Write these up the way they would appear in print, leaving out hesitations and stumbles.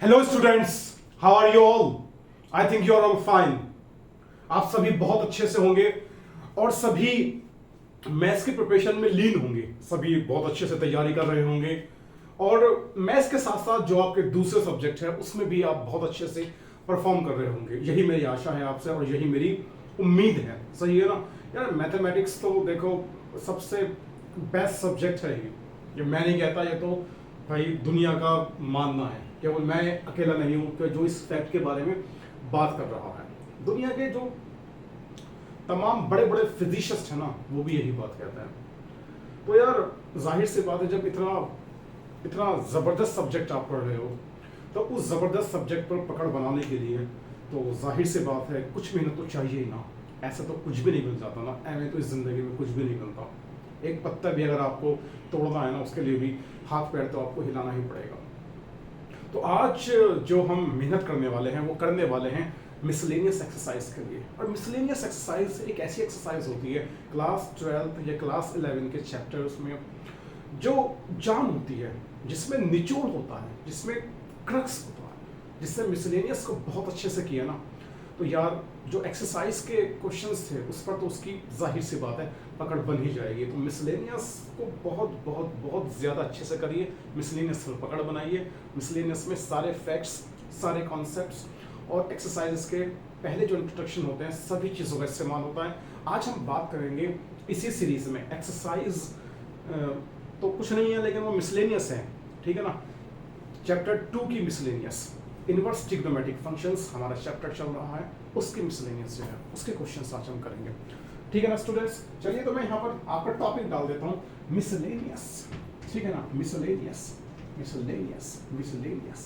Hello students, how are you all? I think you are all fine. आप सभी बहुत अच्छे से होंगे और सभी मैथ्स की प्रिपरेशन में लीन होंगे। सभी बहुत अच्छे से तैयारी कर रहे होंगे और मैथ्स के साथ साथ जो आपके दूसरे सब्जेक्ट है उसमें भी आप बहुत अच्छे से परफॉर्म कर रहे होंगे। यही मेरी आशा है आपसे और यही मेरी उम्मीद है। सही है ना यार? मैथमेटिक्स तो देखो सबसे बेस्ट सब्जेक्ट है ये मैं नहीं कहता, ये तो भाई दुनिया का मानना है। केवल मैं अकेला नहीं हूं कि जो इस फैक्ट के बारे में बात कर रहा है। दुनिया के जो तमाम बड़े बड़े फिजिशिस्ट हैं ना, वो भी यही बात कहते हैं। तो यार जाहिर सी बात है, जब इतना इतना ज़बरदस्त सब्जेक्ट आप पढ़ रहे हो तो उस ज़बरदस्त सब्जेक्ट पर पकड़ बनाने के लिए तो जाहिर सी बात है कुछ मेहनत तो चाहिए ही ना। ऐसा तो कुछ भी नहीं मिल जाता ना, ऐਵੇਂ तो इस ज़िंदगी में कुछ भी नहीं मिलता। एक पत्ता भी अगर आपको तोड़ना है ना, उसके लिए भी हाथ पैर तो आपको हिलाना ही पड़ेगा। तो आज जो हम मेहनत करने वाले हैं वो करने वाले हैं मिसलेनियस एक्सरसाइज के लिए। और मिसलेनियस एक्सरसाइज एक ऐसी एक्सरसाइज होती है क्लास 12 या क्लास 11 के चैप्टर्स में जो जान होती है, जिसमें निचोड़ होता है, जिसमें क्रक्स होता है, जिससे मिसलेनियस को बहुत अच्छे से किया ना, तो यार जो एक्सरसाइज के क्वेश्चंस थे उस पर तो उसकी जाहिर सी बात है पकड़ बन ही जाएगी। तो मिसलेनियस को बहुत बहुत बहुत ज़्यादा अच्छे से करिए, मिसलेनियस पर पकड़ बनाइए। मिसलेनियस में सारे फैक्ट्स, सारे कॉन्सेप्ट्स और एक्सरसाइजेस के पहले जो इंट्रोडक्शन होते हैं सभी चीज़ों का इस्तेमाल होता है। आज हम बात करेंगे इसी सीरीज में एक्सरसाइज तो कुछ नहीं है लेकिन वो मिसलेनियस है, ठीक है ना। चैप्टर 2 की मिसलेनियस, इनवर्स ट्रिग्नोमेट्रिक फंक्शंस हमारा चैप्टर चल रहा है, उसकी मिसलेनियस जो है उसके क्वेश्चंस आज हम करेंगे, ठीक है ना स्टूडेंट्स। चलिए तो मैं यहाँ पर आपका टॉपिक डाल देता हूँ मिसलेनियस, ठीक है ना। मिसलेनियस मिसलेनियस मिसलेनियस,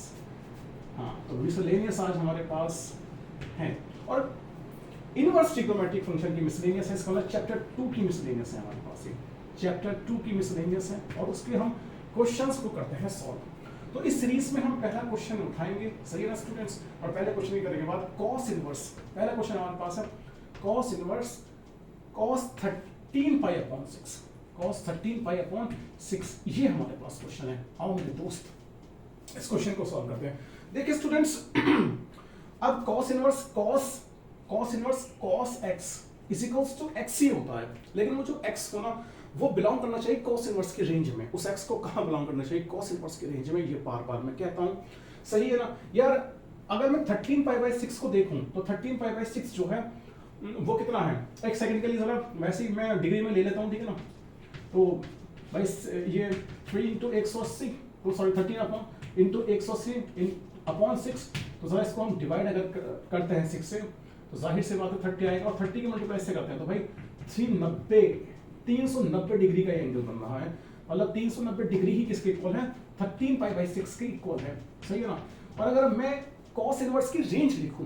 हाँ तो मिसलेनियस आज हमारे पास है। और इनवर्स ट्रिग्नोमेट्रिक फंक्शन की मिसलेनियस है, इसका मतलब चैप्टर 2 की मिसलेनियस है हमारे पास। ये चैप्टर 2 की मिसलेनियस है और उसके हम क्वेश्चंस को करते हैं सॉल्व। तो इस सीरीज में हम पहला क्वेश्चन उठाएंगे, सही है ना स्टूडेंट्स। और पहले क्वेश्चन की करेंगे बात कॉस इनवर्स। पहला क्वेश्चन हमारे पास है cos inverse cos 13 pi upon 6, cos 13 pi upon 6, ये हमारे पास क्वेश्चन है। आओ मेरे दोस्त इस क्वेश्चन को सॉल्व करते हैं। देखिए स्टूडेंट्स, अब cos inverse cos x is equals to x ही होता है, लेकिन वो जो x को ना वो बिलोंग करना चाहिए cos इनवर्स की रेंज में। उस x को कहाँ बिलोंग करना चाहिए? cos इनवर्स की रेंज में। ये बार बार मैं कहता हूँ, सही है ना यार। अगर मैं 13 पाई बाई 6 को देखूं तो 13 पाई बाई 6 जो है वो कितना है? एक सेकंड के लिए जरा वैसे ही मैं डिग्री में ले लेता हूँ, ठीक है ना। तो भाई ये 3 इंटू 180, तो सॉरी 13 अपॉन इंटू 180 अपॉन 6, तो जरा इसको हम डिवाइड अगर करते हैं 6 से तो जाहिर से बात है 30 आएगा। और 30 के मल्टीप्लाई से करते हैं तो भाई 390 डिग्री का एंगल बन रहा है। मतलब 390 डिग्री ही किसके इक्वल है? 13 पाई बाई 6 के इक्वल है, सही है ना। और अगर मैं कॉस इनवर्स की रेंज लिखूं,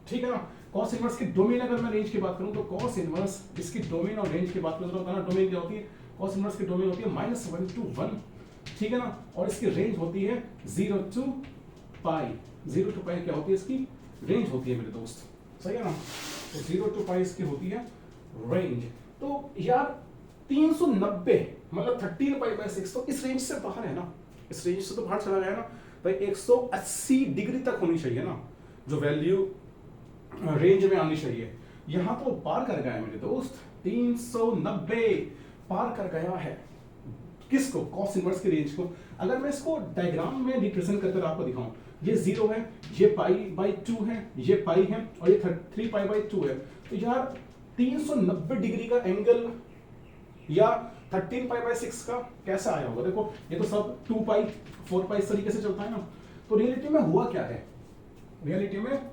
ठीक है ना, कॉस इनवर्स की डोमेन अगर मैं रेंज की बात करूं तो कॉस इनवर्स इसकी डोमेन और रेंज की बात करूं तो डोमेन क्या होती है? कॉस इनवर्स की डोमेन होती है -1 to 1, ठीक है ना। और इसकी रेंज होती है 0 to पाई। 0 to पाई क्या होती है? इसकी रेंज होती है मेरे दोस्त, सही है ना। तो 0 to पाई इसकी होती है रेंज। तो यार 390 मतलब 13 पाई बाई 6 तो इस रेंज से बाहर है ना, इस रेंज से तो बाहर चला गया ना भाई। 180 डिग्री तक होनी चाहिए ना जो वैल्यू रेंज में आनी चाहिए। यहां तो पार कर गया है मेरे दोस्त, 390 पार कर गया है। किसको? कॉस इनवर्स की रेंज को। अगर मैं इसको डायग्राम में रिप्रेजेंट करके आपको दिखाऊं, ये 0 है, ये पाई बाई 2 है, ये पाई है और ये 3 पाई बाई 2 है। तो यार 390 डिग्री का एंगल या 13 पाई बाई 6 का कैसा आया होगा? देखो ये तो सब 2 पाई 4 पाई इस तरीके से चलता है ना। तो रियलिटी में हुआ क्या है? रियलिटी में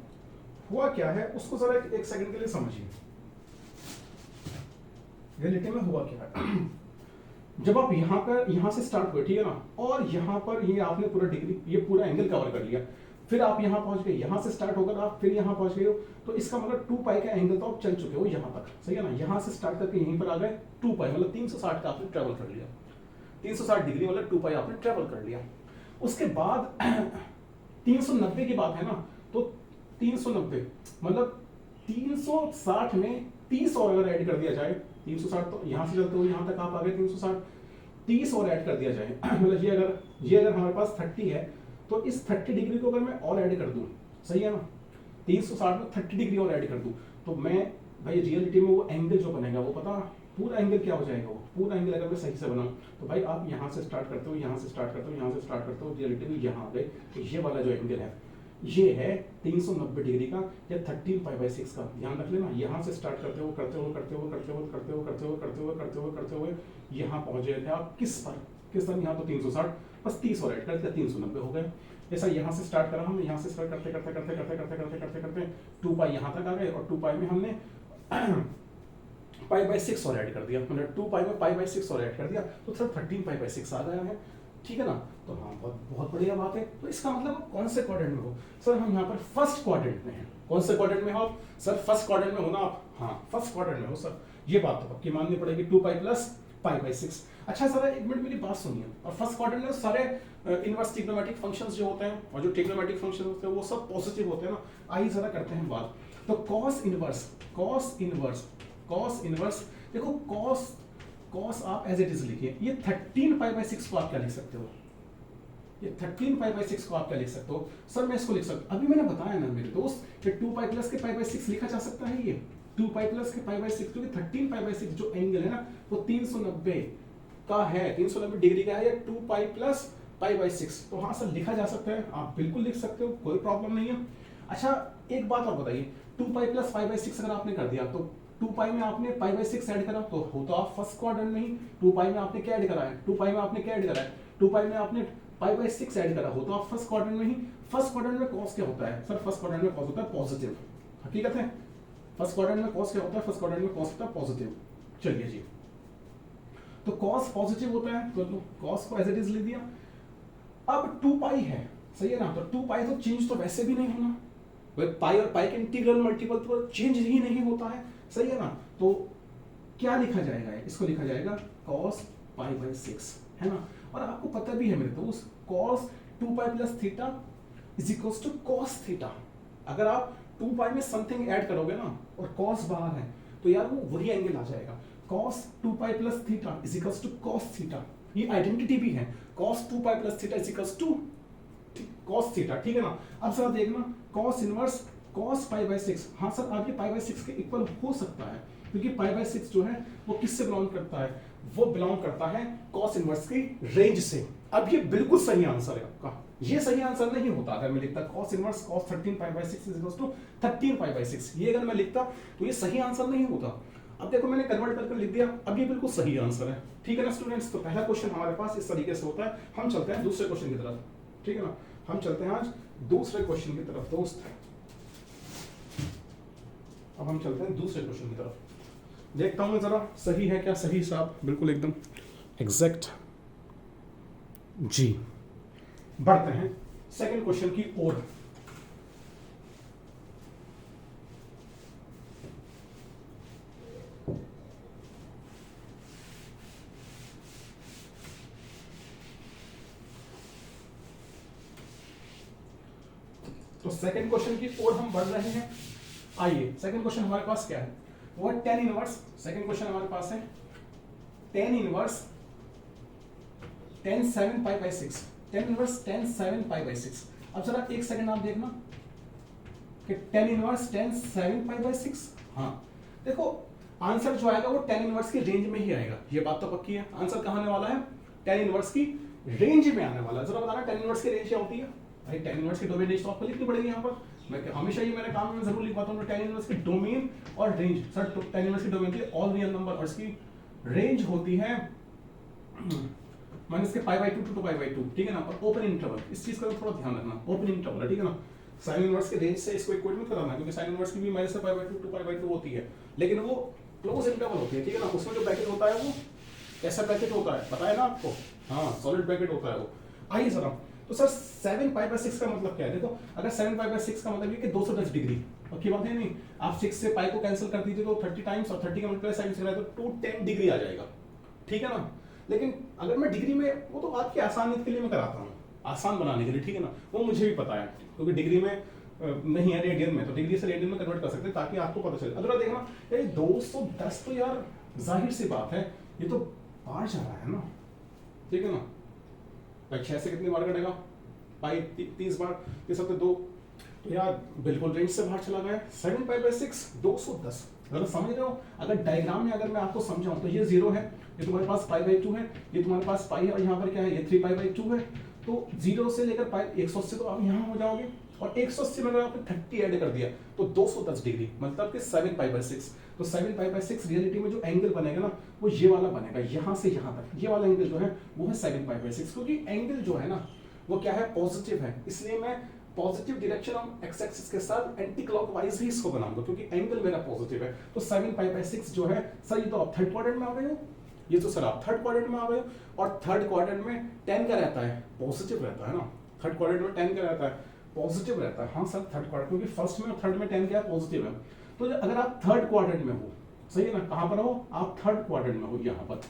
हुआ क्या है उसको जरा एक सेकंड के लिए समझिए। रियलिटी में हुआ क्या है? जब आप यहां से स्टार्ट हुए, ठीक है ना, और यहां पर ये आपने पूरा डिग्री, ये पूरा एंगल कवर कर लिया, फिर आप यहां पहुंच गए, यहां से स्टार्ट होकर आप फिर यहां पहुंच गए हो, तो इसका मतलब 2 पाई का एंगल तो आप चल चुके हो यहां तक, सही है ना। यहां से स्टार्ट करके यहीं पर आ गए 2 पाई मतलब 360 का आपने ट्रेवल कर लिया। 360 डिग्री मतलब 2 पाई आपने ट्रेवल कर लिया। उसके बाद 390 की बात है ना, तो 390 मतलब 360 में 30 और अगर ऐड कर दिया जाए, 360 तो यहां से चलते हो यहां तक आप आ गए 360, 30 और ऐड कर दिया जाए मतलब ये अगर हमारे पास 30 है तो इस 30 डिग्री को अगर मैं और ऐड कर दूं, सही है ना, 360 में 30 डिग्री और ऐड कर दूं, तो मैं भाई रियलिटी में वो एंगल जो बनेगा वो पता पूरा एंगल क्या हो जाएगा, वो पूरा एंगल अगर मैं सही से बनाऊं तो भाई आप यहाँ से स्टार्ट करते हो, यहाँ से स्टार्ट करते हो, यहाँ से स्टार्ट करते हो, रियलिटी में यहाँ आ गए, तो ये वाला जो एंगल है ये है 390 डिग्री का या 13π/6 का। ध्यान रख लेना, यहाँ से स्टार्ट करते हुए करते हुए करते हुए करते हुए करते हुए करते हुए करते हुए करते हुए करते हुए यहाँ पहुंच गए थे आप किस पर यहाँ तो 360, बस 30 और ऐड कर दिया, 390 हो गए। ऐसा यहाँ से स्टार्ट करा हम, यहाँ से स्टार्ट करते करते करते करते करते करते करते करते 2π यहाँ तक आ गए, और 2π में हमने π/6 और ऐड कर दिया, मतलब 2π में π/6 और ऐड कर दिया, तो सर 13π/6 आ गया है, ठीक है ना। तो हाँ, बहुत बहुत बढ़िया बात है। तो इसका मतलब कौन से क्वाड्रेंट में हो सर, हम यहाँ पर फर्स्ट क्वाड्रेंट में हैं। कौन से क्वाड्रेंट में हो आप सर, फर्स्ट क्वाड्रेंट में हो ना आप, हाँ फर्स्ट क्वाड्रेंट में हो सर, ये बात तो पक्की माननी पड़ेगी, 2π + π/6। अच्छा सर एक मिनट मेरी बात सुनिए, और फर्स्ट क्वाड्रेंट में सारे इनवर्स ट्रिग्नोमेट्रिक फंक्शंस जो होते हैं और जो ट्रिग्नोमेट्रिक फंक्शन होते हैं वो सब पॉजिटिव होते हैं ना। आइए जरा करते हैं बात। तो cos इनवर्स देखो, cos आप एज इट इज लिखिए, ये 13π/6 को आप क्या लिख सकते हो, ये 13π/6 को आप क्या लिख सकते हो सर, मैं इसको लिख सकता, अभी मैंने बताया ना मेरे दोस्त कि 2π + के π/6 लिखा जा सकता है, ये 2π + के π/6, क्योंकि 13π/6 जो एंगल है ना वो 390 का है, 390 डिग्री का है, या 2π + π/6, तो हाँ सर लिखा जा सकता है, आप बिल्कुल लिख सकते हो, कोई प्रॉब्लम नहीं है। अच्छा एक बात और बताइए, 2π + π/6 अगर आपने कर दिया तो 2π में आपने π/6 ऐड करा तो हो तो आप फर्स्ट क्वाड्रेंट में ही, 2π में आपने क्या ऐड करा है, 2π में आपने क्या ऐड करा है, 2π में आपने π/6 ऐड करा हो तो आप फर्स्ट क्वाड्रेंट में ही। फर्स्ट क्वाड्रेंट में cos क्या होता है सर, फर्स्ट क्वाड्रेंट में cos होता है पॉजिटिव, हकीकत है, फर्स्ट क्वाड्रेंट में cos क्या होता है, फर्स्ट क्वाड्रेंट में cos होता है पॉजिटिव। चलिए जी, तो cos पॉजिटिव होता है तो cos को एज इट इज लिख दिया। अब 2π है, सही है ना, तो 2π तो चेंज तो वैसे भी नहीं होना, पाई और पाई के इंटीग्रल मल्टीपल तो चेंज ही नहीं होता है, सही है ना। तो क्या लिखा जाएगा, इसको लिखा जाएगा cos π/6, है ना। और आपको पता भी है मेरे दोस्त, cos 2π + θ = cos θ। अगर आप 2π में समथिंग ऐड करोगे ना और cos बाहर है तो यार वो वही एंगल आ जाएगा, cos 2π + θ = cos θ। ये आइडेंटिटी भी है, cos 2π + θ = cos θ, ठीक है ना। अब सर देखना, cos इनवर्स cos π/6, हाँ सर आप ये π/6 के इक्वल हो सकता है, क्योंकि π/6 जो है वो किससे बिलोंग करता है, वो बिलोंग करता है cos इनवर्स की रेंज से। अब ये बिल्कुल सही आंसर है आपका, ये सही आंसर नहीं होता अगर मैं लिखता cos इनवर्स cos 13π/6 = 13π/6, ये अगर मैं लिखता तो ये सही आंसर नहीं होता। अब देखो मैंने कन्वर्ट करके लिख दिया, अब ये बिल्कुल सही आंसर है, ठीक है ना स्टूडेंट्स। तो पहला क्वेश्चन हमारे पास इस तरीके से होता है। हम चलते हैं दूसरे क्वेश्चन की तरफ, ठीक है ना, हम चलते हैं आज दूसरे क्वेश्चन की तरफ दोस्त। अब हम चलते हैं दूसरे क्वेश्चन की तरफ, देखता हूं मैं जरा सही है क्या, सही साहब बिल्कुल एकदम एग्जैक्ट जी। बढ़ते हैं सेकंड क्वेश्चन की ओर। तो सेकंड क्वेश्चन की ओर हम बढ़ रहे हैं। आइए सेकंड क्वेश्चन हमारे पास क्या है, वो है tan इनवर्स। सेकंड क्वेश्चन हमारे पास है tan inverse tan 7π/6, tan inverse tan 7π/6। अब जरा एक सेकंड आप देखना कि tan इनवर्स tan 7π/6, हाँ देखो आंसर जो आएगा वो tan इनवर्स की रेंज में ही आएगा, ये बात तो पक्की है। आंसर कहां आने वाला है, tan इनवर्स की रेंज में आने वाला है। जरा बताना tan इनवर्स की रेंज क्या होती है भाई, tan इनवर्स की डोमेन रेंज तो आपको लिखनी पड़ेगी यहाँ पर, मैं हमेशा ही मेरे काम में जरूर लिखवाता हूँ tan इनवर्स की डोमेन और रेंज। सर tan इनवर्स की डोमेन थी ऑल रियल नंबर और इसकी रेंज होती है माइनस के π/2 to 2π/2, ठीक है ना। और ओपन इंटरवल, इस चीज का थोड़ा ध्यान रखना, ओपन इंटरवल है, ठीक है ना। साइन इनवर्स के रेंज से इसको इक्वेट मत कराना, क्योंकि साइन इनवर्स की भी माइनस से π/2 to π/2 होती है, लेकिन वो क्लोज इंटरवल होती है, ठीक है ना। उसमें जो ब्रैकेट होता है वो कैसा ब्रैकेट होता है पता है ना आपको, हाँ सॉलिड ब्रैकेट होता है वो। आइए जरा, तो सर 7π/6 का मतलब क्या है, देखो अगर 7π/6 का मतलब ये कि 210 डिग्री, पक्की बात है नहीं। आप 6 से पाई को कैंसिल कर दीजिए तो 30 टाइम्स, और 30 का मल्टीप्लाई साइन से कराए तो 210 डिग्री आ जाएगा, ठीक है ना। लेकिन अगर मैं डिग्री में, वो तो आपकी आसानी के लिए मैं कराता हूँ, आसान बनाने के लिए, ठीक है ना, वो मुझे भी पता है, क्योंकि डिग्री में नहीं है रेडियन में, तो डिग्री से रेडियन में कन्वर्ट कर सकते हैं ताकि आपको पता चले। अगर देखना ये 210 तो यार जाहिर सी बात है ये तो बाहर जा रहा है ना, ठीक है ना। भाई 6 से कितनी बार कटेगा, पाई 30 बार, ये सब तो यार बिल्कुल रेंज से बाहर चला गया। 7 पाई बाई 6 210। अगर समझ रहे हो, अगर डायग्राम में अगर मैं आपको समझाऊं तो ये 0 है, ये तुम्हारे पास पाई बाई 2 है, ये तुम्हारे पास पाई है, और यहाँ पर क्या है, ये 3 पाई बाई 2 है। तो 0 से लेकर पाई 180 तो आप यहाँ हो जाओगे, और 180 में अगर आपने 30 ऐड कर दिया तो 210 डिग्री, मतलब कि 7 पाई बाई 6। तो 7 पाई बाई 6 रियलिटी में जो एंगल बनेगा ना, वो ये वाला बनेगा, यहाँ से यहाँ तक ये वाला एंगल जो है वो है 7 पाई बाई 6, क्योंकि एंगल जो है ना वो क्या है, पॉजिटिव है। इसलिए मैं positive direction of x axis के साथ एंटी क्लॉकवाइज ही इसको बनाऊंगा, क्योंकि एंगल मेरा पॉजिटिव है। तो 7 पाई बाई 6 जो है सर, ये तो आप थर्ड क्वाड्रेंट में आ गए हो, ये तो सर आप थर्ड क्वाड्रेंट में आ गए हो, और थर्ड क्वाड्रेंट में 10 का रहता है, पॉजिटिव रहता है ना, थर्ड क्वाड्रेंट में 10 का रहता है, पॉजिटिव रहता है। हाँ सर थर्ड क्वाड्रेंट, क्योंकि फर्स्ट में और थर्ड में 10 क्या है, पॉजिटिव है। तो अगर आप थर्ड क्वाड्रेंट में हो, सही है ना, कहां पर हो आप, थर्ड क्वाड्रेंट में हो यहाँ पर,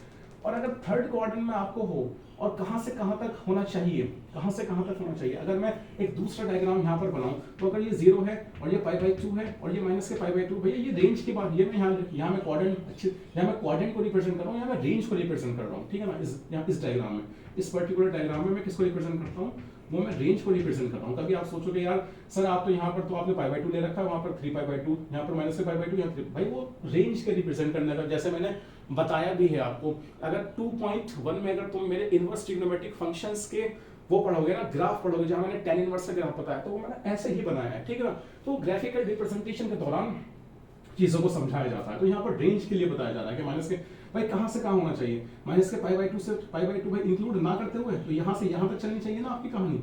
और अगर थर्ड क्वाड्रेंट में आपको हो, और कहां से कहां तक होना चाहिए, कहां से कहां तक होना चाहिए, अगर मैं एक दूसरा डायग्राम यहाँ पर बनाऊं, तो अगर ये 0 है और ये पाई बाई 2 है और ये माइनस के पाई बाई 2, भैया ये रेंज की बात, ये मैं यहाँ मैं क्वाड्रेंट अच्छे, यहाँ मैं क्वाड्रेंट को रिप्रेजेंट कर रहा हूँ, यहाँ मैं रेंज को रिप्रेजेंट कर रहा हूँ, ठीक है ना। इस डायग्राम में, इस पर्टिकुलर डायग्राम में मैं किसको रिप्रेजेंट करता हूँ, वो मैं रेंज को रिप्रेजेंट कर रहा हूँ। कभी आप सोचोगे यार सर आप तो यहाँ पर तो आपने पाई बाई 2 ले रखा है, वहाँ पर 3 पाई बाई 2, यहाँ पर माइनस के पाई बाई 2, यहाँ 3, भाई वो रेंज के रिप्रेजेंट करने का, जैसे मैंने बताया भी है आपको। अगर 2.1 में अगर तुम मेरे इनवर्स ट्रिग्नोमेट्रिक फंक्शंस के वो पढ़ोगे ना, ग्राफ पढ़ोगे, जहां मैंने tan इनवर्स का ग्राफ बताया, तो वो मैंने ऐसे ही बनाया है, ठीक है ना। तो ग्राफिकल रिप्रेजेंटेशन के दौरान चीजों को समझाया जाता है। तो यहाँ पर रेंज के लिए बताया जा रहा है कि माइनस के भाई कहां से कहां होना चाहिए, माइनस के पाई बाई 2 से पाई बाई 2 भाई इंक्लूड ना करते हुए, तो यहाँ से यहाँ तक चलनी चाहिए ना आपकी कहानी।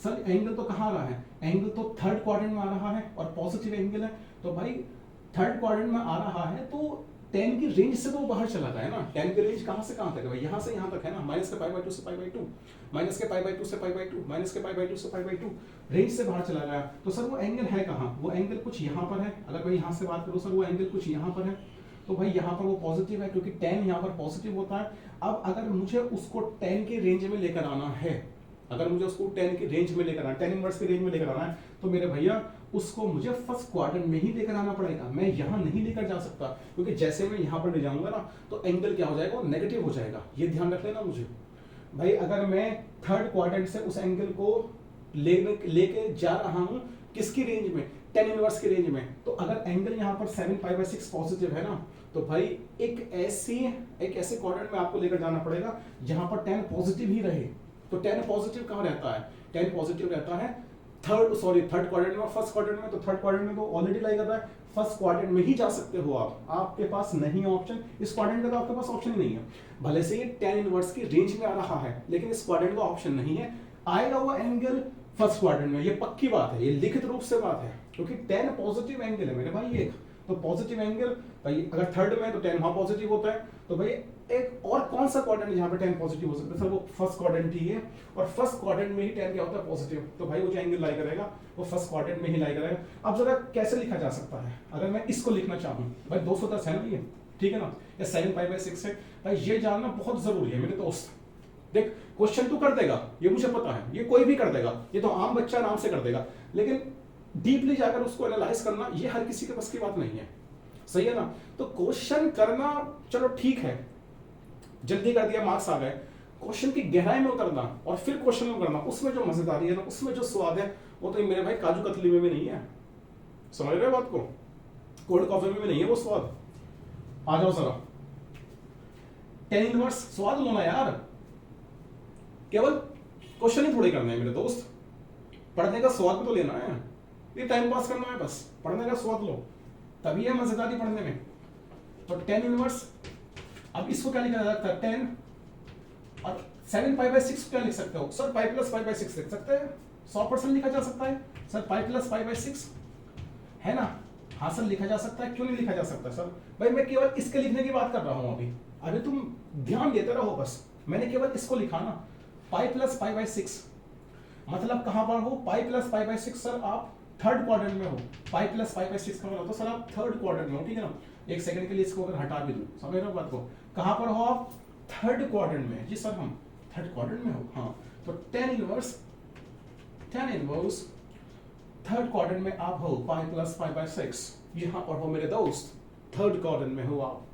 सर एंगल तो कहाँ आ रहा है, एंगल तो थर्ड क्वाड्रेंट में आ रहा है, और पॉजिटिव एंगल है, तो भाई थर्ड क्वाड्रेंट में आ रहा है, तो 10 की रेंज से तो बाहर चला गया है ना। 10 की रेंज कहां से कहां तक है भाई, यहाँ से यहाँ तक है ना, माइनस के पाई बाई 2 से पाई बाई 2, माइनस के पाई बाई 2 से पाई बाई 2, माइनस के पाई बाई 2 से पाई बाई 2, रेंज से बाहर चला गया। तो सर वो एंगल है कहाँ, वो एंगल कुछ यहाँ पर है। अगर मैं यहाँ से बात करूँ सर, वो एंगल कुछ यहाँ पर है, तो भाई यहाँ पर वो पॉजिटिव है, क्योंकि 10 यहाँ पर पॉजिटिव होता है। अब अगर मुझे उसको 10 के रेंज में लेकर आना है, अगर मुझे उसको 10 की रेंज में लेकर आना है, 10 इनवर्स की रेंज में लेकर आना है, तो मेरे भैया उसको मुझे फर्स्ट क्वाड्रेंट में ही लेकर आना पड़ेगा। मैं यहाँ नहीं लेकर जा सकता, क्योंकि जैसे मैं यहाँ पर ले जाऊंगा ना, तो एंगल क्या हो जाएगा, नेगेटिव हो जाएगा। ये ध्यान रख लेना मुझे भाई। अगर मैं थर्ड क्वाड्रेंट से उस एंगल को लेके जा रहा हूँ किसकी रेंज में, 10 इनवर्स की रेंज में, तो अगर एंगल यहाँ पर 7 पाई बाई 6 पॉजिटिव है ना, तो भाई एक ऐसे क्वाड्रेंट में आपको लेकर जाना पड़ेगा जहां पर 10 पॉजिटिव ही रहे। तो 10 पॉजिटिव कहां रहता है, 10 पॉजिटिव रहता है थर्ड क्वाड्रेंट में, फर्स्ट क्वाड्रेंट में, तो थर्ड क्वाड्रेंट में तो ऑलरेडी लाई कर रहा है, फर्स्ट क्वाड्रेंट में ही जा सकते हो आप, आपके पास नहीं है ऑप्शन, इस क्वाड्रेंट का तो आपके पास ऑप्शन ही नहीं है। भले से ये 10 इनवर्स की रेंज में आ रहा है, लेकिन इस क्वाड्रेंट का ऑप्शन नहीं है, आएगा वो एंगल फर्स्ट क्वाड्रेंट में, ये पक्की बात है, ये लिखित रूप से बात है, क्योंकि 10 पॉजिटिव एंगल है मेरे भाई एक, तो पॉजिटिव एंगल भाई अगर थर्ड में तो 10 वहां पॉजिटिव होता है, तो भाई एक और कौन सा क्वाड्रेंट जहां पे 10 पॉजिटिव हो सकता है सर, वो फर्स्ट क्वाड्रेंट ही है, और फर्स्ट क्वाड्रेंट में ही 10 क्या होता है, पॉजिटिव। तो भाई वो जो एंगल लाई करेगा वो फर्स्ट क्वाड्रेंट में ही लाई करेगा। अब जरा कैसे लिखा जा सकता है, अगर मैं इसको लिखना चाहूं, भाई 210 है ना ये, ठीक है ना, या 7 पाई बाई 6 है भाई, ये जानना बहुत जरूरी है मेरे दोस्त। देख क्वेश्चन तू कर देगा, ये मुझे पता है, ये कोई भी कर देगा, ये तो आम बच्चा आराम से कर देगा, लेकिन डीपली जाकर उसको एनालाइज करना ये हर किसी के बस की बात नहीं है, सही है ना। तो क्वेश्चन करना चलो ठीक है, जल्दी कर दिया मार्क्स आ गए, क्वेश्चन की गहराई में उतरना और फिर क्वेश्चन में करना, उसमें जो मजेदारी है ना, उसमें जो स्वाद है, वो तो मेरे भाई काजू कतली में भी नहीं है, समझ रहे हो बात को, कोल्ड कॉफी में भी नहीं है वो स्वाद। आ जाओ जरा, 10 इनवर्स स्वाद लो ना यार, केवल क्वेश्चन ही थोड़ी करना है मेरे दोस्त, पढ़ने का स्वाद भी तो लेना है, ये टाइम पास करना है बस, पढ़ने का स्वाद लो, तभी है मजेदारी पढ़ने में। तो 10 इनवर्स, अब इसको क्या लिखा जा सकता है, 10 और 7 पाई बाई 6 क्या लिख सकते हो sir, pi plus pi by 6 लिख सकते हैं, 100% लिखा जा सकता है sir, pi plus pi by 6 है ना, हाँ सर लिखा जा सकता है, क्यों नहीं लिखा जा सकता सर, भाई मैं केवल इसके लिखने की बात कर रहा हूं अभी, अभी तुम ध्यान देते रहो बस, मैंने केवल इसको लिखा ना, पाई प्लस पाई बाई 6 मतलब कहां पर हो, pi plus pi by 6 sir आप थर्ड क्वाड्रेंट में हो, पाई प्लस पाई बाई 6 का मतलब तो सर आप थर्ड क्वाड्रेंट में हो, ठीक है ना। एक सेकंड के लिए इसको अगर हटा भी दूं, समझ रहे हो बात को, कहां पर हो आप, थर्ड क्वाड्रेंट में, जी सर हम थर्ड क्वाड्रेंट में हो, हाँ, तो 10 इनवर्स थर्ड क्वाड्रेंट में आप हो, पाई प्लस पाई बाई 6 यहां पर हो मेरे दोस्त, थर्ड क्वाड्रेंट में हो आप।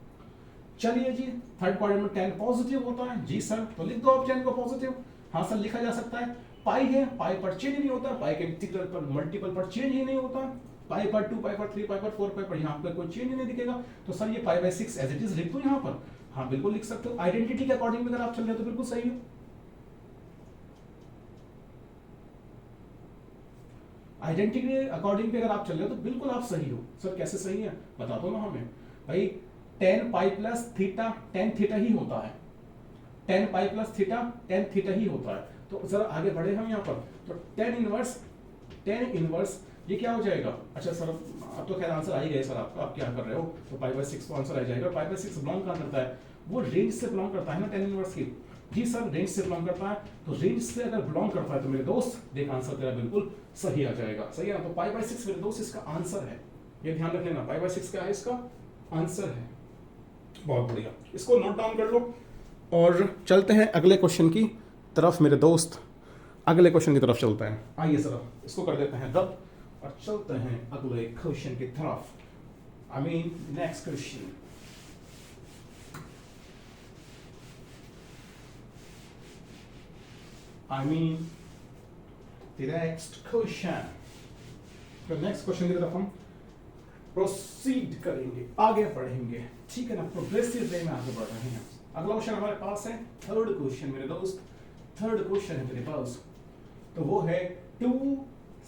चलिए जी, थर्ड क्वाड्रेंट में 10 पॉजिटिव होता है, जी सर, तो लिख दो आप 10 को पॉजिटिव, हाँ सर लिखा जा सकता है, पाई है, पाई पर चेंज नहीं होता, पाई के इंटीग्रल पर मल्टीपल पर चेंज ही नहीं होता, पाई पर 2, पाई पर 3, पाई पर 4, पाई पर यहाँ पर कोई चेंज ही नहीं दिखेगा। तो सर ये pi by 6 as it is लिख दो यहाँ पर। हाँ बिल्कुल लिख सकते हो। आइडेंटिटी के अकॉर्डिंग अगर आप चल रहे हो तो बिल्कुल सही है। आइडेंटिटी के अकॉर्डिंग भी अगर आप चल रहे हो तो बिल्कुल आप सही हो। सर कैसे सही है बता दो ना हमें भाई। tan pi plus theta tan theta ही होता है, tan pi plus theta tan theta ही होता है। तो जरा आगे बढ़े हम यहाँ पर। तो tan इनवर्स ये क्या हो जाएगा? अच्छा सर अब तो खैर आंसर आ ही गए सर आपका, आप क्या कर रहे हो? तो पाई बाय 6 तो आंसर आ जाएगा। पाई बाय 6 बिलोंग कहाँ करता है? वो रेंज से बिलोंग करता है ना tan इनवर्स की। जी सर रेंज से बिलोंग करता है। तो रेंज से अगर बिलोंग करता है तो मेरे दोस्त देख आंसर तेरा बिल्कुल सही आ जाएगा। सही है ना? तो पाई बाय 6 मेरे दोस्त इसका आंसर है, ये ध्यान रख लेना। पाई बाय 6 क्या है? इसका आंसर है। बहुत बढ़िया, इसको नोट डाउन कर लो और चलते हैं अगले क्वेश्चन की तरफ मेरे दोस्त। अगले क्वेश्चन की तरफ चलते हैं। आइए जरा इसको कर देते हैं रद्द और चलते हैं अगले क्वेश्चन की तरफ। I mean next question. I mean the next question। तो नेक्स्ट क्वेश्चन की तरफ हम प्रोसीड करेंगे, आगे बढ़ेंगे, ठीक है ना? प्रोग्रेसिव वे में आगे बढ़ रहे हैं। अगला क्वेश्चन हमारे पास है थर्ड क्वेश्चन मेरे दोस्त। थर्ड क्वेश्चन है मेरे पास, तो वो है 2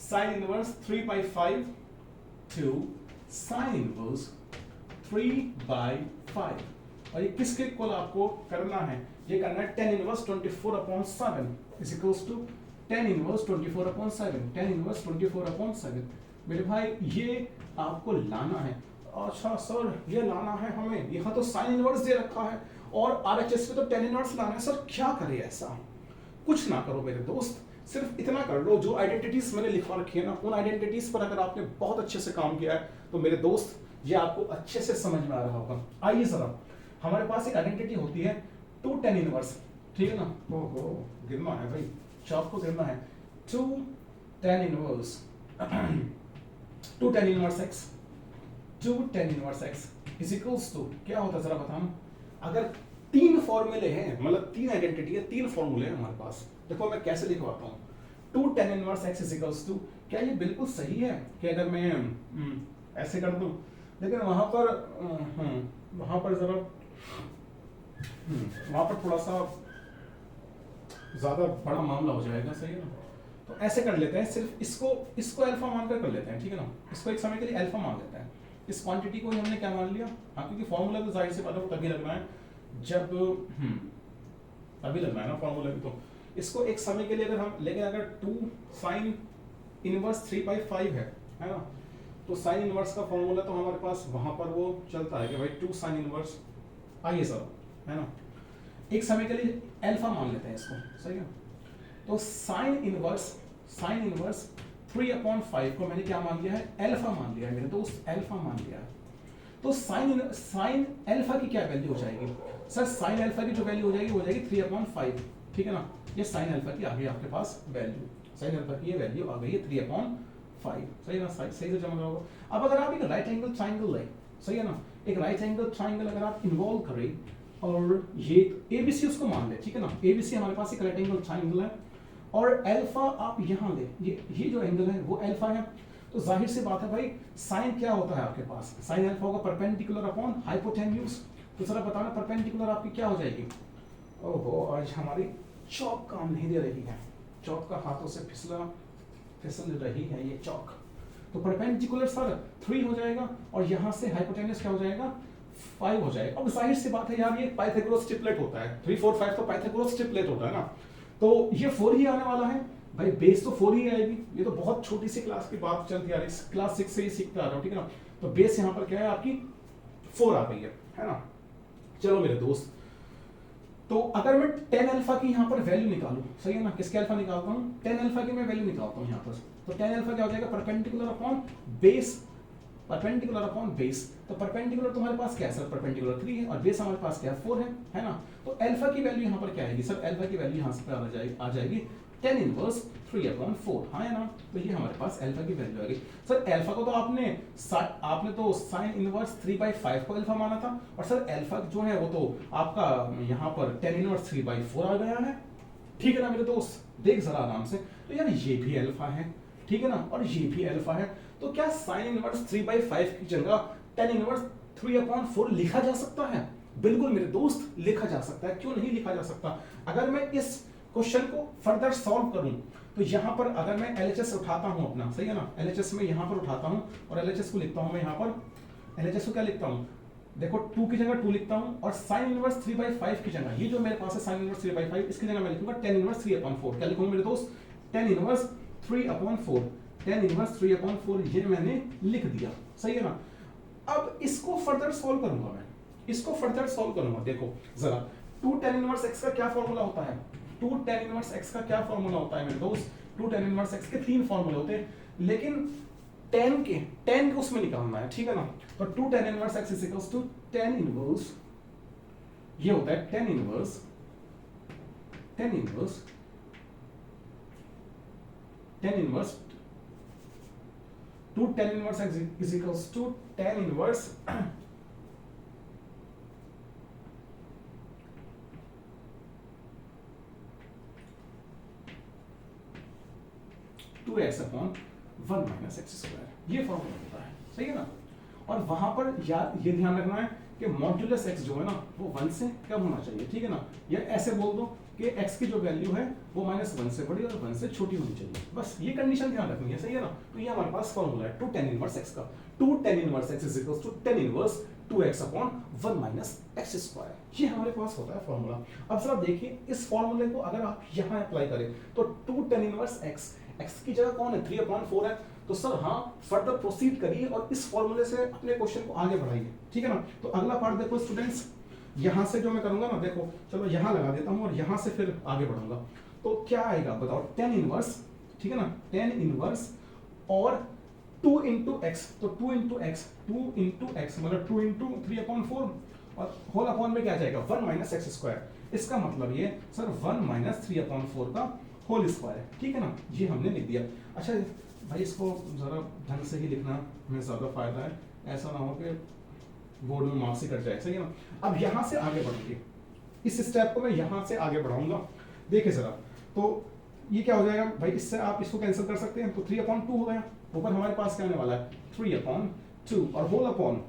sin इनवर्स 3/5 2 sin इनवर्स 3/5। और ये किसके इक्वल आपको करना है? ये करना है tan inverse 24/7 is equals to tan inverse 24/7। tan inverse 24/7 मेरे भाई ये आपको लाना है। अच्छा सर ये लाना है हमें, यहाँ तो sin इनवर्स दे रखा है और RHS पे तो tan इनवर्स लाना है। सर क्या करें? ऐसा कुछ ना करो मेरे दोस्त, सिर्फ इतना कर लो जो आइडेंटिटीज मैंने लिखवा रखी है ना, उन आइडेंटिटीज पर अगर आपने बहुत अच्छे से काम किया है तो मेरे दोस्त ये आपको अच्छे से समझ में आ रहा होगा। आइए जरा, हमारे पास एक आइडेंटिटी होती है 2 tan इनवर्स, ठीक है ना? ओहो गिरना है भाई, चौक को गिरना है। 2 tan inverse 2 tan inverse x 2 tan inverse x is equals to क्या होता है जरा बताना। अगर 3 फॉर्मूले हैं, मतलब 3 आइडेंटिटी है, 3 फॉर्मूले हैं हमारे पास। देखो मैं कैसे लिखवाता हूँ। 2 tan inverse x is equals to, क्या ये बिल्कुल सही है कि अगर मैं ऐसे कर दूं, लेकिन वहां पर जरा वहां पर थोड़ा सा ज्यादा बड़ा मामला हो जाएगा। सही है ना? तो ऐसे कर लेते हैं, सिर्फ इसको अल्फा मानकर कर लेते हैं, ठीक है ना? इसको एक समय के लिए अल्फा मान लेते हैं। इस क्वांटिटी को हमने क्या मान लिया? हाँ क्योंकि फॉर्मूला तो जाहिर सी बात है तभी लगना है जब तभी लगना है ना फॉर्मूला भी। तो इसको एक समय के लिए अगर हम, लेकिन अगर 2 sin इनवर्स 3/5 है ना? तो sin इनवर्स का फॉर्मूला तो हमारे पास वहां पर वो चलता है कि भाई 2 sin इनवर्स। आइए सर, है ना? एक समय के लिए अल्फा मान लेते हैं इसको। सही है? तो sin इनवर्स 3/5 को मैंने क्या मान लिया है? अल्फा मान लिया है मेरे दोस्त, अल्फा मान लिया है। तो sin अल्फा की क्या वैल्यू हो जाएगी? सर sin अल्फा की जो वैल्यू हो जाएगी 3/5, ठीक है ना? ये sin अल्फा की आ गई आपके पास वैल्यू, sin अल्फा की ये वैल्यू आ गई है 3/5। सही ना? सही से जमा होगा। अब अगर आप एक राइट एंगल ट्राइंगल है, सही है ना? एक राइट एंगल ट्राइंगल अगर आप इन्वॉल्व करें और ये ABC उसको मान ले, ठीक है ना? ABC हमारे पास एक राइट एंगल ट्राइंगल है और अल्फा आप यहाँ ले, ये जो एंगल है वो अल्फा है। तो जाहिर सी बात है भाई साइन क्या होता है आपके पास? साइन अल्फा होगा परपेंडिकुलर अपॉन हाइपोटेन्यूज। तो जरा बताना परपेंडिकुलर आपकी क्या हो जाएगी? ओहो आज हमारी चौक काम नहीं दे रही है, चौक का हाथों से फिसल रही है ये चौक। तो परपेंडिकुलर सर 3 हो जाएगा और यहाँ से हाइपोटेन्यूज क्या हो जाएगा? 5 हो जाएगा। अब जाहिर सी बात है यार ये पाइथागोरस ट्रिपलेट होता है, 3 4 5 तो पाइथागोरस ट्रिपलेट होता है ना, तो ये 4 ही आने वाला है भाई, बेस तो 4 ही आएगी। ये तो बहुत छोटी सी क्लास की बात चलती आ रही है, क्लास 6 से ही सीखते आ रहा हूँ, ठीक है ना? तो बेस यहाँ पर क्या है आपकी 4 आ गई है ना? चलो मेरे दोस्त, तो अगर मैं tan अल्फा की यहाँ पर वैल्यू निकालूं, सही है ना? किसके अल्फा निकालता हूँ? tan अल्फा की मैं वैल्यू निकालता हूँ यहाँ पर। तो tan अल्फा क्या हो जाएगा? Perpendicular upon base, perpendicular upon base. तो परपेंडिकुलर तुम्हारे पास क्या है सर? परपेंडिकुलर 3 है और बेस हमारे पास क्या है? 4 है ना? तो अल्फा की वैल्यू यहाँ पर क्या आएगी सर? अल्फा की वैल्यू यहाँ से आ जाएगी tan इनवर्स 3/4, हाँ है ना? तो ये हमारे पास अल्फा की वैल्यू आ गई। सर अल्फा को तो आपने तो sin इनवर्स 3/5 को अल्फा माना था और सर अल्फा जो है वो तो आपका यहाँ पर tan इनवर्स 3/4 आ गया है, ठीक है ना मेरे दोस्त? देख जरा आराम से। तो यार ये भी अल्फा है, ठीक है ना, और ये भी अल्फा है, तो क्या साइन इनवर्स 3/5 की जगह tan इनवर्स 3/4 लिखा जा सकता है? बिल्कुल मेरे दोस्त लिखा जा सकता है, क्यों नहीं लिखा जा सकता। अगर मैं इस क्वेश्चन को फर्दर सॉल्व करूं तो यहां पर अगर मैं LHS उठाता हूं अपना, सही है ना, LHS में यहां पर उठाता हूं और LHS को लिखता हूं मैं यहां पर, LHS को क्या लिखता हूं, देखो 2 की जगह 2 लिखता हूं और sin इनवर्स 3/5 की जगह ये जो मेरे पास है sin इनवर्स 3/5, इसकी जगह मैं लिखूंगा tan इनवर्स 3/4। क्या लिखूंगा मेरे दोस्त, tan इनवर्स 3/4, tan इनवर्स 3/4 ये मैंने लिख दिया, सही है ना। अब इसको फर्दर सॉल्व करूंगा मैं, इसको फर्दर सॉल्व करूंगा। देखो जरा 2 tan इनवर्स x का क्या फॉर्मूला होता है, 2 tan इनवर्स x का क्या फॉर्मूला होता है मेरे दोस्त, 2 tan इनवर्स x के 3 फॉर्मूले होते हैं, लेकिन tan को उसमें निकालना है, ठीक है ना। तो 2 tan inverse x is equals to tan inverse, ये होता है tan inverse 2 tan inverse x is equals to tan inverse 2x upon 1 minus x square, ये फॉर्मूला होता है, सही है ना। और वहां पर यार ये ध्यान रखना है कि मॉड्यूलस x जो है ना वो 1 से कम होना चाहिए, ठीक है ना। या ऐसे बोल दो कि x की जो वैल्यू है वो -1 से बड़ी और 1 से छोटी होनी चाहिए, बस ये कंडीशन ध्यान रखनी है, सही है ना। तो ये हमारे पास फॉर्मूला है 2 tan इनवर्स x का, 2 tan inverse x is equals to tan inverse 2x upon 1 minus x square, ये हमारे पास होता है फॉर्मूला। अब जरा देखिए इस फॉर्मूले को अगर आप यहाँ अप्लाई करें तो 2 tan इनवर्स x की जगह कौन है, 3/4 है, तो सर हाँ फर्दर प्रोसीड करिए और इस फॉर्मूले से अपने क्वेश्चन को आगे बढ़ाइए, ठीक है ना। तो अगला पार्ट देखो स्टूडेंट्स, यहां से जो मैं करूंगा ना, देखो चलो यहां लगा देता हूं और यहां से फिर आगे बढ़ूंगा। तो क्या आएगा बताओ, tan इनवर्स, ठीक है ना, tan इनवर्स और 2 इंटू एक्स, तो 2 इंटू एक्स मतलब 2 इंटू 3/4 और होल अपॉन में क्या जाएगा 1 माइनस एक्स स्क्वायर। इसका मतलब ये सर 1 माइनस 3/4 का होल स्क्वायर है, ठीक है ना, ये हमने लिख दिया। अच्छा भाई इसको जरा ढंग से ही लिखना में ज्यादा फायदा है, ऐसा ना हो कि बोर्ड में मार्क्स ही कट जाए, सही है ना। अब यहां से आगे बढ़ेंगे, इस स्टेप को मैं यहां से आगे बढ़ाऊंगा, देखिए जरा। तो ये क्या हो जाएगा भाई, इससे आप इसको कैंसिल कर सकते हैं, तो 3/2 हो गया, ऊपर हमारे पास क्या आने वाला है 3/2 और होल अपॉन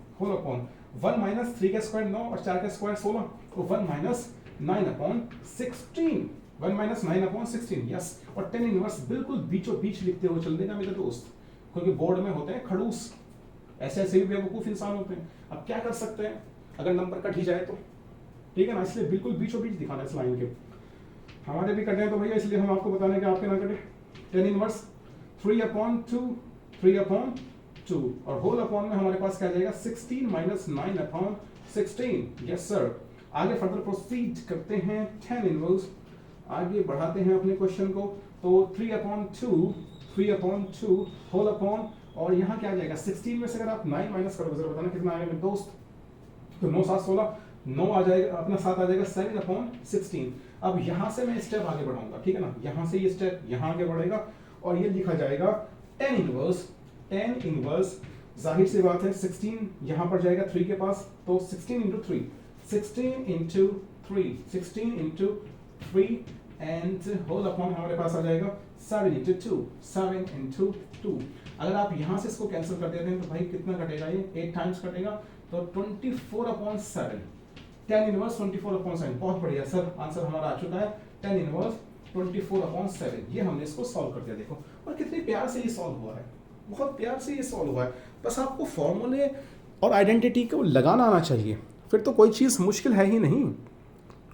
1 माइनस 3 का स्क्वायर 9 और 4 का स्क्वायर 16, तो 1 माइनस 9/16, 1 माइनस 9/16, यस। और tan इनवर्स बिल्कुल बीचों बीच लिखते हुए चल देगा मेरे दोस्त, क्योंकि बोर्ड में होते हैं खड़ूस, ऐसे ऐसे भी बेवकूफ इंसान होते हैं। अब क्या कर सकते हैं अगर नंबर कट ही जाए तो, ठीक है ना, इसलिए बिल्कुल बीचों बीच दिखाना है इस लाइन के। हमारे भी कटे हैं तो भैया इसलिए हम आपको बताने के आपके ना कटे। tan इनवर्स 3/2 और होल अपॉन में हमारे पास क्या जाएगा 16 माइनस 9/16, यस सर। आगे फर्दर प्रोसीड करते हैं, tan इनवर्स आगे बढ़ाते हैं अपने क्वेश्चन को, तो 3/2 होल अपॉन और यहाँ क्या आ जाएगा 16 में से अगर आप 9 माइनस करोगे जरा बताना कितना आएगा मेरे दोस्त, तो 9 7 16, 9 आ जाएगा अपना 7 आ जाएगा 7/16। अब यहाँ से मैं स्टेप आगे बढ़ाऊंगा, ठीक है ना, यहाँ से ये स्टेप यहाँ आगे बढ़ेगा और ये लिखा जाएगा tan इनवर्स जाहिर सी बात है 16 यहाँ पर जाएगा 3 के पास, तो 16 इंटू 3 एंड होल अपॉन हमारे पास आ जाएगा 7 इंटू 2। अगर आप यहां से इसको कैंसिल कर देते हैं तो भाई कितना कटेगा, ये 8 टाइम्स कटेगा, तो 24/7, tan इनवर्स 24/7। बहुत बढ़िया सर, आंसर हमारा आ चुका है tan इनवर्स 24/7। ये हमने इसको सॉल्व कर दिया, देखो और कितने प्यार से ये सॉल्व हुआ है, बहुत प्यार से ये सॉल्व हुआ है। बस आपको फॉर्मूले और आइडेंटिटी को लगाना आना चाहिए, फिर तो कोई चीज़ मुश्किल है ही नहीं।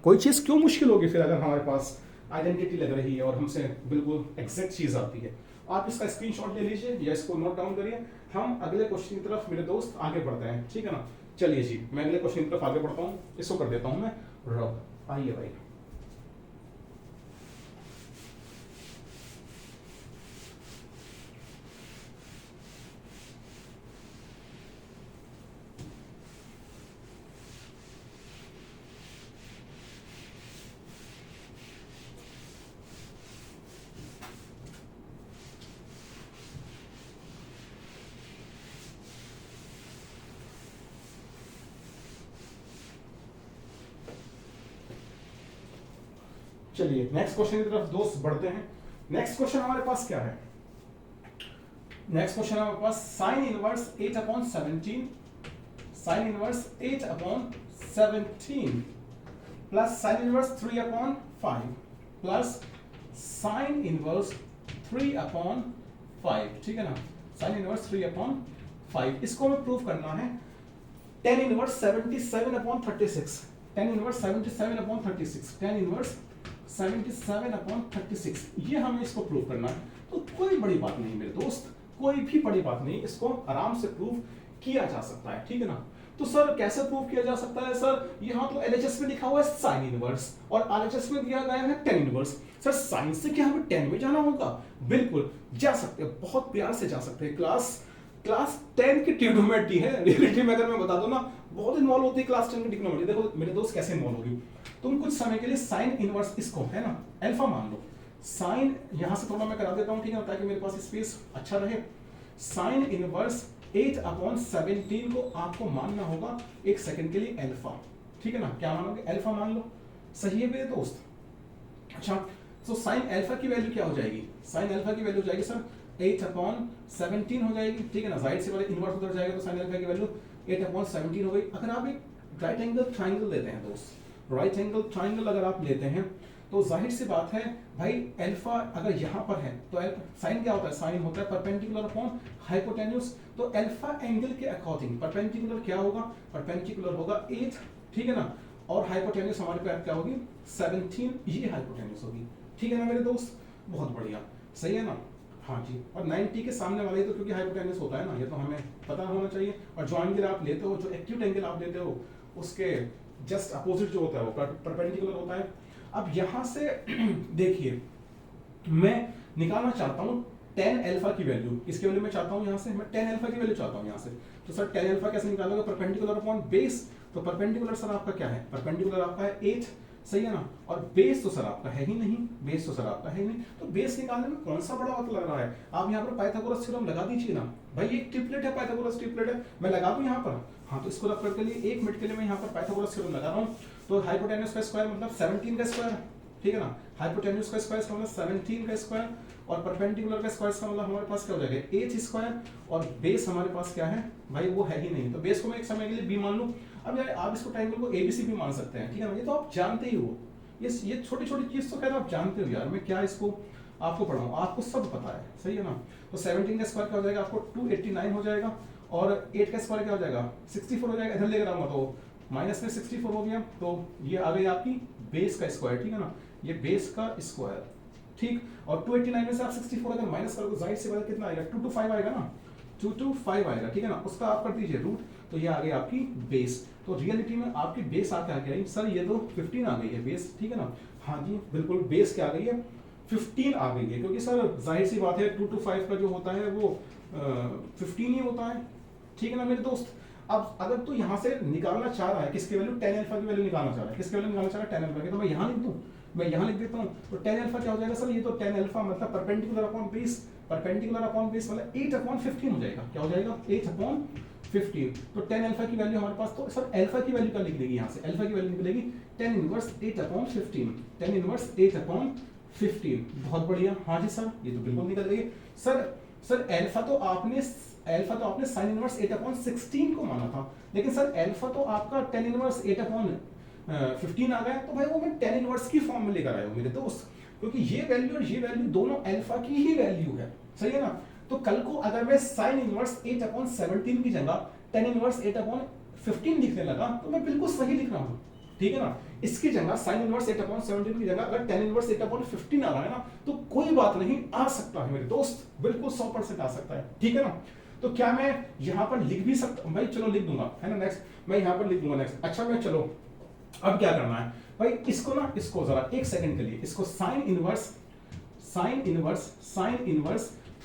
कोई चीज़ क्यों मुश्किल होगी फिर अगर हमारे पास आइडेंटिटी लग रही है और हमसे बिल्कुल एग्जैक्ट चीज़ आती है। आप इसका स्क्रीनशॉट ले लीजिए या इसको नोट डाउन करिए, हम अगले क्वेश्चन की तरफ मेरे दोस्त आगे बढ़ते हैं, ठीक है ना। चलिए जी, मैं अगले क्वेश्चन की तरफ आगे बढ़ता हूँ, इसको कर देता हूँ मैं रब, आइए भाई। चलिए नेक्स्ट क्वेश्चन की तरफ दोस्त बढ़ते हैं। नेक्स्ट क्वेश्चन हमारे पास क्या है? नेक्स्ट क्वेश्चन हमारे पास sine inverse 8/17, sine inverse 8/17 plus sine inverse 3/5 plus sine inverse 3/5, ठीक है ना, साइन इनवर्स 3/5। इसको हमें प्रूव करना है। tan inverse 77/36, tan inverse 77/36, tan inverse 77/36, ये हमें इसको प्रूव करना है। तो कोई बड़ी बात नहीं मेरे दोस्त, कोई भी बड़ी बात नहीं, इसको आराम से प्रूव किया जा सकता है, ठीक है ना। तो सर कैसे प्रूव किया जा सकता है? सर यहाँ तो एलएचएस में लिखा हुआ है साइन इनवर्स और आरएचएस में दिया गया है tan इनवर्स। सर साइन से क्या हमें tan में जाना होगा? बिल्कुल जा सकते हैं, बहुत प्यार से जा सकते हैं। क्लास 10 की ट्रिग्नोमेट्री है, रियलिटी में अगर मैं बता दूं ना, बहुत इन्वॉल्व होती है क्लास 10 की ट्रिग्नोमेट्री। देखो मेरे दोस्त कैसे इन्वॉल्व होगी। तुम कुछ समय के लिए साइन इनवर्स इसको है ना अल्फा मान लो। साइन यहां से थोड़ा मैं करा देता हूं, ठीक है, ताकि मेरे पास स्पेस अच्छा रहे। साइन इनवर्स 8/17 को आपको मानना होगा एक सेकंड के लिए अल्फा, ठीक है ना। क्या मानोगे? अल्फा मान लो, सही है मेरे दोस्त। अच्छा, तो साइन अल्फा की वैल्यू क्या हो जाएगी? साइन अल्फा की वैल्यू हो जाएगी सर 8/17 हो जाएगी, ठीक है ना। साइड से वाले इनवर्स उधर जाएगा तो साइन अल्फा की वैल्यू 8/17 हो गई। अगर आप एक राइट एंगल ट्राइंगल लेते हैं दोस्त, राइट एंगल ट्राइंगल अगर आप लेते हैं तो जाहिर सी बात है भाई, अल्फा अगर यहाँ पर है तो साइन क्या होता है? साइन होता है परपेंडिकुलर अपॉन हाइपोटेन्यूज। तो अल्फा एंगल के अकॉर्डिंग परपेंडिकुलर क्या होगा? परपेंडिकुलर होगा 8, ठीक है ना, और हाइपोटेन्यूज हमारे पास क्या होगी? 17, ये हाइपोटेन्यूज होगी, ठीक है ना मेरे दोस्त। बहुत बढ़िया, सही है ना। हाँ जी, और 90 के सामने वाले तो क्योंकि हाइपोटेन्यूज होता है ना, ये तो हमें पता होना चाहिए। और जो एंगल आप लेते हो, जो एक्यूट एंगल आप लेते हो, उसके जस्ट अपोजिट जो होता है वो परपेंडिकुलर होता है। अब यहां से देखिए, मैं निकालना चाहता हूं tan अल्फा की वैल्यू। किसकी वैल्यू मैं चाहता हूं? यहां से मैं tan अल्फा की वैल्यू चाहता हूं यहां से। तो सर tan अल्फा कैसे निकालोगे? Perpendicular upon base. तो परपेंडिकुलर सर आपका क्या है? परपेंडिकुलर आपका है 8, सही है ना, और बेस तो सर आपका है ही नहीं, बेस तो सर आपका है ही नहीं। तो बेस निकालने में कौन सा बड़ा वक्त लग रहा है? आप यहाँ पर पाइथागोरस थ्योरम लगा दीजिए ना भाई। एक ट्रिपलेट है, पाइथागोरस ट्रिपलेट है, मैं लगा दूं यहाँ पर। हाँ, तो इसको रख करके लिए 1 मिनट के लिए मैं यहाँ पर पाइथागोरस थ्योरम लगा रहा हूँ। तो हाइपोटेन्यूज का स्क्वायर मतलब 17 का स्क्वायर, ठीक है ना। हाइपोटेन्यूज का स्क्वायर का मतलब 17 का स्क्वायर, और परपेंडिकुलर का स्क्वायर का मतलब हमारे पास क्या हो जाएगा? 8 स्क्वायर। और बेस हमारे पास क्या है भाई? वो है ही नहीं। तो बेस को मैं एक समय के लिए b मान लूं। अब यार आप इसको ट्रायंगल को एबीसी भी मान सकते हैं, ठीक है ना। ये तो आप जानते ही हो, ये छोटी छोटी चीज तो खैर आप जानते हो यार, मैं क्या इसको आपको पढ़ाऊं, आपको सब पता है, सही है ना। तो 17 का स्क्वायर क्या हो जाएगा? आपको 289 हो जाएगा, और 8 का स्क्वायर क्या हो जाएगा? 64 हो जाएगा। इधर लेकर आऊंगा तो माइनस में 64 हो गया, तो ये आ गई आपकी बेस का स्क्वायर, ठीक है ना, ये बेस का स्क्वायर, ठीक। और 289 में से आप 64 अगर माइनस करोगे, जाहिर सी बात कितना आएगा? 225 आएगा ना, 225 आएगा, ठीक है ना। उसका आप कर दीजिए रूट, तो ये आ गई आपकी बेस। तो रियलिटी में आपकी बेस आके आ गई सर, ये तो 15 आ गई है बेस, ठीक है ना। हाँ जी बिल्कुल, बेस क्या आ गई है? 15 आ गई है, क्योंकि सर जाहिर सी बात है 2 to 5 का जो होता है वो 15 ही होता है, ठीक है ना मेरे दोस्त। अब अगर तू यहाँ से निकालना चाह रहा है किसकी वैल्यू? tan अल्फा की वैल्यू निकालना चाह रहा है, किसकी वैल्यू निकालना चाह रहा है? tan अल्फा की। तो मैं यहाँ लिख दूं, मैं यहाँ लिख देता हूँ। तो tan अल्फा क्या हो जाएगा सर? ये तो tan अल्फा मतलब perpendicular upon base, perpendicular upon base मतलब 8/15 हो जाएगा। क्या हो जाएगा? 8/15। तो tan अल्फा की वैल्यू हमारे पास, तो सर अल्फा की वैल्यू क्या लिख देगी यहाँ से? अल्फा की वैल्यू निकलेगी tan इनवर्स 8/15, tan इनवर्स 8/15। बहुत बढ़िया, हाँ जी सर, ये तो बिल्कुल निकल गई। सर अल्फा तो आपने साइन इनवर्स 8/16 को माना था, लेकिन सर अल्फा तो आपका tan इनवर्स 8/15 आ गया। तो भाई वो मैं tan इनवर्स की फॉर्म में लेकर आया हूँ मेरे दोस्त, क्योंकि ये वैल्यू और ये वैल्यू दोनों अल्फा की ही वैल्यू है, सही है ना। तो कल को अगर मैं साइन इनवर्स 8/17 की जगह tan इनवर्स 8/15 लिखने लगा, तो मैं बिल्कुल सही लिख रहा हूँ, ठीक है ना। इसकी जगह साइन इनवर्स 8/17 की जगह अगर tan इनवर्स 8/15 आ रहा है ना, तो कोई बात नहीं, आ सकता है मेरे दोस्त, बिल्कुल 100% आ सकता है, ठीक है ना। तो क्या मैं यहां पर लिख भी सकता हूं भाई? चलो लिख दूंगा, है ना। नेक्स्ट मैं यहां पर लिख दूंगा नेक्स्ट। अच्छा मैं चलो अब क्या करना है भाई? इसको जरा एक सेकंड के लिए इसको साइन इनवर्स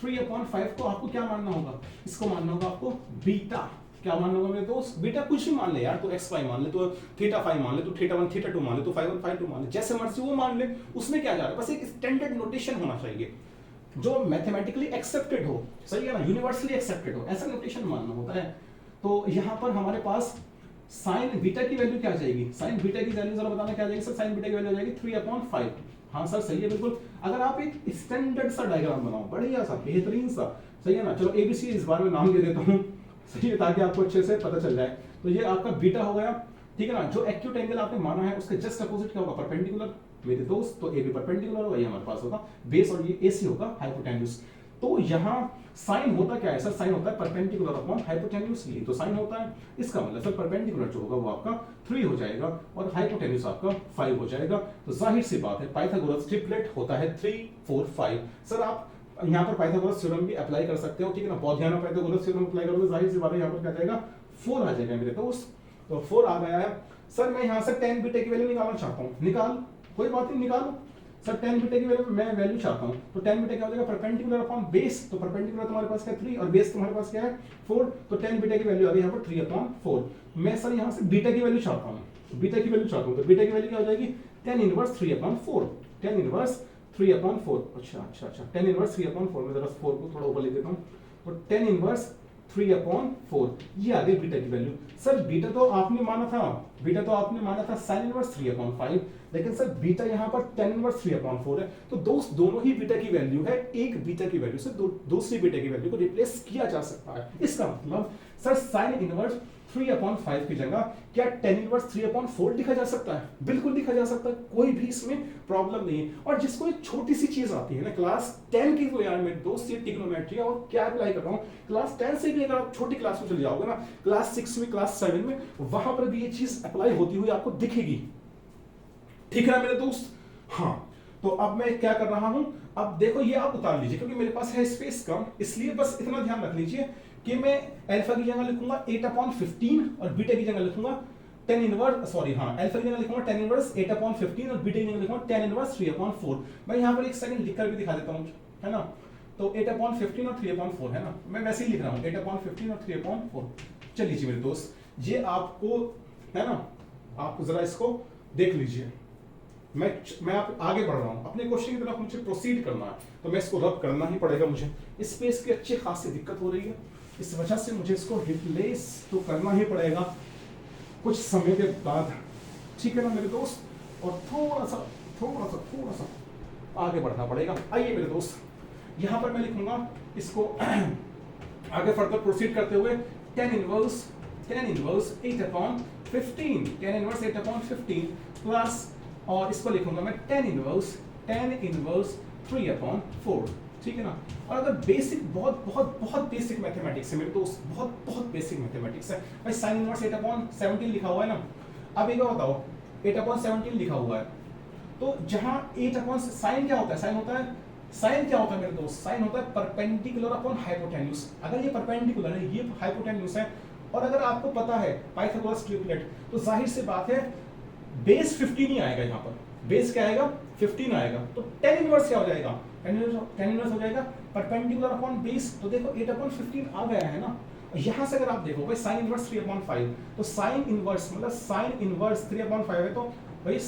3/5 को आपको क्या मानना होगा? इसको मानना होगा आपको बीटा। क्या मानना होगा मेरे दोस्त? बीटा कुछ भी मान ले यार, तो xy मान ले, तो θ5 मान ले, तो θ1 θ2 मान ले, तो φ1 φ2 मान ले, जैसे मर्जी वो मान ले, उसमें क्या जा रहा है? बस एक स्टैंडर्ड नोटेशन होना चाहिए जो मैथमेटिकली एक्सेप्टेड हो, सही है ना, यूनिवर्सली एक्सेप्टेड हो, ऐसा नोटेशन मानना होता है। तो यहां पर हमारे पास साइन बीटा की वैल्यू क्या आ जाएगी? साइन बीटा की वैल्यू जरा बताना क्या आ जाएगी सर? साइन बीटा की वैल्यू आ जाएगी 3/5, हाँ सर सही है बिल्कुल। अगर आप एक स्टैंडर्ड सा डायग्राम बनाओ, बढ़िया सा, बेहतरीन सा, सही है ना। चलो एबीसी इस बार में नाम दे देता हूँ, सही है, ताकि आपको अच्छे से पता चल जाए। तो ये आपका बीटा हो गया, ठीक है ना। जो एक्यूट एंगल आपने माना है उसके जस्ट अपोजिट क्या होगा, परपेंडिकुलर मेरे दोस्त। तो ए बी परपेंडिकुलर होगा, ये हमारे पास होगा बेस, और ये एसी होगा हाइपोटेन्यूज। तो यहाँ साइन होता क्या है सर, साइन होता है परपेंडिकुलर अपॉन हाइपोटेन्यूज, ये तो साइन होता है। इसका मतलब सर परपेंडिकुलर जो होगा वो आपका 3 हो जाएगा और हाइपोटेन्यूज आपका 5 हो जाएगा। तो जाहिर सी बात है पाइथागोरस ट्रिपलेट होता है 3 4 5। सर आप यहाँ पर पाइथागोरस थ्योरम भी अप्लाई कर सकते हो, ठीक है ना। पौधियाना पाइथागोरस थ्योरम अप्लाई करोगे, जाहिर सी बात है यहाँ पर क्या जाएगा 4 आ जाएगा मेरे दोस्त। तो 4 आ गया है। सर मैं यहाँ से tan बीटा की वैल्यू निकालना चाहता हूँ, निकाल, कोई बात नहीं निकालो। सर tan बीटा की मैं वैल्यू चाहता हूँ, तो tan बीटा क्या हो जाएगा, परपेंडिकुलर अपॉन बेस। तो परपेंडिकुलर तुम्हारे पास क्या है 3 और बेस तुम्हारे पास क्या है 4। तो tan बीटा की वैल्यू आ गई यहाँ पर 3/4। मैं सर यहाँ से बीटा की वैल्यू चाहता हूँ, बीटा की वैल्यू चाहता हूँ, तो बीटा की वैल्यू क्या हो जाएगी tan इनवर्स 3/4, tan इनवर्स 3/4। अच्छा tan इनवर्स 3/4, मैं जरा 4 को थोड़ा ऊपर लिख देता हूँ। तो tan इनवर्स 3/4, ये आ गई बीटा की वैल्यू। सर बीटा तो आपने माना था, बीटा तो आपने माना था sin इनवर्स 3/5, लेकिन सर बीटा यहाँ पर tan इनवर्स 3/4 है। तो दोस्त दोनों ही बीटा की वैल्यू है, एक बीटा की वैल्यू से दूसरी बीटा की वैल्यू को रिप्लेस किया जा सकता है। इसका मतलब सर sin इनवर्स 3/5 की जगह क्या tan इनवर्स 3/4 लिखा जा सकता है, बिल्कुल लिखा जा सकता है, कोई भी इसमें प्रॉब्लम नहीं है। और जिसको एक छोटी सी चीज आती है ना क्लास 10 की, तो यार मेरे दोस्त ये ट्रिग्नोमेट्री और क्या अप्लाई कर रहा हूँ, क्लास 10 से भी अगर आप छोटी क्लास में चले जाओगे ना, क्लास 6 में, क्लास 7 में, वहां पर भी ये चीज अप्लाई होती हुई आपको दिखेगी, ठीक है ना मेरे दोस्त। हाँ तो अब मैं क्या कर रहा हूं, अब देखो ये आप उतार लीजिए क्योंकि मेरे पास है स्पेस कम, इसलिए बस इतना ध्यान रख लीजिए कि मैं अल्फा की जगह लिखूंगा 8/15 और बीटा की जगह लिखूंगा tan इनवर्स, सॉरी हाँ, अल्फा की जगह लिखूंगा tan इनवर्स 8/15 और बीटा की जगह लिखूंगा tan इनवर्स 3/4। मैं यहाँ पर एक सेकंड लिखकर भी दिखा देता हूँ, है ना। तो 8/15 और 3/4 है ना, मैं वैसे ही लिख रहा हूँ 8/15 और 3/4। चलिए मेरे दोस्त, ये आपको है ना, आप जरा इसको देख लीजिए। मैं आप आगे बढ़ रहा हूं, अपने क्वेश्चन की तरफ मुझे प्रोसीड करना है, तो मैं इसको रब करना ही पड़ेगा मुझे। स्पेस की अच्छी खासी दिक्कत हो रही है, इस वजह से मुझे इसको रिप्लेस तो करना ही पड़ेगा कुछ समय के बाद, ठीक है ना मेरे दोस्त। और थोड़ा सा आगे बढ़ना पड़ेगा। आइए मेरे दोस्त, यहां पर मैं लिखूंगा इसको आगे फर्दर प्रोसीड करते हुए tan inverse 8/15, tan inverse 8/15 plus, और इसको लिखूंगा मैं tan इनवर्स 3/4, ठीक है ना। और अगर बेसिक बहुत बेसिक मैथमेटिक्स है मेरे दोस्त, बहुत बेसिक मैथमेटिक्स है भाई। sin इनवर्स 8/17 लिखा हुआ है ना, अब एक बताओ 8/17 लिखा हुआ है, तो जहां 8 साइन क्या होता है, साइन क्या होता है मेरे दोस्त, साइन होता है परपेंडिकुलर अपॉन हाइपोटेन्यूज। अगर ये परपेंडिकुलर है, ये हाइपोटेन्यूज है, और अगर आपको पता है पाइथागोरस ट्रिपलेट, तो जाहिर सी बात है बेस 15 ही आएगा, यहाँ पर बेस क्या आएगा 15 आएगा। तो tan इनवर्स क्या हो जाएगा, tan इनवर्स हो जाएगा परपेंडिकुलर अपॉन बेस। तो देखो 8/15 आ गया है ना। यहां से अगर आप देखो भाई sin इनवर्स 3/5, तो sin इनवर्स मतलब sin इनवर्स 3/5 है, तो भाई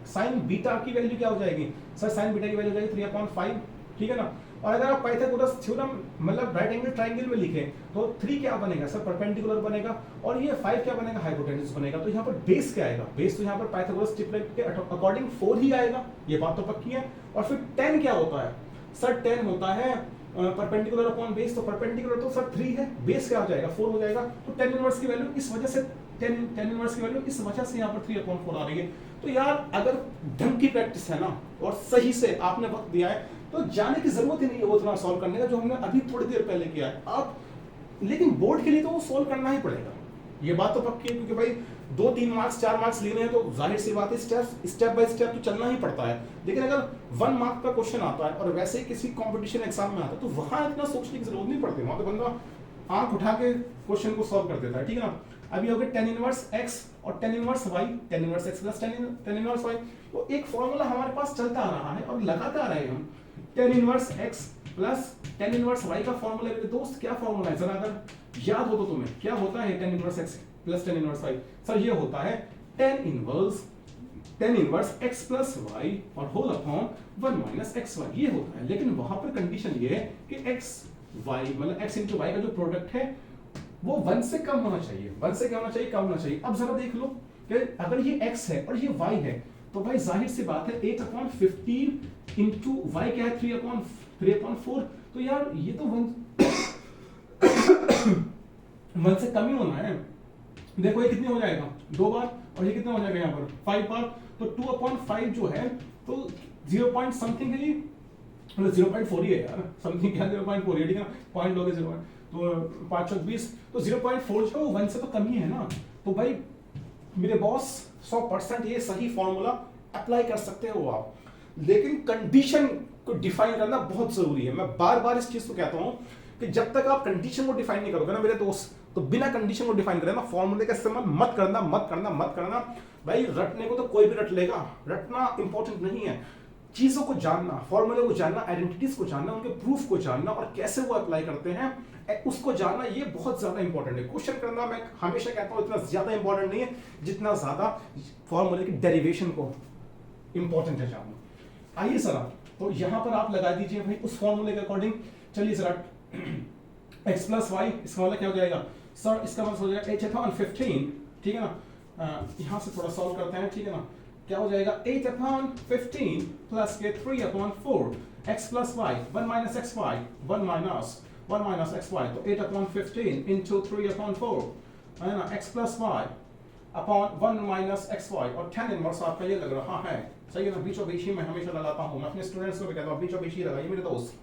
sin बीटा की वैल्यू क्या हो जाएगी सर, sin बीटा की वैल्यू हो जाएगी 3/5, ठीक है ना। और अगर आप पाइथागोरस थ्योरम मतलब राइट एंगल ट्रायंगल में लिखें, तो 3 क्या बनेगा सर, परपेंडिकुलर बनेगा, और ये 5 क्या बनेगा, हाइपोटेन्यूज बनेगा। तो यहाँ पर बेस क्या आएगा, बेस तो यहाँ पर पाइथागोरस ट्रिपलेट के अकॉर्डिंग 4 ही आएगा, ये बात तो पक्की है। और फिर tan क्या होता है सर, tan होता है परपेंडिकुलर अपॉन बेस, तो परपेंडिकुलर तो सर 3 है, बेस क्या हो जाएगा 4 हो जाएगा। तो tan इनवर्स की वैल्यू इस वजह से tan इनवर्स की वैल्यू इस वजह से यहाँ पर 3/4 आ रही है। तो यार अगर ढंग की प्रैक्टिस है ना, और सही से आपने वक्त दिया है, तो जाने की जरूरत ही नहीं है वो उतना सॉल्व करने का जो हमने अभी थोड़ी देर पहले किया है आप, लेकिन बोर्ड के लिए तो वो सॉल्व करना ही पड़ेगा, ये बात तो पक्की है। क्योंकि भाई 2-3 मार्क्स 4 मार्क्स लेने हैं, तो जाहिर सी बात है स्टेप बाय स्टेप तो चलना ही पड़ता है। लेकिन अगर 1 मार्क का क्वेश्चन आता है और वैसे किसी कॉम्पिटिशन एग्जाम में आता है, तो वहां इतना सोचने की जरूरत नहीं पड़ती, वहां तो बंदा आंख उठा के क्वेश्चन को सॉल्व कर देता है, ठीक है ना। अभी हो गया tan इनवर्स x और tan inverse y, tan inverse x plus tan inverse y, तो एक फॉर्मूला हमारे पास चलता आ रहा है और लगाते आ रहे हैं हम। tan inverse x plus tan inverse y का फॉर्मूला मेरे दोस्त क्या फॉर्मूला है, जरा अगर याद हो तो तुम्हें, क्या होता है tan inverse x plus tan inverse y, sir ये होता है tan inverse x plus y और होल अपॉन 1 माइनस xy, ये होता है। लेकिन वहां पर कंडीशन ये है कि x y मतलब x इंटू y का जो प्रोडक्ट है वो 1 से कम होना चाहिए, 1 से क्या होना चाहिए, कम होना चाहिए। अब जरा देख लो कि अगर ये x है और ये y है, तो भाई जाहिर सी बात है 8/15 इंटू वाई क्या है 3/4, तो यार ये तो 1 से कम ही होना है। देखो ये कितने हो जाएगा 2 बार, और ये कितना हो जाएगा यहाँ पर 5 बार, तो 2/5 जो है तो 0 पॉइंट समथिंग है, ये मतलब 0.4 ही है यार, समथिंग क्या 0.4 है, ठीक है ना, पॉइंट लोगे 0 तो 5 और 20, तो 0.4 जो 1 से तो कम ही है ना। तो भाई मेरे बॉस 100% ये सही फॉर्मूला अप्लाई कर सकते हो आप, लेकिन कंडीशन को डिफाइन करना बहुत जरूरी है। मैं बार बार इस चीज को कहता हूं कि जब तक आप कंडीशन को डिफाइन नहीं करोगे ना मेरे दोस्त, तो बिना कंडीशन को डिफाइन करे ना फॉर्मूले का इस्तेमाल मत करना, मत करना, मत करना। भाई रटने को तो कोई भी रट लेगा, रटना इंपॉर्टेंट नहीं है, चीजों को जानना, फॉर्मूले को जानना, आइडेंटिटीज को जानना, उनके प्रूफ को जानना और कैसे वो अप्लाई करते हैं उसको जानना, ये बहुत ज्यादा इंपॉर्टेंट है। क्वेश्चन करना मैं हमेशा कहता हूं इतना ज्यादा इंपॉर्टेंट नहीं है जितना ज्यादा फॉर्मूले की डेरिवेशन को इंपॉर्टेंट है जानना। आइए जरा तो यहां पर आप लगा दीजिए भाई उस फॉर्मूले के अकॉर्डिंग। चलिए जरा x प्लस वाई, इसका मतलब क्या हो जाएगा सर, इसका मतलब हो जाएगा h/15, ठीक है ना, यहां से थोड़ा सॉल्व करते हैं, ठीक है ना, क्या हो जाएगा 8/15 प्लस के 3/4 x plus y 1 minus x y 1 minus x y, तो 8/15 इंटू 3/4 है ना, x plus y upon 1 minus x y, और tan इनवर्स आपका ये लग रहा है, सही है ना, बीचों बीच ही मैं हमेशा लगाता हूँ, मैं अपने स्टूडेंट्स को भी कहता हूँ बीचों बीच ही लगाइए मेरे दोस्त।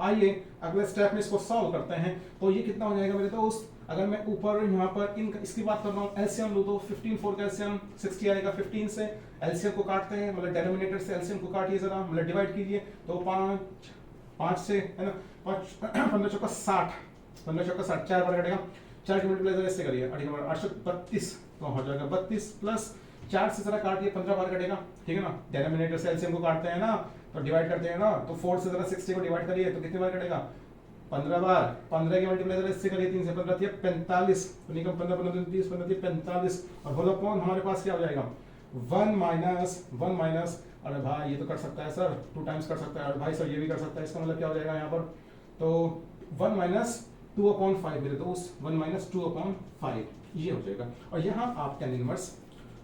आइए अगले स्टेप में इसको सॉल्व करते हैं, तो ये कितना हो जाएगा मेरे दोस्त, अगर मैं ऊपर यहाँ पर इसकी बात कर रहा हूँ एलसीएम लूँ तो 15 4 का एलसीएम 60 आएगा, 15 से एलसीएम को काटते हैं, मतलब डेनोमिनेटर से एलसीएम को काटिए जरा, मतलब डिवाइड कीजिए, तो 5 से है ना 15 चौका 60, 15 चौका 60, 4 बार कटेगा, 4 के मल्टीप्लाई इससे करिए 832, तो हो जाएगा 32 प्लस 4 से जरा काटिए 15 बार कटेगा, ठीक है ना, डेनोमिनेटर से एलसीएम को काटते हैं ना तो डिवाइड करते हैं ना, तो 4 से जरा 60 को डिवाइड करिए तो कितनी बार कटेगा 15 बार, 15 के मल्टीप्लाई जरा इससे करिए 3 से 15 थिया 45, तो निकल 15 15 30 15 थिया 45, और होल अपॉन हमारे पास क्या हो जाएगा 1 माइनस, अरे भाई ये तो कर सकता है सर 2 टाइम्स कर सकता है, अरे भाई सर ये भी कर सकता है, इसका मतलब क्या हो जाएगा यहाँ पर, तो 1 माइनस 2/5 मेरे दोस्त, 1 माइनस 2/5 ये हो जाएगा, और यहाँ आप tan इनवर्स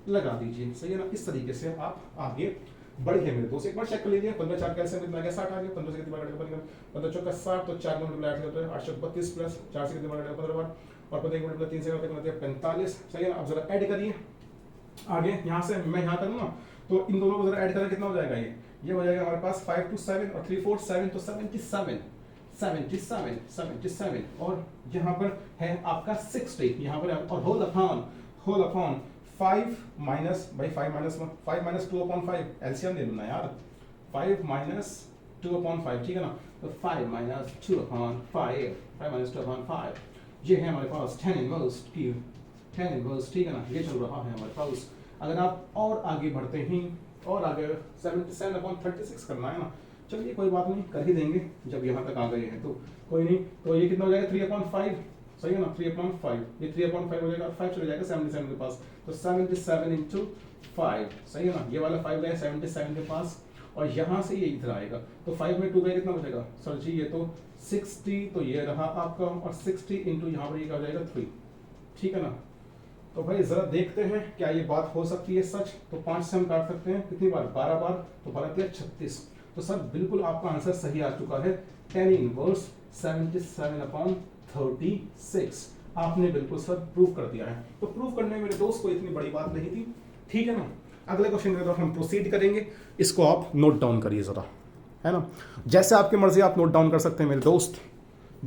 लगा दीजिए, सही है ना, इस तरीके से आप आगे बढ़िए मेरे दोस्त। एक बार चेक कर लीजिए 15 4 कैसे कितना आ गया 60 आ गया, 15 से कितनी बार कटेगा 15 चौका 60, तो 4 मल्टीप्लाई 8 से 832 प्लस 4 से कितनी बार कटेगा 15 बार, और 15 के मल्टीप्लाई 3 से करते हैं 45, सही है ना। अब जरा ऐड करिए आगे, यहाँ से मैं यहाँ करूँ ना तो इन दोनों को जरा ऐड करें कितना हो जाएगा, ये हो जाएगा हमारे पास 5 to 7 और 3 4 7, तो 77, और यहाँ पर है आपका 60 यहाँ पर, और होल अपॉन 5 माइनस भाई 5 माइनस 2/5 एलसीएम ले लेना यार, 5 माइनस 2/5, ठीक है ना, तो 5 माइनस 2/5 ये है हमारे पास tan इनवर्स, ठीक है ना, ये चल रहा है हमारे पास। अगर आप और आगे बढ़ते हैं और आगे 77/36 करना है ना, चलिए कोई बात नहीं कर ही देंगे, जब यहाँ तक आ गए हैं तो कोई नहीं, तो ये कितना हो जाएगा 3/5, सही है ना, 3/5, ये 3/5 हो जाएगा, 5 चले जाएगा 77 के पास, तो 77 इंटू 5, सही है ना, ये वाला 5 गया 77 के पास, और यहाँ से ये इधर आएगा, तो 5 में 2 गया कितना बचेगा सर जी, ये तो 60, तो ये रहा आपका, और 60 इंटू यहाँ पर ये क्या हो जाएगा 3, ठीक है ना। तो भाई जरा देखते हैं क्या ये बात हो सकती है सच, तो 5 से हम काट सकते हैं कितनी बार 12 बार, तो 12 के 36, तो सर बिल्कुल आपका आंसर सही आ चुका है, tan इनवर्स 77/36 आपने बिल्कुल सर प्रूव कर दिया है। तो प्रूव करने में मेरे दोस्त को इतनी बड़ी बात नहीं थी, ठीक है ना। अगले क्वेश्चन की तरफ हम प्रोसीड करेंगे, इसको आप नोट डाउन करिए जरा, है ना, जैसे आपकी मर्जी आप नोट डाउन कर सकते हैं मेरे दोस्त,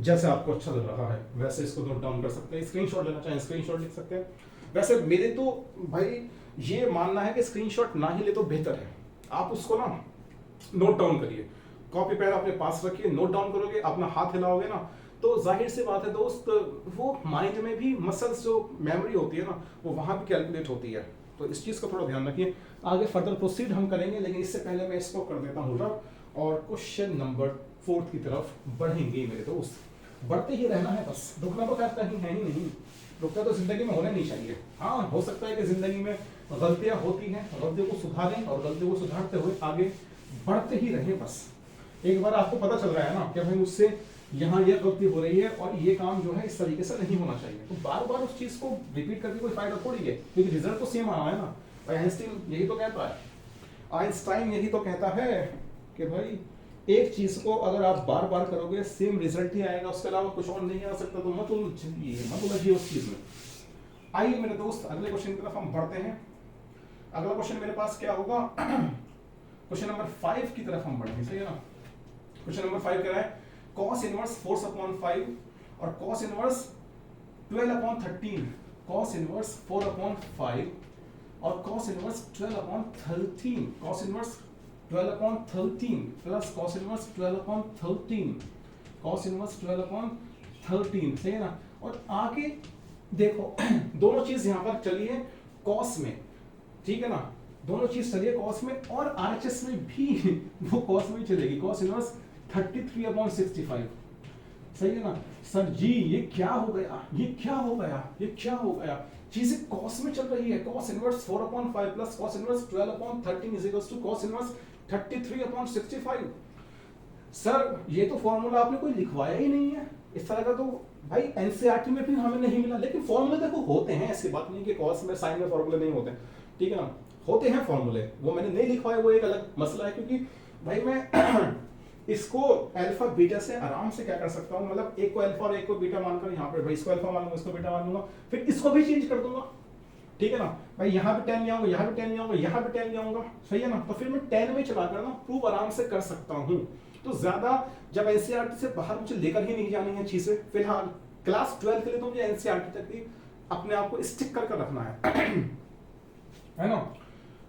जैसे आपको अच्छा लग रहा है वैसे इसको नोट डाउन कर सकते हैं, स्क्रीनशॉट लेना चाहें स्क्रीनशॉट लिख सकते हैं। वैसे मेरे तो भाई ये मानना है कि स्क्रीनशॉट ना ही ले तो बेहतर है, आप उसको ना नोट डाउन करिए, कॉपी पेन अपने पास रखिए, नोट डाउन करोगे, अपना हाथ हिलाओगे ना, तो जाहिर सी बात है दोस्त, वो माइंड में भी मसल्स जो मेमोरी होती है ना वो वहां भी कैलकुलेट होती है, तो इस चीज का थोड़ा ध्यान रखिए। आगे फर्दर प्रोसीड हम करेंगे, लेकिन इससे पहले मैं इसको कर देता हूँ रब, और क्वेश्चन नंबर 4 की तरफ बढ़ेंगे मेरे दोस्त, बढ़ते ही रहना है बस, रुकना तो खैर कहीं है ही नहीं, रुकना तो जिंदगी में होना नहीं चाहिए। हाँ हो सकता है कि जिंदगी में गलतियां होती हैं, गलतियों को सुधारें और गलतियों को सुधारते हुए आगे बढ़ते ही रहें बस। एक बार आपको पता चल रहा है ना कि भाई मुझसे यहाँ ये गलती हो रही है और ये काम जो है इस तरीके से नहीं होना चाहिए, तो बार बार उस चीज को रिपीट करके कोई फायदा थोड़ी है, क्योंकि रिजल्ट तो सेम आना है ना। भाई आइंस्टीन यही तो कहता है आइंस्टाइन यही तो कहता है कि भाई एक चीज को अगर आप बार बार करोगे सेम रिजल्ट ही आएगा, उसके अलावा कुछ और नहीं आ सकता, तो मत उलझिए उस चीज में। आइए मेरे दोस्त अगले क्वेश्चन की तरफ हम बढ़ते हैं। अगला क्वेश्चन मेरे पास क्या होगा, क्वेश्चन नंबर 5 की तरफ हम बढ़ेंगे, सही है ना। क्वेश्चन नंबर 5 कह रहा है cos इनवर्स 4/5 और cos इनवर्स 12/13, cos इनवर्स 4/5 और cos inverse 12/13, cos inverse 12/13 plus cos inverse 12/13, cos inverse 12/13, सही है ना। और आगे देखो दोनों चीज यहां पर चली है cos में, ठीक है ना, दोनों चीज चलिए cos में, और RHS में भी वो cos में ही चलेगी, cos इनवर्स 33/65, सही है ना। सर जी ये क्या हो गया, ये क्या हो गया, ये क्या हो गया, चीजें cos में चल रही है, cos inverse 4/5 plus cos inverse 12/13 is equals to cos inverse 33/65। Sir ये तो फॉर्मूला आपने कोई लिखवाया ही नहीं है, इस तरह का तो भाई एनसीईआरटी में भी हमें नहीं मिला, लेकिन फॉर्मूले देखो होते हैं, ऐसी बात नहीं कि cos में साइन में फॉर्मूले नहीं होते, ठीक है ना, होते हैं फॉर्मूले, वो मैंने नहीं लिखवाया, वो एक अलग मसला है, क्योंकि भाई मैं इसको अल्फा बीटा से आराम से क्या कर सकता हूं, मतलब एक को अल्फा और एक को बीटा मानकर यहाँ पे भाई इसको अल्फा मान लूंगा, इसको बीटा मान लूंगा, फिर इसको भी चेंज कर दूंगा, ठीक है ना भाई, यहाँ पे 10 ले आऊंगा, यहाँ पे 10 ले आऊंगा, यहाँ पे 10 ले आऊंगा, सही है ना, तो फिर मैं 10 में चला कर ना प्रूव आराम से कर सकता हूँ। तो ज्यादा जब एनसीईआरटी से बाहर मुझे लेकर ही नहीं जानी है चीजें, फिलहाल क्लास 12 के लिए तो मुझे एनसीईआरटी तक ही अपने आप को स्टिक कर रखना है ना।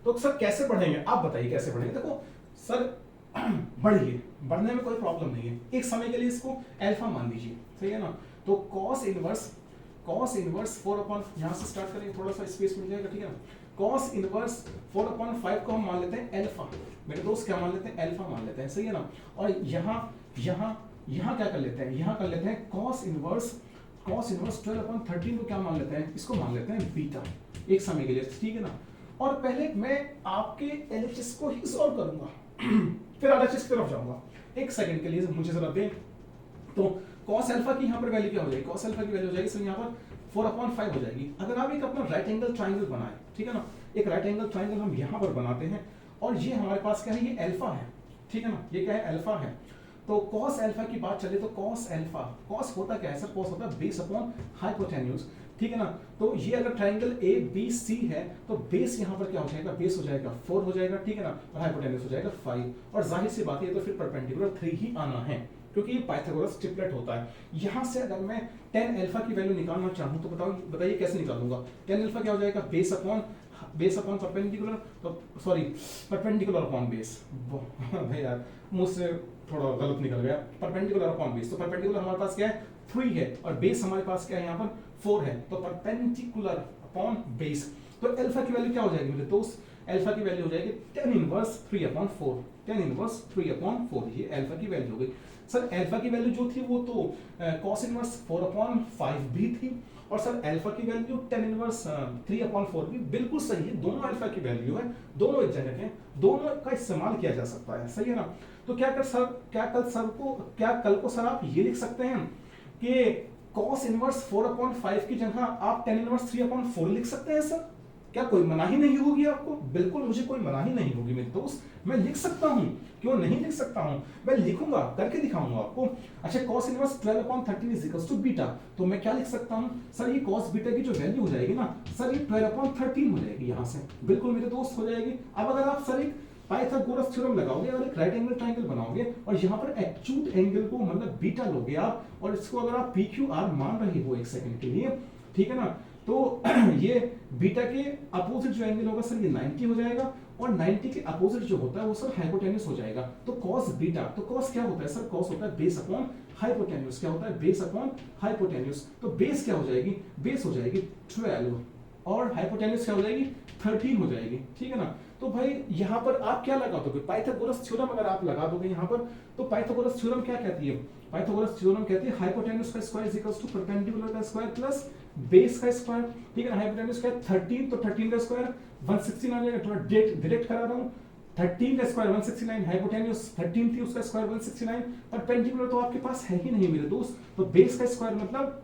तो सर कैसे बढ़ेंगे, आप बताइए कैसे बढ़ेंगे। देखो सर बढ़िए, बढ़ने में कोई प्रॉब्लम नहीं है, एक समय के लिए इसको अल्फा मान लीजिए, सही है ना। तो cos इनवर्स 4 यहां से स्टार्ट करेंगे, थोड़ा सा स्पेस मिल जाएगा, ठीक है ना। cos इनवर्स 4/5 को हम मान लेते हैं अल्फा, मेरे दोस्त क्या मान लेते हैं, अल्फा मान लेते हैं, सही है ना। और यहाँ क्या कर लेते हैं, यहाँ कर लेते हैं cos इनवर्स 12/13 को क्या मान लेते हैं, इसको मान लेते हैं बीटा, एक समय के लिए, ठीक है ना। और पहले मैं आपके LHS को ही सॉल्व करूंगा फिर RHS की तरफ जाऊंगा, एक सेकंड के लिए मुझे जरा दें। तो cos अल्फा की यहाँ पर वैल्यू क्या हो जाएगी, cos अल्फा की वैल्यू हो जाएगी सर यहाँ पर 4/5 हो जाएगी। अगर आप एक अपना राइट एंगल ट्राइंगल बनाए, ठीक है ना, एक राइट एंगल ट्राइंगल हम यहाँ पर बनाते हैं, और ये हमारे पास क्या है, ये अल्फा है, ठीक है ना, ये क्या है, अल्फा है। तो cos अल्फा की बात चले तो cos अल्फा, cos होता क्या है सर, cos होता है बेस अपॉन हाइपोटेन्यूज, ठीक है ना। तो ये अगर ट्राइंगल ABC है तो बेस यहाँ पर क्या हो जाएगा, बेस हो जाएगा 4 हो जाएगा, ठीक है ना, और हाइपोटेन्यूज हो जाएगा 5, और जाहिर सी बात है तो फिर परपेंडिकुलर 3 ही आना है, क्योंकि ये पाइथागोरस ट्रिपलेट होता है। यहाँ से अगर मैं tan अल्फा की वैल्यू निकालना चाहूँ तो बताइए कैसे निकालूंगा। tan अल्फा क्या हो जाएगा, बेस अपॉन परपेंडिकुलर, तो सॉरी परपेंडिकुलर अपॉन बेस, भाई यार मुझसे थोड़ा गलत निकल गया, परपेंडिकुलर अपॉन बेस, तो परपेंडिकुलर हमारे पास क्या है 3 है, और बेस हमारे पास क्या है यहाँ पर 4 है, तो परपेंडिकुलर अपॉन बेस। तो अल्फा की वैल्यू क्या हो जाएगी मेरे दोस्त, अल्फा की वैल्यू हो जाएगी tan इनवर्स 3/4, tan इनवर्स 3/4, ये अल्फा की वैल्यू हो गई। सर अल्फा की वैल्यू जो थी वो तो cos इनवर्स 4/5 भी थी, और सर अल्फा की वैल्यू tan इनवर्स 3/4 भी बिल्कुल सही है, दोनों अल्फा की वैल्यू है, दोनों एक जगह है, दोनों का इस्तेमाल किया जा सकता है, सही है ना। तो क्या कल को सर आप ये लिख सकते हैं कि cos इनवर्स 4/5 की जगह आप tan इनवर्स 3/4 लिख सकते हैं सर, क्या कोई मनाही नहीं होगी आपको, बिल्कुल मुझे कोई मनाही नहीं होगी मेरे दोस्त, मैं लिख सकता हूं, क्यों नहीं लिख सकता हूं, मैं लिखूंगा, करके दिखाऊंगा आपको। अच्छा cos inverse 12/13 is equals to beta, तो मैं क्या लिख सकता हूं सर, ये cos बीटा की जो वैल्यू हो जाएगी ना सर, ये 12/13 हो जाएगी, यहां से बिल्कुल मेरे दोस्त हो जाएगी। अब अगर आप सर एक पाइथागोरस थ्योरम लगाओगे और एक राइट एंगल ट्रायंगल बनाओगे, और यहाँ पर एक्यूट एंगल को मतलब बीटा लोगे आप, और इसको अगर आप PQR मान रहे हो एक सेकंड के लिए, ठीक है ना, तो ये बीटा के अपोजिट जो एंगल होगा सर ये 90 हो जाएगा, और 90 के अपोजिट जो होता है वो सर हाइपोटेन्यूज हो जाएगा। तो cos बीटा, तो cos क्या होता है सर, cos होता है बेस अपॉन हाइपोटेन्यूज, क्या होता है बेस अपॉन हाइपोटेन्यूज, तो बेस क्या हो जाएगी, बेस हो जाएगी 12, और हाइपोटेन्यूज क्या हो जाएगी 13 हो जाएगी, ठीक है ना। तो भाई यहाँ पर आप क्या लगा दोगे, पाइथागोरस थ्योरम अगर आप लगा दोगे यहाँ पर, तो पाइथागोरस थ्योरम क्या कहती है, पाइथागोरस थ्योरम कहती है हाइपोटेन्यूज का square is equals to perpendicular का स्क्वायर प्लस बेस का स्क्वायर, ठीक है ना। हाइपोटेन्यूज का 13, तो 13 का स्क्वायर 169 आ जाएगा, थोड़ा डायरेक्ट करा रहा हूँ, 13 का स्क्वायर 169, हाइपोटेन्यूज 13 थी उसका स्क्वायर 169, परपेंडिकुलर तो आपके पास है ही नहीं मेरे दोस्त, तो बेस का स्क्वायर मतलब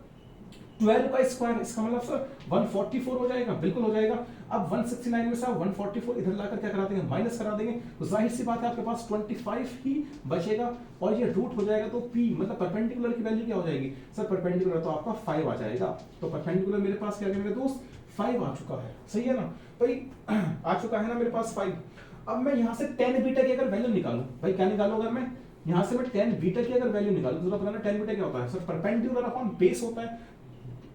12 का स्क्वायर, इसका मतलब सर 144 हो जाएगा, बिल्कुल हो जाएगा। अब 169 में से आप 144 इधर लाकर क्या करा देंगे, माइनस करा देंगे, तो जाहिर सी बात है आपके पास 25 ही बचेगा, और ये रूट हो जाएगा, तो p मतलब परपेंडिकुलर की वैल्यू क्या हो जाएगी सर, परपेंडिकुलर तो आपका 5 आ जाएगा। तो परपेंडिकुलर मेरे पास क्या है मेरे दोस्त, 5 आ चुका है, सही है ना भाई, आ चुका है ना मेरे पास 5। अब मैं यहाँ से 10 बीटा की अगर वैल्यू निकालूं, भाई क्या निकालूं, अगर मैं यहाँ से मैं 10 बीटा की अगर वैल्यू निकालूं, तो बताना 10 बीटा क्या होता है सर, परपेंडिकुलर अपॉन बेस होता है,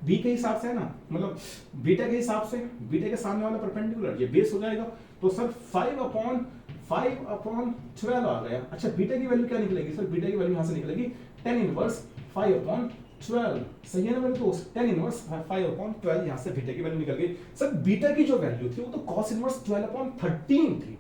बी के हिसाब से है ना, मतलब बीटा के हिसाब से, बीटा के सामने वाला परपेंडिकुलर, ये बेस हो जाएगा, तो सर 5/12 आ गया। अच्छा बीटा की वैल्यू क्या निकलेगी सर, बीटा की वैल्यू यहाँ से निकलेगी 10 इनवर्स 5/12, सही है ना मेरे दोस्त, 10 इनवर्स 5/12 यहाँ से बीटा की वैल्यू निकल गई। सर बीटा की जो वैल्यू थी वो तो cos इनवर्स 12/13 थी,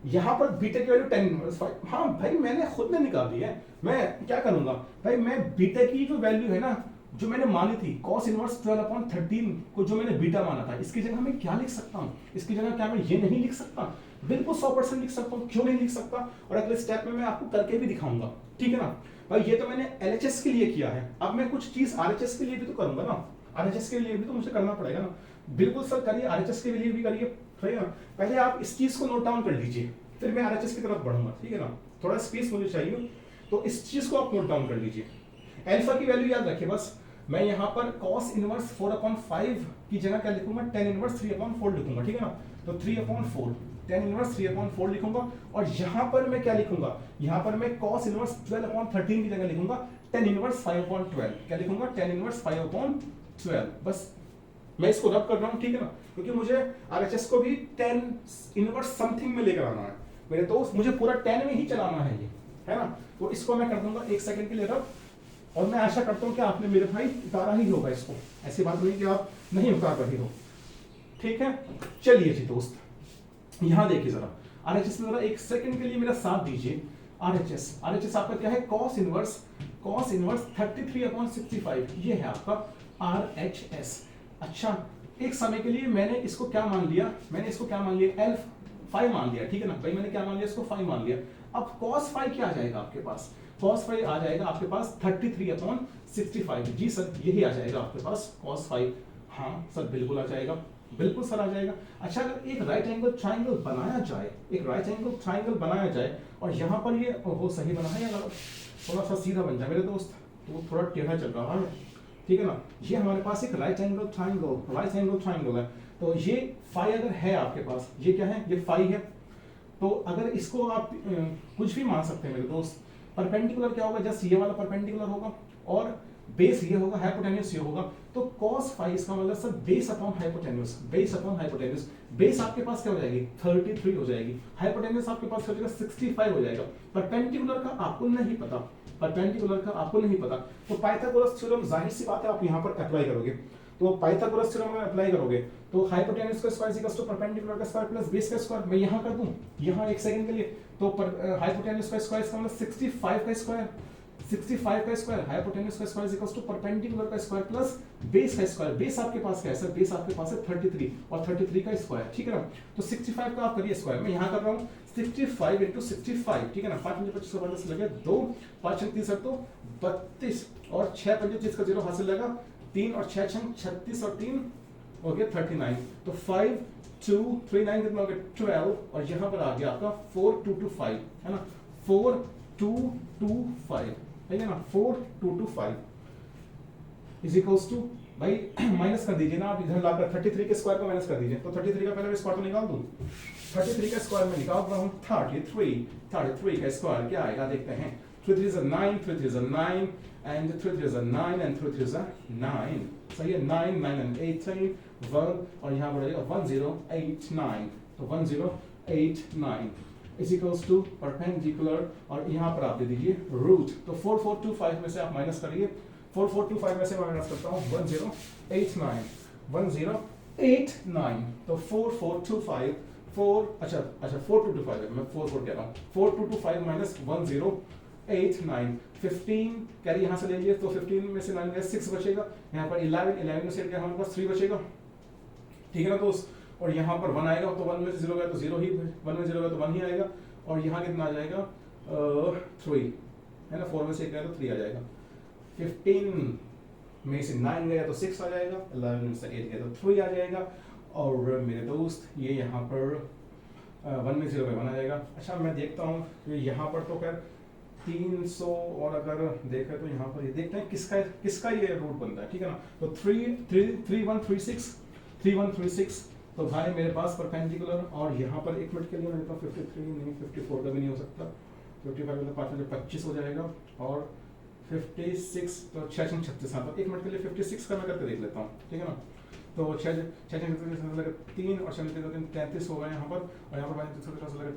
यहां पर बीटा की वैल्यू 10 इनवर्स 5, हाँ भाई मैंने खुद ने निकाल दी है, मैं क्या करूंगा भाई, मैं बीटा की जो वैल्यू है ना जो मैंने मानी थी cos इनवर्स 12/13 को, जो मैंने बीटा माना था, इसकी जगह मैं क्या लिख सकता हूं, इसकी जगह क्या मैं ये नहीं लिख सकता, बिल्कुल 100% लिख सकता हूं, क्यों नहीं लिख सकता, और अगले स्टेप में मैं आपको करके भी दिखाऊंगा, ठीक है ना भाई। ये तो मैंने LHS के लिए किया है, अब मैं कुछ चीज RHS के लिए भी तो करूंगा ना, RHS के लिए भी तो मुझे करना पड़ेगा ना, बिल्कुल सर करिए, RHS के लिए भी करिए, सही है ना। पहले आप इस चीज को नोट डाउन कर लीजिए, फिर मैं RHS की तरफ बढ़ूंगा, ठीक है ना, थोड़ा स्पेस मुझे चाहिए, तो इस चीज को आप नोट डाउन कर लीजिए। अल्फा की वैल्यू याद रखिए बस, मैं यहाँ पर cos इनवर्स 4/5 की जगह क्या लिखूंगा, 10 इनवर्स 3/4 लिखूंगा, ठीक है ना, तो 3/4 10 इनवर्स 3/4 लिखूंगा, और यहाँ पर मैं क्या लिखूंगा, यहाँ पर मैं cos इनवर्स 12/13 की जगह लिखूंगा 10 इनवर्स 5/12, क्या लिखूंगा 10 इनवर्स 5/12, बस मैं इसको रब कर रहा हूँ, ठीक है ना, क्योंकि मुझे RHS को भी 10 इनवर्स समथिंग में लेकर आना है मेरे दोस्त, मुझे पूरा 10 में ही चलाना है ये, है ना, तो इसको मैं कर दूंगा 1 सेकंड के लिए रब, और मैं आशा करता हूं कि आपने मेरे भाई उतारा ही होगा इसको, ऐसी बात नहीं कि आप नहीं उतार रहे हो, ठीक है। चलिए जी दोस्त, यहां देखिए जरा RHS में, जरा 1 सेकंड के लिए मेरा साथ दीजिए। RHS आपका क्या है, cos इनवर्स 33/65, ये है आपका RHS। अच्छा एक समय के लिए मैंने इसको क्या मान लिया, L5 मान लिया, ठीक है ना भाई, मैंने क्या मान लिया, इसको 5 मान लिया। अब cos 5 क्या आ जाएगा आपके पास, cos 5 आ जाएगा आपके पास 33/65, जी सर यही आ जाएगा आपके पास cos 5, हाँ सर बिल्कुल आ जाएगा, बिल्कुल सर आ जाएगा। अच्छा अगर एक राइट एंगल ट्राइंगल बनाया जाए, और यहाँ पर ये वो सही बना है या गलत, थोड़ा सा सीधा बन जाए मेरे दोस्त, तो थोड़ा टेढ़ा चल रहा है, ठीक है ना, ये हमारे पास एक राइट एंगल ट्राइंगल है, तो ये फाई अगर है आपके पास, ये क्या है, ये फाई है, तो अगर इसको आप कुछ भी मान सकते हैं मेरे दोस्त, परपेंडिकुलर क्या होगा, जस्ट ये वाला परपेंडिकुलर होगा, और बेस ये होगा, हाइपोटेन्यूस ये होगा, तो cos फाई इसका मतलब sir base upon hypotenuse, base आपके पास क्या हो जाएगी 33 हो जाएगी, हाइपोटेन्यूस आपके पास हो जाएगा 65 हो जाएगा, परपेंडिकुलर का आपको नहीं पता, तो पाइथागोरस थ्योरम जाहिर सी बात है आप यहाँ पर अप्लाई करोगे, तो पाइथागोरस थ्योरम में अप्लाई करोगे, तो हाइपोटेन्यूस का स्क्वायर इक्वल्स टू परपेंडिकुलर का स्क्वायर प्लस बेस का स्क्वायर, मैं यहाँ कर दूं, यहाँ 1 सेकंड के लिए, तो हाइपोटेन्यूस का स्क्वायर इसका मतलब 65 का स्क्वायर, हाइपोटेन्यूस का स्क्वायर इक्वल्स टू परपेंडिकुलर का स्क्वायर प्लस बेस का स्क्वायर, बेस आपके पास क्या है सर, बेस आपके पास है 33, और 33 का स्क्वायर, ठीक है ना, तो 65 का आप करिए स्क्वायर, मैं यहाँ कर रहा हूँ 65 into 65, ठीक है ना, 5 25 का बदल लगे 2, 5 30 तो 32, और 6 25 का 0 हासिल लगा 3, और 6 36, और 3 हो गया 39, तो 5 2 3 9 कितना हो गया 12, और यहाँ पर आ गया आपका 4225, है ना, 4225, ठीक है ना, 4225 इज इक्वल्स टू, भाई माइनस कर दीजिए ना आप, इधर लाकर 33 के स्क्वायर को माइनस कर दीजिए, तो 33 का पहले मैं स्क्वायर तो निकाल दूं, 33 का स्क्वायर में निकाल रहा हूं, 33 का स्क्वायर क्या आएगा देखते हैं, 3 3 is 9, 3 3 is 9, and 3 3 is 9, and 3 3 is 9, सही है, 9 9 and 18 1, और यहाँ बढ़ेगा 1089, तो 1089 is equals to परपेंडिकुलर, और यहाँ पर आप दे दीजिए रूट, तो 4425 में से आप माइनस करिए, 4425 में से मैं माइनस करता हूँ 1089, तो 4425 अच्छा 4225 है, मैं 44 कह रहा हूँ, 4225 माइनस 1089, 15 कैरी यहाँ से ले लिए, तो 15 में से 9 गया 6 बचेगा, यहाँ पर 11 में से गया हमारे पास 3 बचेगा, ठीक है ना दोस्त, और यहाँ पर 1 आएगा, तो 1 में से 0 गया तो 0 ही, 1 में 0 गया तो 1 ही आएगा, और यहाँ कितना आ जाएगा 3, है ना, 4 में से 1 गया तो 3 आ जाएगा, 15 में से 9 गया तो 6 आ जाएगा, 11 में से 8 गया तो 3 आ जाएगा, और मेरे दोस्त ये यहाँ पर 1 में 0 1 आ जाएगा। अच्छा मैं देखता हूँ कि यहाँ पर तो खैर 300, और अगर देखें तो यहाँ पर ये देखते हैं किसका ये रूट बनता है, ठीक है ना। तो 3136 तो भाई मेरे पास परपेंडिकुलर, और यहाँ पर एक मिनट के लिए मैं देता हूँ 53 नहीं 54 का भी नहीं हो सकता, 55 मतलब 5 में 25 हो जाएगा, और 56 तो 6 36, हाँ तो एक मिनट के लिए 56 का मैं करके देख लेता हूँ, ठीक है ना। तो 6 3 और 33 हो गए यहाँ पर, और यहाँ पर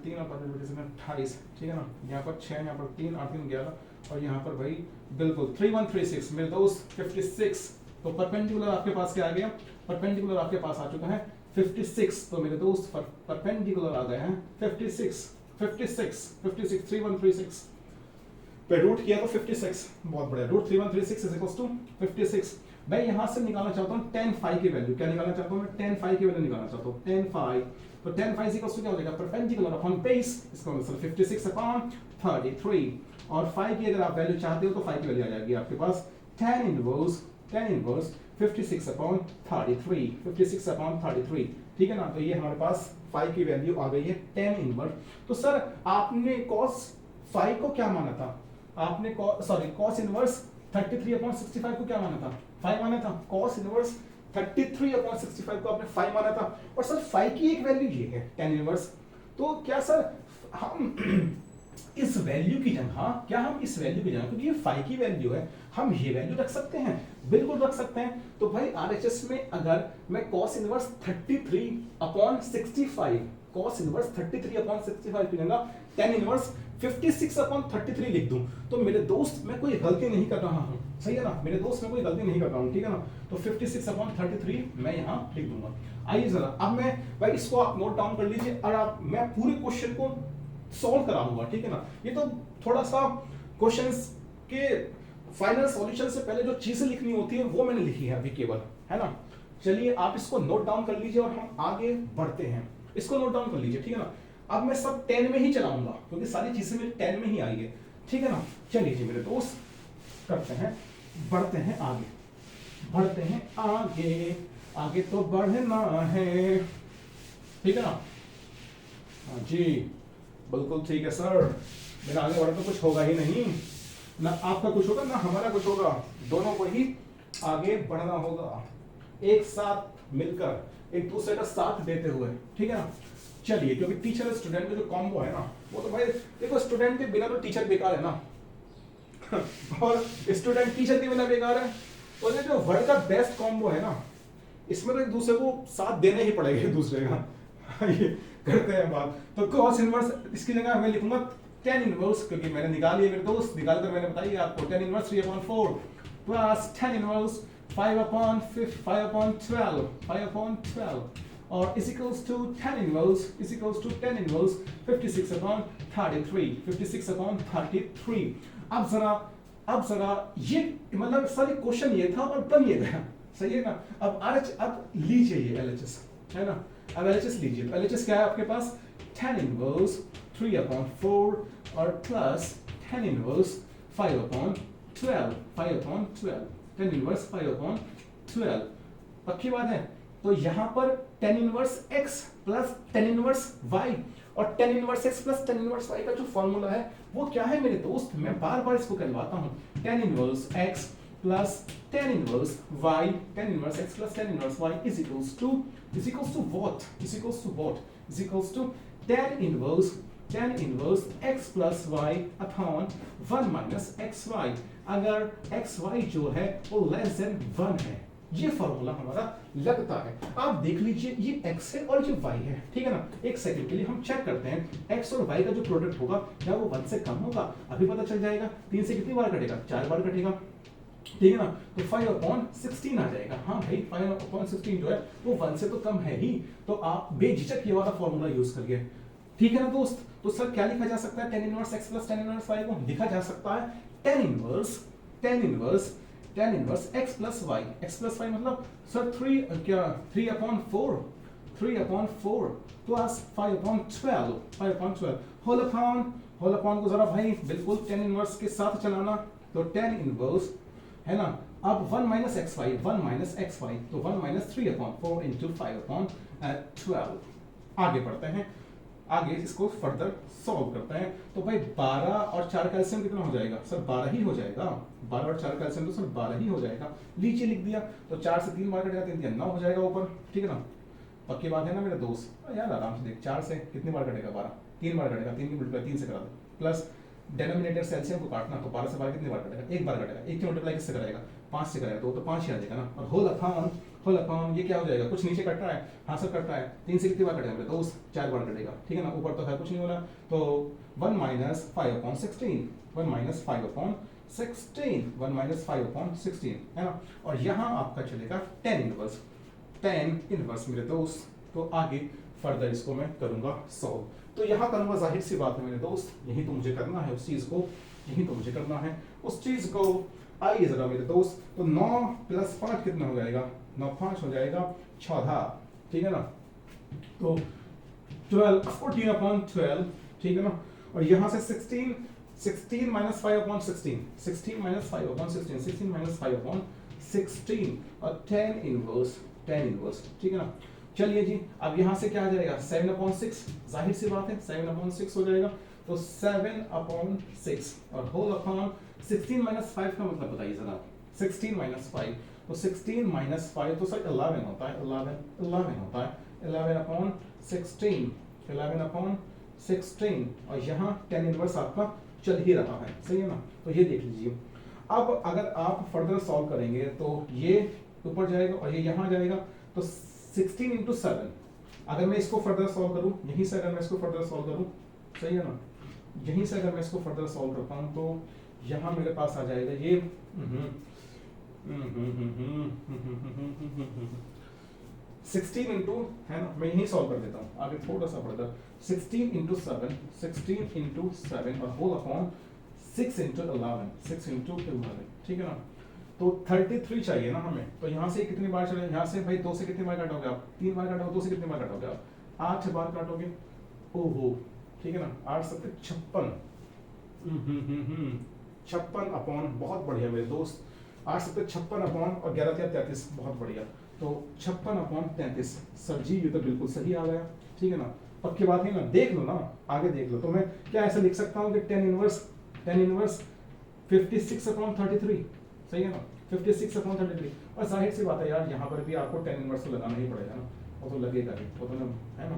3 और 28, ठीक है ना। यहाँ पर 6, यहाँ पर 3 8 3 11, और यहाँ पर भाई बिल्कुल 3136 मेरे दोस्त 56। तो परपेंडिकुलर आपके पास क्या आ गया, परपेंडिकुलर आपके पास आ चुका है 56। तो मेरे दोस्त परपेंडिकुलर आ गए हैं 56 3136 पे रूट किया तो 56, बहुत बढ़िया। Root 3136 is equals to 56। मैं यहां से निकालना चाहता हूं tan phi की वैल्यू, क्या निकालना चाहता हूं मैं, tan phi की वैल्यू निकालना चाहता हूं, tan phi। तो tan phi इक्वल्स टू क्या हो जाएगा, परपेंडिकुलर अपॉन बेस, इसका मतलब 56 अपॉन 33, और phi की अगर आप वैल्यू चाहते हो तो phi की वैल्यू आ जाएगी आपके पास tan इनवर्स 56 अपॉन 33, 56 अपॉन 33, ठीक है ना। तो ये हमारे पास phi की वैल्यू आ गई है tan इनवर्स। तो सर आपने cos phi को क्या माना था, आपने cos इनवर्स 33 अपॉन 65 को क्या माना था, phi माना था। cos इनवर्स 33 अपॉन 65 को आपने phi माना था, और सर phi की एक वैल्यू ये है tan इनवर्स। तो क्या सर हम इस वैल्यू की जगह, क्या हम इस वैल्यू की जगह, क्योंकि ये phi की वैल्यू है, हम ये वैल्यू रख सकते हैं, बिल्कुल रख सकते हैं। तो भाई आरएचएस में अगर मैं cos inverse 33 upon 65, cos inverse 33 upon 65 की जगह tan इनवर्स 56 अपॉन 33 लिख दूं, तो मेरे दोस्त मैं कोई गलती नहीं कर रहा हूं, सही है ना, मेरे दोस्त मैं कोई गलती नहीं कर रहा हूं, ठीक है ना। तो 56 अपॉन 33 मैं यहां लिख दूंगा। आइए जरा अब मैं भाई इसको आप नोट डाउन कर लीजिए, और आप मैं पूरे क्वेश्चन को सॉल्व कराऊंगा, ठीक है ना। ये तो थोड़ा सा क्वेश्चंस के फाइनल सॉल्यूशन से पहले जो चीजें लिखनी होती है वो मैंने लिखी है अभी केवल, है ना। चलिए आप इसको नोट डाउन कर लीजिए और हम आगे बढ़ते हैं। इसको नोट डाउन कर लीजिए, ठीक है ना। अब मैं सब 10 में ही चलाऊंगा क्योंकि सारी चीजें मेरे 10 में ही आई है, ठीक है ना। चलिए जी मेरे दोस्त करते हैं, बढ़ते हैं आगे, बढ़ते हैं आगे, आगे तो बढ़ना है, ठीक है ना। हाँ जी बिल्कुल ठीक है सर, मेरा आगे बढ़ा तो कुछ होगा ही नहीं, ना आपका कुछ होगा ना हमारा कुछ होगा, दोनों को ही आगे बढ़ना होगा, एक साथ मिलकर एक दूसरे का साथ देते हुए, ठीक है ना। चलिए क्योंकि टीचर स्टूडेंट में जो कॉम्बो है ना, वो तो भाई देखो स्टूडेंट के बिना तो टीचर बेकार है ना और स्टूडेंट टीचर के बिना बेकार है। और ये जो वर्ल्ड का बेस्ट कॉम्बो है ना, इसमें तो एक दूसरे को साथ देने ही पड़ेगा एक दूसरे का ये करते हैं बात। तो cos इनवर्स इसकी जगह मैं लिखूंगा tan इनवर्स, क्योंकि मैंने निकाल लिया मेरे दोस्त, निकाल कर मैंने बताइए आपको tan inverse 3/4 plus tan inverse 5/12 और is equals to tan inverse 56/33 अब जरा ये मतलब सारे क्वेश्चन ये था और बन ये गया, सही है ना। अब लीजिए ये LHS है ना, अब LHS लीजिए। LHS क्या है आपके पास, tan inverse 3/4 और plus tan inverse 5/12 tan inverse 5/12, पक्की बात है। तो यहां पर tan inverse x plus tan inverse y, और tan inverse x plus tan inverse y का जो फॉर्मूला है वो क्या है मेरे दोस्त, मैं बार बार इसको कहलवाता हूं, tan inverse x plus tan inverse y, tan inverse x plus tan inverse y is equals to tan inverse x plus y upon 1 minus xy, अगर xy जो है वो लेस देन 1 है, ये फॉर्मूला हमारा लगता है। आप देख लीजिए ये x है और ये y है, ठीक है ना। एक सेकंड के लिए हम चेक करते हैं x और y का जो प्रोडक्ट होगा क्या वो 1 से कम होगा, अभी पता चल जाएगा। 3 से कितनी बार कटेगा, 4 बार कटेगा, ठीक है ना। तो 5/16 आ जाएगा। हाँ भाई 5/16 जो है वो 1 से तो कम है ही, तो आप बेझिझक ये वाला फॉर्मूला यूज करिए, ठीक है ना दोस्त। तो सर क्या लिखा जा सकता है, tan inverse x plus tan inverse y को लिखा जा सकता है tan inverse x plus y, मतलब सर 3/4 प्लस 5/12 होल अपॉन को जरा भाई बिल्कुल tan इनवर्स के साथ चलाना, तो tan इनवर्स है ना। अब 1 minus x y, 1 minus x y, तो 1 माइनस 3/4 इंटू 5/12। आगे बढ़ते हैं, आगे इसको फर्दर सॉल्व करते हैं। तो भाई 12 और 4 का एलसीएम कितना हो जाएगा सर, 12 ही हो जाएगा। 12 और 4 का एलसीएम तो सर 12 ही हो जाएगा। नीचे लिख दिया तो 4 से 3 बार कटेगा, 3 दिया 9 हो जाएगा ऊपर, ठीक है ना। पक्की बात है ना मेरे दोस्त, यार आराम से देख, 4 से कितनी बार कटेगा, 12, 3 बार कटेगा, 3 की मल्टीप्लाई 3 से करा दो, प्लस डेनोमिनेटर से एलसीएम को काटना, तो 12 से 12 कितनी बार कटेगा, एक बार कटेगा, एक की मल्टीप्लाई किससे कराएगा, 5 से कराएगा, तो 5 ही आ जाएगा ना। और होल अपॉन ये क्या हो जाएगा, कुछ नीचे कट रहा है, हाँ सर कट रहा है, 3 से कितनी बार कटेगा मेरे दोस्त, 4 बार कटेगा, ठीक है ना। ऊपर तो है कुछ नहीं होना, तो 1 माइनस 5/16, 1 माइनस 5/16, 1 माइनस 5/16, है ना। और यहाँ आपका चलेगा tan इनवर्स, tan इनवर्स मेरे दोस्त। तो आगे फर्दर इसको मैं करूंगा सॉल्व। तो यहाँ करूंगा, जाहिर सी बात है मेरे दोस्त, यही तो मुझे करना है उस चीज को, यही तो मुझे करना है उस चीज को। आइए जरा मेरे दोस्त, तो 9 प्लस 5 कितना हो जाएगा, 9 5 हो जाएगा 14, ठीक है ना। तो 14/12, ठीक है ना। और यहाँ से 16 माइनस 5/16, 16 माइनस 5/16, 16 माइनस 5/16, और tan इनवर्स, ठीक है ना। चलिए जी, अब यहाँ से क्या आ जाएगा, 7/6, जाहिर सी बात है 7/6 हो जाएगा, तो 7/6, और होल अपॉन 16 माइनस 5 का मतलब बताइए जरा, 16 माइनस 5, तो 16 माइनस 5 तो सर 11 होता है, 11 होता है, 11/16, 11/16, और यहाँ tan इनवर्स आपका चल ही रहा है, सही है ना। तो ये देख लीजिए, अब अगर आप फर्दर सॉल्व करेंगे तो ये ऊपर जाएगा और ये यहाँ जाएगा, तो 16 इंटू 7, अगर मैं इसको फर्दर सॉल्व करूं, यहीं से अगर मैं इसको फर्दर सॉल्व करूं, सही है ना, यहीं से अगर मैं इसको फर्दर सॉल्व करता हूं, तो यहाँ मेरे पास आ जाएगा ये 16 इंटू, है ना, मैं यहीं सॉल्व कर देता हूँ, आगे थोड़ा सा फर्दर, 16 इंटू 7, 16 इंटू 7, और होल अपॉन 6 इंटू 11, 6 इंटू 11, ठीक है ना। तो 33 चाहिए ना हमें, तो यहाँ से कितनी बार चले, यहाँ से भाई 2 से कितनी बार काटोगे आप, 3 बार काटोगे, 2 से कितनी बार काटोगे आप, 8 बार काटोगे, ओहो, ठीक है ना, 8 7 56, 56 अपॉन, बहुत बढ़िया मेरे दोस्त, 8 7 56 अपॉन, और 11 3 33, बहुत बढ़िया, तो 56/33, सर जी ये तो बिल्कुल सही आ गया, ठीक है ना। पक्की बात है ना, देख लो ना, आगे देख लो, तो मैं क्या ऐसा लिख सकता हूँ कि tan इनवर्स 56/33, सही है ना, 56/33, और जाहिर सी बात है यार, यहाँ पर भी आपको tan इनवर्स तो लगाना ही पड़ेगा ना, वो तो लगेगा ही, वो तो ना, है ना।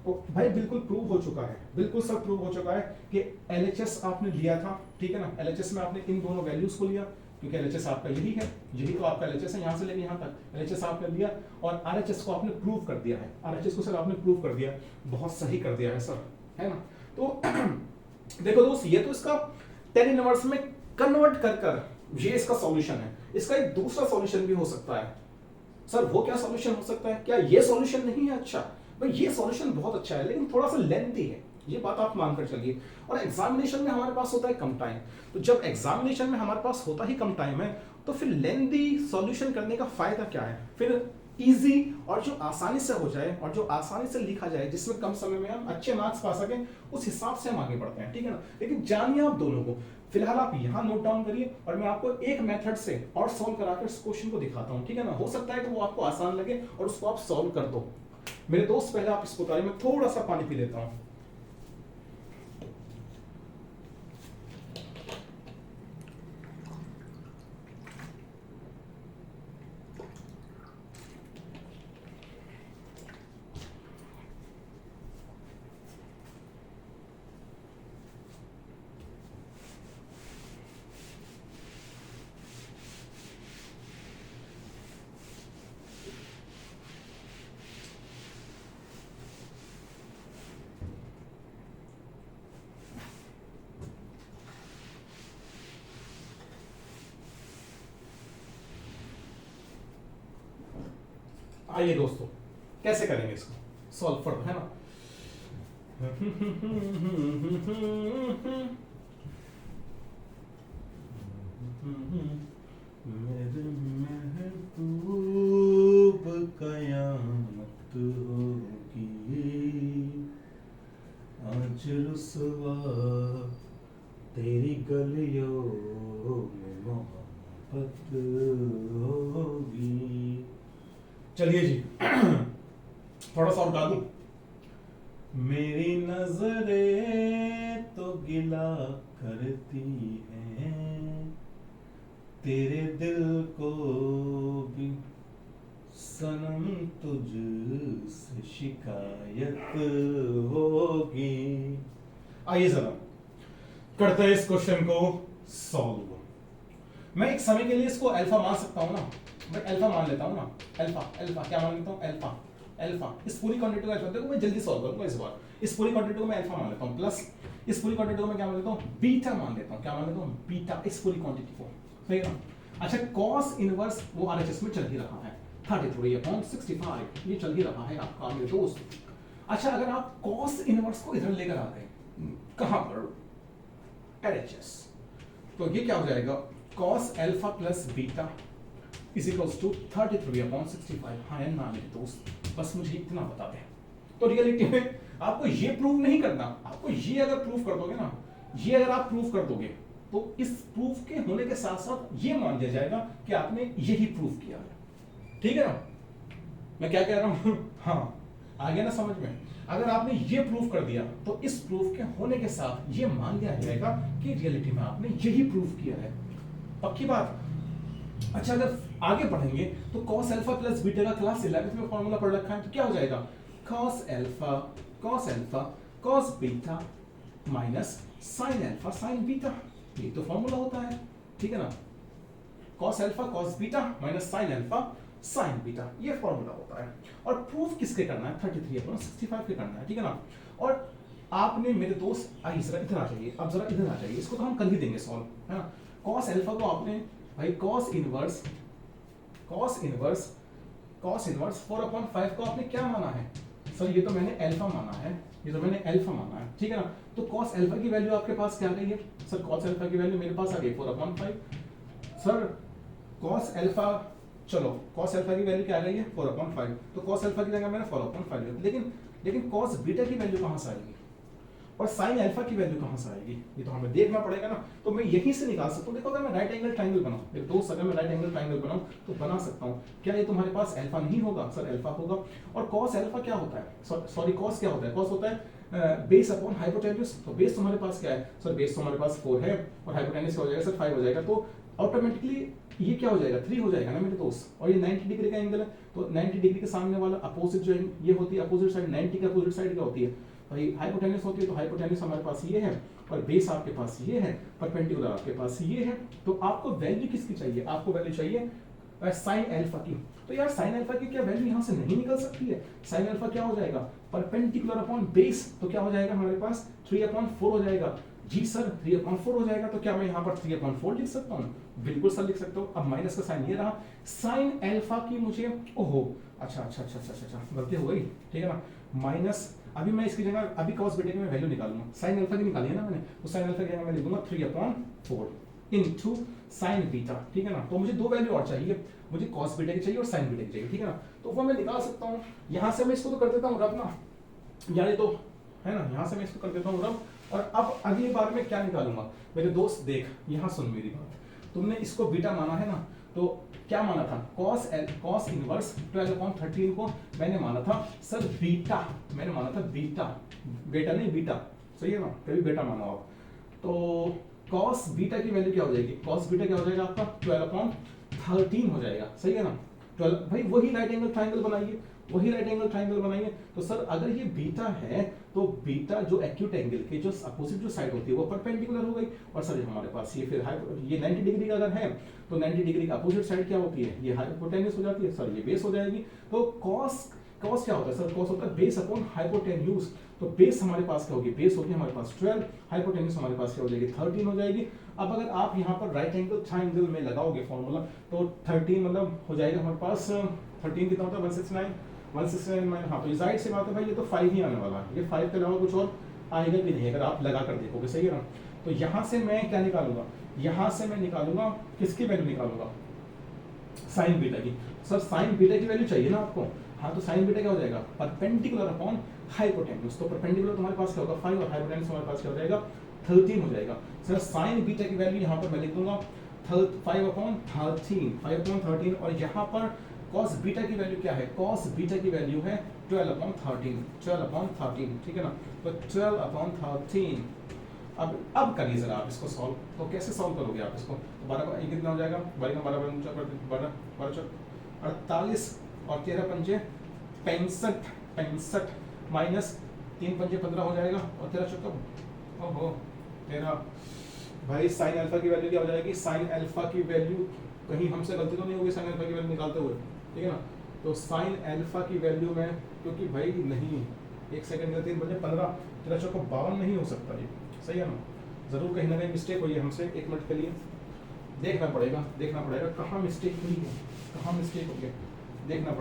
तो भाई बिल्कुल प्रूव हो चुका है, बिल्कुल सब प्रूव हो चुका है कि LHS आपने लिया था, ठीक है ना। LHS में आपने इन दोनों वैल्यूज को लिया, क्योंकि LHS आपका यही है, यही तो आपका LHS है, यहाँ से लेके यहाँ तक LHS आपने लिया, और RHS को आपने प्रूव कर दिया है, RHS को सर आपने प्रूव कर दिया, बहुत सही कर दिया है सर, है ना। तो देखो दोस्त, ये तो इसका tan इनवर्स में कन्वर्ट कर ये इसका सॉल्यूशन है। इसका एक दूसरा सॉल्यूशन भी हो सकता है सर, वो क्या सॉल्यूशन हो सकता है, क्या ये सॉल्यूशन नहीं है? अच्छा भाई, ये सॉल्यूशन बहुत अच्छा है, लेकिन थोड़ा सा लेंथी है, ये बात आप मानकर चलिए, और एग्जामिनेशन में हमारे पास होता है कम टाइम, तो जब एग्जामिनेशन में हमारे पास होता ही कम टाइम है, तो फिर लेंथी सॉल्यूशन करने का फायदा क्या है, फिर इजी और जो आसानी से हो जाए और जो आसानी से लिखा जाए, जिसमें कम समय में हम अच्छे मार्क्स पा सकें, उस हिसाब से हम आगे बढ़ते हैं, ठीक है ना। लेकिन जानिए आप दोनों को, फिलहाल आप यहाँ नोट डाउन करिए, और मैं आपको एक मेथड से और सॉल्व कराकर इस क्वेश्चन को दिखाता हूँ, ठीक है ना। हो सकता है कि वो आपको आसान लगे और उसको आप सॉल्व कर दो। मेरे दोस्त पहले आप इसको उतारिए, मैं थोड़ा सा पानी पी लेता हूँ। आइए दोस्तों, कैसे करेंगे इसको सॉल्व फॉर, है ना। मेरे महबूब कयामत होगी, आज रुसवा तेरी गलियों में मोहब्बत आफत होगी। चलिए जी थोड़ा सा और गा दूं। मेरी नजरें तो गिला करती हैं, तेरे दिल को भी सनम तुझसे शिकायत होगी। आइए जरा करते हैं इस क्वेश्चन को सॉल्व। मैं एक समय के लिए इसको अल्फा मान सकता हूं ना, मैं अल्फा मान लेता हूं ना, अल्फा अल्फा क्या मान लेता हूं, अल्फा अल्फा। इस पूरी क्वांटिटी को अल्फा, देखो मैं जल्दी सॉल्व करूंगा इस बार। इस पूरी क्वांटिटी को मैं अल्फा मान लेता हूं, प्लस इस पूरी क्वांटिटी को मैं क्या मान लेता हूं, बीटा मान लेता हूं। क्या मान लेता हूं, बीटा, इस पूरी क्वांटिटी को, सही है ना। अच्छा कॉस इनवर्स वो आरएचएस में चल ही रहा है 33/65, ये चल ही रहा है आपका मेरे दोस्त। अच्छा अगर आप कॉस इनवर्स को इधर लेकर आ गए, कहां पर, एलएचएस, तो ये क्या हो जाएगा, cos alpha plus beta is equals to 33/65। हाँ या ना मेरे दोस्त, बस मुझे इतना बता दें। तो रियलिटी में आपको ये प्रूव नहीं करना, आपको ये अगर प्रूव कर दोगे ना, ये अगर आप प्रूव कर दोगे तो इस प्रूफ के होने के साथ साथ ये मान लिया जाएगा कि आपने यही प्रूफ किया है। ठीक है ना, मैं क्या कह रहा हूं हाँ आ गया ना समझ में। अगर आपने ये प्रूफ कर दिया तो इस प्रूफ के होने के साथ ये मान लिया जाएगा कि रियलिटी में आपने यही प्रूफ किया है। पक्की बात। अच्छा अगर आगे पढ़ेंगे तो cos अल्फा प्लस बीटा का क्लास 11 में फॉर्मूला पढ़ रखा है, तो क्या हो जाएगा, cos alpha cos beta minus sin alpha sin beta, ये तो फॉर्मूला होता है। ठीक है ना, cos alpha cos beta minus sin alpha sin beta, ये फॉर्मूला होता है। और प्रूफ किसके करना है, 33/65 के करना है। ठीक है ना, और आपने मेरे दोस्त आइए जरा इधर आ जाइए, अब जरा इधर आ जाइए, इसको तो हम कल ही देंगे सॉल्व, है ना। cos अल्फा को आपने भाई cos इनवर्स 4/5 को आपने क्या माना है, सर ये तो मैंने अल्फा माना है, ये तो मैंने अल्फा माना है। ठीक है ना, तो cos अल्फा की वैल्यू आपके पास क्या आ गई है, सर cos अल्फा की वैल्यू मेरे पास आ गई 4/5। सर cos अल्फा, चलो cos अल्फा की वैल्यू क्या आ गई है 4/5, तो cos अल्फा की जगह मैंने 4/5 लिया, लेकिन cos बीटा की वैल्यू कहां से आएगी और sin अल्फा की वैल्यू कहां से आएगी, ये तो हमें देखना पड़ेगा ना। तो मैं यहीं से निकाल सकता हूं। देखो अगर मैं राइट एंगल ट्रायंगल बनाऊं, मेरे दोस्त अगर मैं राइट एंगल ट्रायंगल बनाऊं तो बना सकता हूं। क्या ये तुम्हारे पास अल्फा नहीं होगा, सर अल्फा होगा। और cos अल्फा क्या होता है, सॉरी cos क्या होता है, cos होता है बेस अपॉन हाइपोटेन्यूज। तो बेस तुम्हारे पास क्या है, सर बेस तुम्हारे पास 4 है और हाइपोटेन्यूज क्या हो जाएगा, सर 5 हो जाएगा। तो ऑटोमेटिकली ये क्या हो जाएगा, 3 हो जाएगा ना मेरे दोस्त। और ये 90 डिग्री का एंगल है, तो 90 डिग्री के सामने वाला अपोजिट जो ये होती है अपोजिट साइड, 90 के अपोजिट साइड क्या होती है भाई, हाइपोटेन्यूज होती है। तो हाइपोटेन्यूज हमारे पास ये है और बेस आपके पास ये है, परपेंडिकुलर आपके पास ये है। तो आपको वैल्यू किसकी चाहिए, आपको वैल्यू चाहिए sin अल्फा की। तो यार sin अल्फा की क्या वैल्यू यहां से नहीं निकल सकती है, sin अल्फा क्या हो जाएगा, परपेंडिकुलर अपॉन बेस, तो क्या हो जाएगा हमारे पास 3/4 हो जाएगा। जी सर 3/4 हो जाएगा, तो क्या मैं यहाँ पर 3/4 लिख सकता हूँ, बिल्कुल सर लिख सकता हूँ। अब माइनस का साइन ये रहा, sin अल्फा की मुझे, ओहो अच्छा गलती हो गई। ठीक है ना, माइनस, अभी मैं इसकी जगह अभी cos बीटा की मैं वैल्यू निकालूंगा, sin अल्फा की निकाली है ना मैंने, तो sin अल्फा की जगह मैं लिख दूंगा 3/4 इनटू sin बीटा। ठीक है ना, तो मुझे दो वैल्यू और चाहिए, मुझे cos बीटा की चाहिए और sin बीटा की चाहिए। ठीक है ना, तो वो मैं निकाल सकता हूँ। यहाँ से मैं इसको तो कर देता हूँ रब ना, यानी तो है ना, यहाँ से मैं इसको कर देता हूँ रब। और अब अगली बार में क्या निकालूंगा मेरे दोस्त, देख यहाँ सुन मेरी बात, तुमने इसको बीटा माना है ना, तो क्या माना था, cos इनवर्स 12/13 को मैंने माना था सर बीटा, मैंने माना था बीटा, बेटा नहीं बीटा, सही है ना, कभी बेटा माना आप। तो cos बीटा की वैल्यू क्या हो जाएगी, cos बीटा क्या हो जाएगा आपका 12/13 हो जाएगा, सही है ना। 12 भाई वही राइट एंगल ट्रायंगल बनाइए, वही राइट एंगल ट्रायंगल बनाइए। तो सर अगर ये बीटा है तो बीटा जो एक्यूट एंगल के जो अपोजिट जो साइड होती है वो परपेंडिकुलर हो गई। और सर हमारे पास ये फिर ये 90 डिग्री का अगर है तो 90 डिग्री का अपोजिट साइड क्या होती है, ये हाइपोटेन्यूज हो जाती है, सर ये बेस हो जाएगी। तो cos क्या होता है सर, cos होता है बेस अपॉन हाइपोटेन्यूज। तो बेस हमारे पास क्या होगी, बेस होगी हमारे पास 12, हाइपोटेन्यूज हमारे पास क्या हो जाएगी 13 हो जाएगी। अब अगर आप यहाँ पर राइट एंगल ट्रायंगल में लगाओगे फॉर्मूला तो 13 मतलब हो जाएगा हमारे पास 13 कितना होता है 169 हाँ, तो जाहिर सी बात है भाई ये तो 5 ही आने वाला है, ये 5 के अलावा कुछ और आएगा भी नहीं अगर आप लगा कर देखोगे, सही है ना। तो यहाँ से मैं क्या निकालूंगा, यहाँ से मैं निकालूंगा किसकी वैल्यू निकालूंगा, साइन बीटा की। सर साइन बीटा की वैल्यू चाहिए ना आपको, हाँ तो साइन बीटा क्या हो जाएगा परपेंडिकुलर अपॉन हाइपोटेन्यूज। तो परपेंडिकुलर तुम्हारे पास क्या होगा 5 और हाइपोटेन्यूज हमारे पास क्या हो जाएगा 13 हो जाएगा। सर साइन बीटा की वैल्यू यहाँ पर मैं लिख दूंगा 5/13 और यहाँ पर cos बीटा की वैल्यू क्या है? cos बीटा की वैल्यू है 12/13, ठीक है ना? तो 12/13। अब करिए जरा आप इसको सॉल्व। तो कैसे सॉल्व करोगे आप इसको? तो 12 ये कितना हो जाएगा? 12 का 12 48 और 13 पंजे 65 माइनस 3 पंजे 15 हो जाएगा और 13 चौका ओहो 13। भाई साइन अल्फा की वैल्यू क्या हो जाएगी? साइन अल्फा की वैल्यू कहीं हमसे गलती तो नहीं होगी साइन अल्फा की वैल्यू निकालते हुए, ठीक है ना? तो साइन अल्फा की वैल्यू में, क्योंकि भाई नहीं 1 सेकंड का 3 पंजे 15 13 चौका 52 नहीं हो सकता ये, सही है ना? जरूर कहीं ना कहीं मिस्टेक हुई है हमसे। 1 मिनट के लिए देखना पड़ेगा कहाँ मिस्टेक हुई है, कहाँ मिस्टेक हो गया, देखना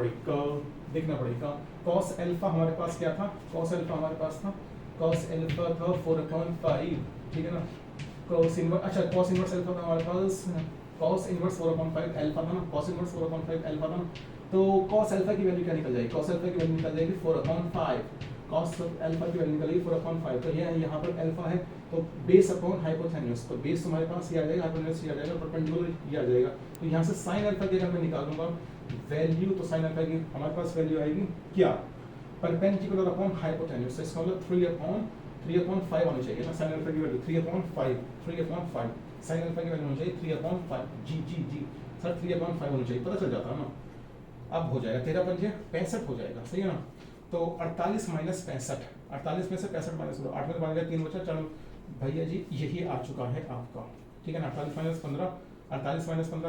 पड़ेगा। cos अल्फा हमारे पास क्या था? cos अल्फा हमारे पास था 4/5, ठीक है ना? cos इनवर्स अल्फा था हमारे पास, cos इनवर्स 4/5 अल्फा था ना, cos इनवर्स 4/5 अल्फा था ना। तो cos अल्फा की वैल्यू क्या निकल जाएगी? cos अल्फा की वैल्यू निकल जाएगी 4/5, cos अल्फा की वैल्यू निकलेगी 4/5। तो ये यहाँ पर अल्फा है तो बेस अपॉन हाइपोटेन्यूस, तो बेस तुम्हारे पास ये आ जाएगा, हाइपोटेन्यूस ये आ जाएगा, परपेंडिकुलर ये आ जाएगा। तो यहाँ से साइन अल्फा की अगर मैं निकालूंगा वैल्यू, तो साइन अल्फा की हमारे पास वैल्यू आएगी क्या? Perpendicular upon hypotenuse. इसका मतलब 3/5 होनी चाहिए ना साइन अल्फा की वैल्यू, 3/5 साइन अल्फा की वैल्यू होनी चाहिए 3/5। जी सर 3/5 होनी चाहिए, पता चल जाता है ना। अब हो जाएगा 13 पंजे 65 हो जाएगा, सही है ना? तो 48 माइनस 65, 48 में से 65 माइनस 8 में बन गया 3 बचा। चलो भैया जी यही आ चुका है आपका, ठीक है ना? 48 माइनस 15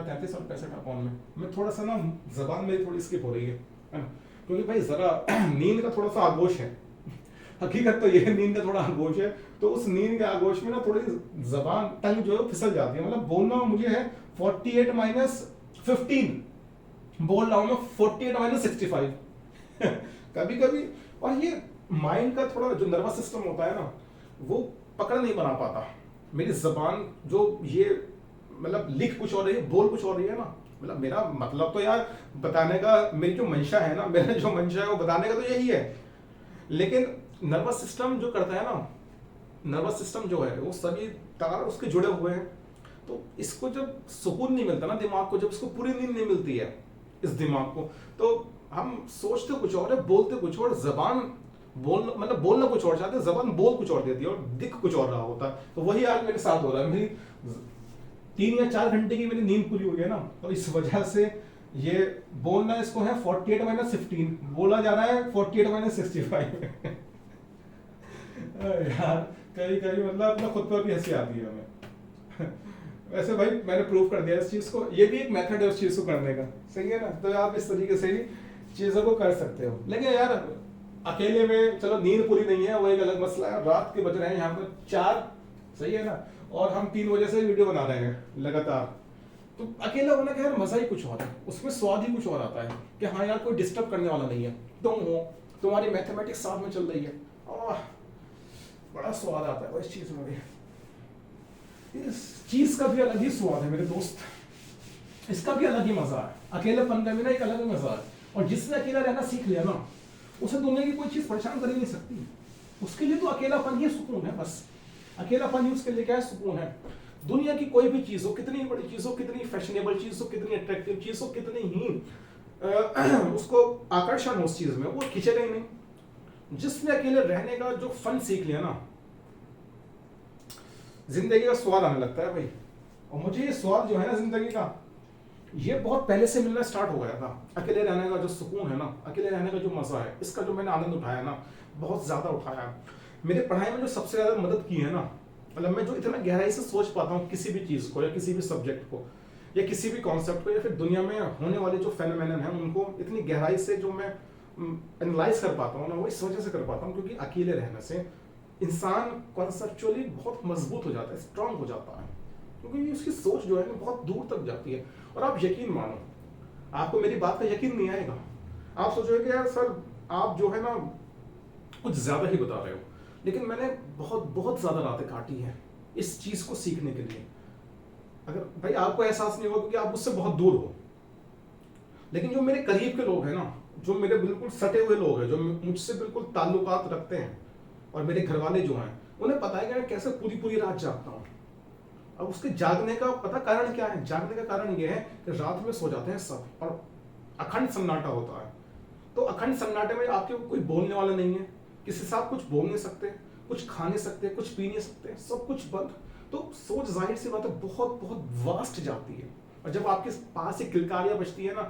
33 और 65 अपॉन में। मैं थोड़ा सा ना जबान मेरी थोड़ी स्किप हो रही है ना, क्योंकि भाई जरा नींद का थोड़ा सा आगोश है। हकीकत तो ये नींद का थोड़ा आगोश है, तो उस नींद के आगोश में ना थोड़ी जबान टंग जो है फिसल जाती है। मतलब बोलना मुझे है 48 माइनस 15, बोल रहा हूँ मैं 48 माइनस 65 कभी कभी। और ये माइंड का थोड़ा जो नर्वस सिस्टम होता है ना, वो पकड़ नहीं बना पाता। मेरी जबान जो ये मतलब लिख कुछ और रही है, बोल कुछ और रही है ना। मतलब मेरा मतलब तो यार बताने का, मेरी जो मंशा है ना, मेरा जो मंशा है वो बताने का तो यही है। लेकिन नर्वस सिस्टम जो करता है ना, नर्वस सिस्टम जो है वो सभी तार उसके जुड़े हुए हैं। तो इसको जब सुकून नहीं मिलता ना दिमाग को, जब इसको पूरी नींद नहीं मिलती है इस दिमाग को, तो हम सोचते कुछ और है, बोलते कुछ और, जबान बोलना कुछ और चाहते हैं, जबान बोल कुछ और देती है और दिख कुछ और रहा होता है। तो वही आज मेरे साथ हो रहा है। मेरी 3 या 4 घंटे की मेरी नींद पूरी हुई है ना, तो इस वजह से ये बोलना इसको है 48 माइनस 15, बोला जा रहा है 48 माइनस 65 यार कहीं कहीं मतलब अपना खुद पर भी हंसी आती है हमें वैसे भाई मैंने प्रूव कर दिया इस चीज को, ये भी एक मेथड है उस चीज को करने का, सही है ना? तो आप इस तरीके से ही चीजों को कर सकते हो। लेकिन यार अकेले में चलो नींद पूरी नहीं है वो एक अलग मसला है। रात के बज रहे हैं यहाँ पर 4, सही है ना? और हम 3 बजे से वीडियो बना रहे हैं लगातार। तो अकेला होने का यार मजा ही कुछ और है, उसमें स्वाद ही कुछ और आता है कि हाँ यार कोई डिस्टर्ब करने वाला नहीं है, तुम हो, तुम्हारी मैथमेटिक्स साथ में चल रही है, बड़ा स्वाद आता है इस चीज में भी। इस चीज का भी अलग ही स्वाद है मेरे दोस्त, इसका भी अलग ही मजा है। अकेलेपन का भी ना एक अलग ही मजा है। और जिसने अकेला रहना सीख लिया ना, उसे दुनिया की कोई चीज परेशान कर ही नहीं सकती। उसके लिए तो अकेलापन ही सुकून है, बस अकेलापन ही उसके लिए क्या है, सुकून है। दुनिया की कोई भी चीज हो, कितनी बड़ी चीज हो, कितनी फैशनेबल चीज हो, कितनी अट्रैक्टिव चीज हो, कितनी ही उसको आकर्षण हो उस चीज में, वो खिंचेगा ही नहीं। जिसने अकेले रहने का जो फन सीख लिया ना, जिंदगी का स्वाद आने लगता है भाई। और मुझे ये स्वाद जो है ना जिंदगी का, ये बहुत पहले से मिलना स्टार्ट हो गया था। अकेले रहने का जो सुकून है ना, अकेले रहने का जो मजा है, इसका जो मैंने आनंद उठाया ना, बहुत ज्यादा उठाया। मेरे पढ़ाई में जो सबसे ज्यादा मदद की है ना, मतलब मैं जो इतना गहराई से सोच पाता हूँ किसी भी चीज को या किसी भी सब्जेक्ट को या किसी भी कॉन्सेप्ट को या फिर दुनिया में होने वाले जो फेनोमेनन है उनको इतनी गहराई से जो मैं एनालाइज कर पाता हूँ ना, वो इस वजह से कर पाता हूँ क्योंकि अकेले रहने से इंसान कॉन्सेप्चुअली बहुत मजबूत हो जाता है, स्ट्रांग हो जाता है, क्योंकि उसकी सोच जो है ना बहुत दूर तक जाती है। और आप यकीन मानो, आपको मेरी बात का यकीन नहीं आएगा, आप सोचोगे कि यार सर आप जो है ना कुछ ज्यादा ही बता रहे हो, लेकिन मैंने बहुत बहुत ज्यादा रातें काटी हैं इस चीज को सीखने के लिए। अगर भाई आपको एहसास नहीं होगा क्योंकि आप मुझसे बहुत दूर हो, लेकिन जो मेरे करीब के लोग हैं ना, जो मेरे बिल्कुल सटे हुए लोग हैं, जो मुझसे बिल्कुल ताल्लुकात रखते हैं, और मेरे घर वाले जो हैं, उन्हें पता है कि मैं कैसे पूरी पूरी रात जागता हूँ। अब उसके जागने का पता कारण क्या है? जागने का कारण यह है कि रात में सो जाते हैं सब और अखंड सन्नाटा होता है। तो अखंड सन्नाटे में आपके कोई बोलने वाला नहीं है, किसी से आप कुछ बोल नहीं सकते, कुछ खा नहीं सकते, कुछ पी नहीं सकते, सब कुछ बंद। तो सोच जाहिर सी बात है बहुत बहुत वास्ट जाती है। और जब आपके पास ही किलकारियां बजती है ना,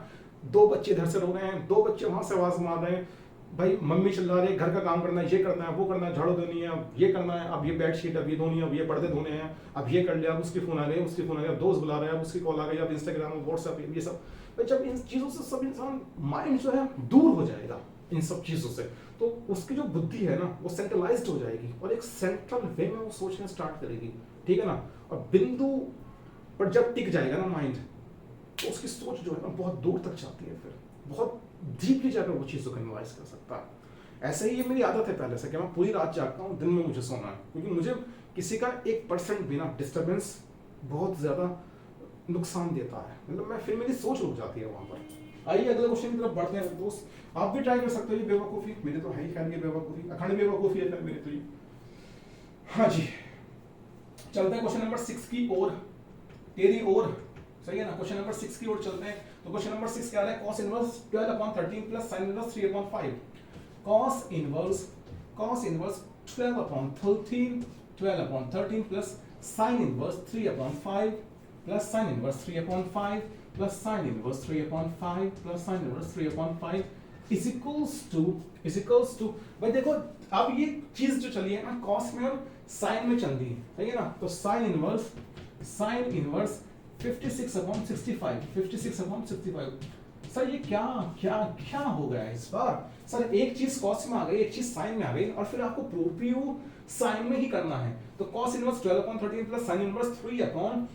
2 बच्चे इधर से रो रहे हैं, 2 बच्चे वहां से आवाज मार रहे हैं, भाई मम्मी चिल्ला रही है, घर का काम करना है, ये करना है, वो करना है, झाड़ू देनी है, अब ये करना है, अब ये बेडशीट, अब ये धोनी है, अब ये पर्दे धोने हैं, अब ये कर लिया, अब उसकी फोन आ गई, उसकी फोन आ गई, दोस्त बुला रहे हैं, अब उसकी कॉल आ गई, अब इंस्टाग्राम, व्हाट्सएप, ये सब। भाई जब इन चीजों से सब इंसान माइंड जो है दूर हो जाएगा इन सब चीजों से, तो उसकी जो बुद्धि है ना वो सेंट्रलाइज्ड हो जाएगी और एक सेंट्रल वे में वो सोचना स्टार्ट करेगी, ठीक है ना। और बिंदु पर जब टिक जाएगा ना माइंड, तो उसकी सोच जो है ना बहुत दूर तक जाती है, फिर बहुत डीपली जाकर वो चीज़ को एनालाइज कर सकता है। ऐसे ही ये मेरी आदत है पहले से कि मैं पूरी रात जागता हूँ, दिन में मुझे सोना है, क्योंकि मुझे किसी का 1% भी ना डिस्टर्बेंस बहुत ज़्यादा नुकसान देता है, मतलब मैं फिर मेरी सोच रुक जाती है वहाँ पर। आइए अगले क्वेश्चन की तरफ बढ़ते हैं दोस्त, आप भी ट्राई कर सकते हो ये बेवकूफ़ी, मेरे तो है ही ख्याल ये बेवकूफ़ी, अखंड बेवकूफ़ी है मेरे तो ये। हाँ जी, चलते हैं क्वेश्चन नंबर 6 की ओर, तेरी ओर, सही है ना। क्वेश्चन नंबर 6 की ओर चलते हैं। तो क्वेश्चन नंबर 6 क्या है? cos inverse 12/13 plus sin inverse 3/5। cos inverse 12/13 plus sin inverse 3/5 plus sin inverse 3/5 plus sin inverse 3/5 plus sin inverse 3/5 is equals to भाई देखो अब ये चीज जो चली है ना cos में और sin में चल रही है, सही है ना। तो sin इनवर्स 56/65 सर ये क्या क्या क्या हो गया इस बार? सर एक चीज cos में आ गई, एक चीज sin में आ गई और फिर आपको प्रूफ भी sin में ही करना है। तो cos inverse 12/13 plus sin inverse 3/5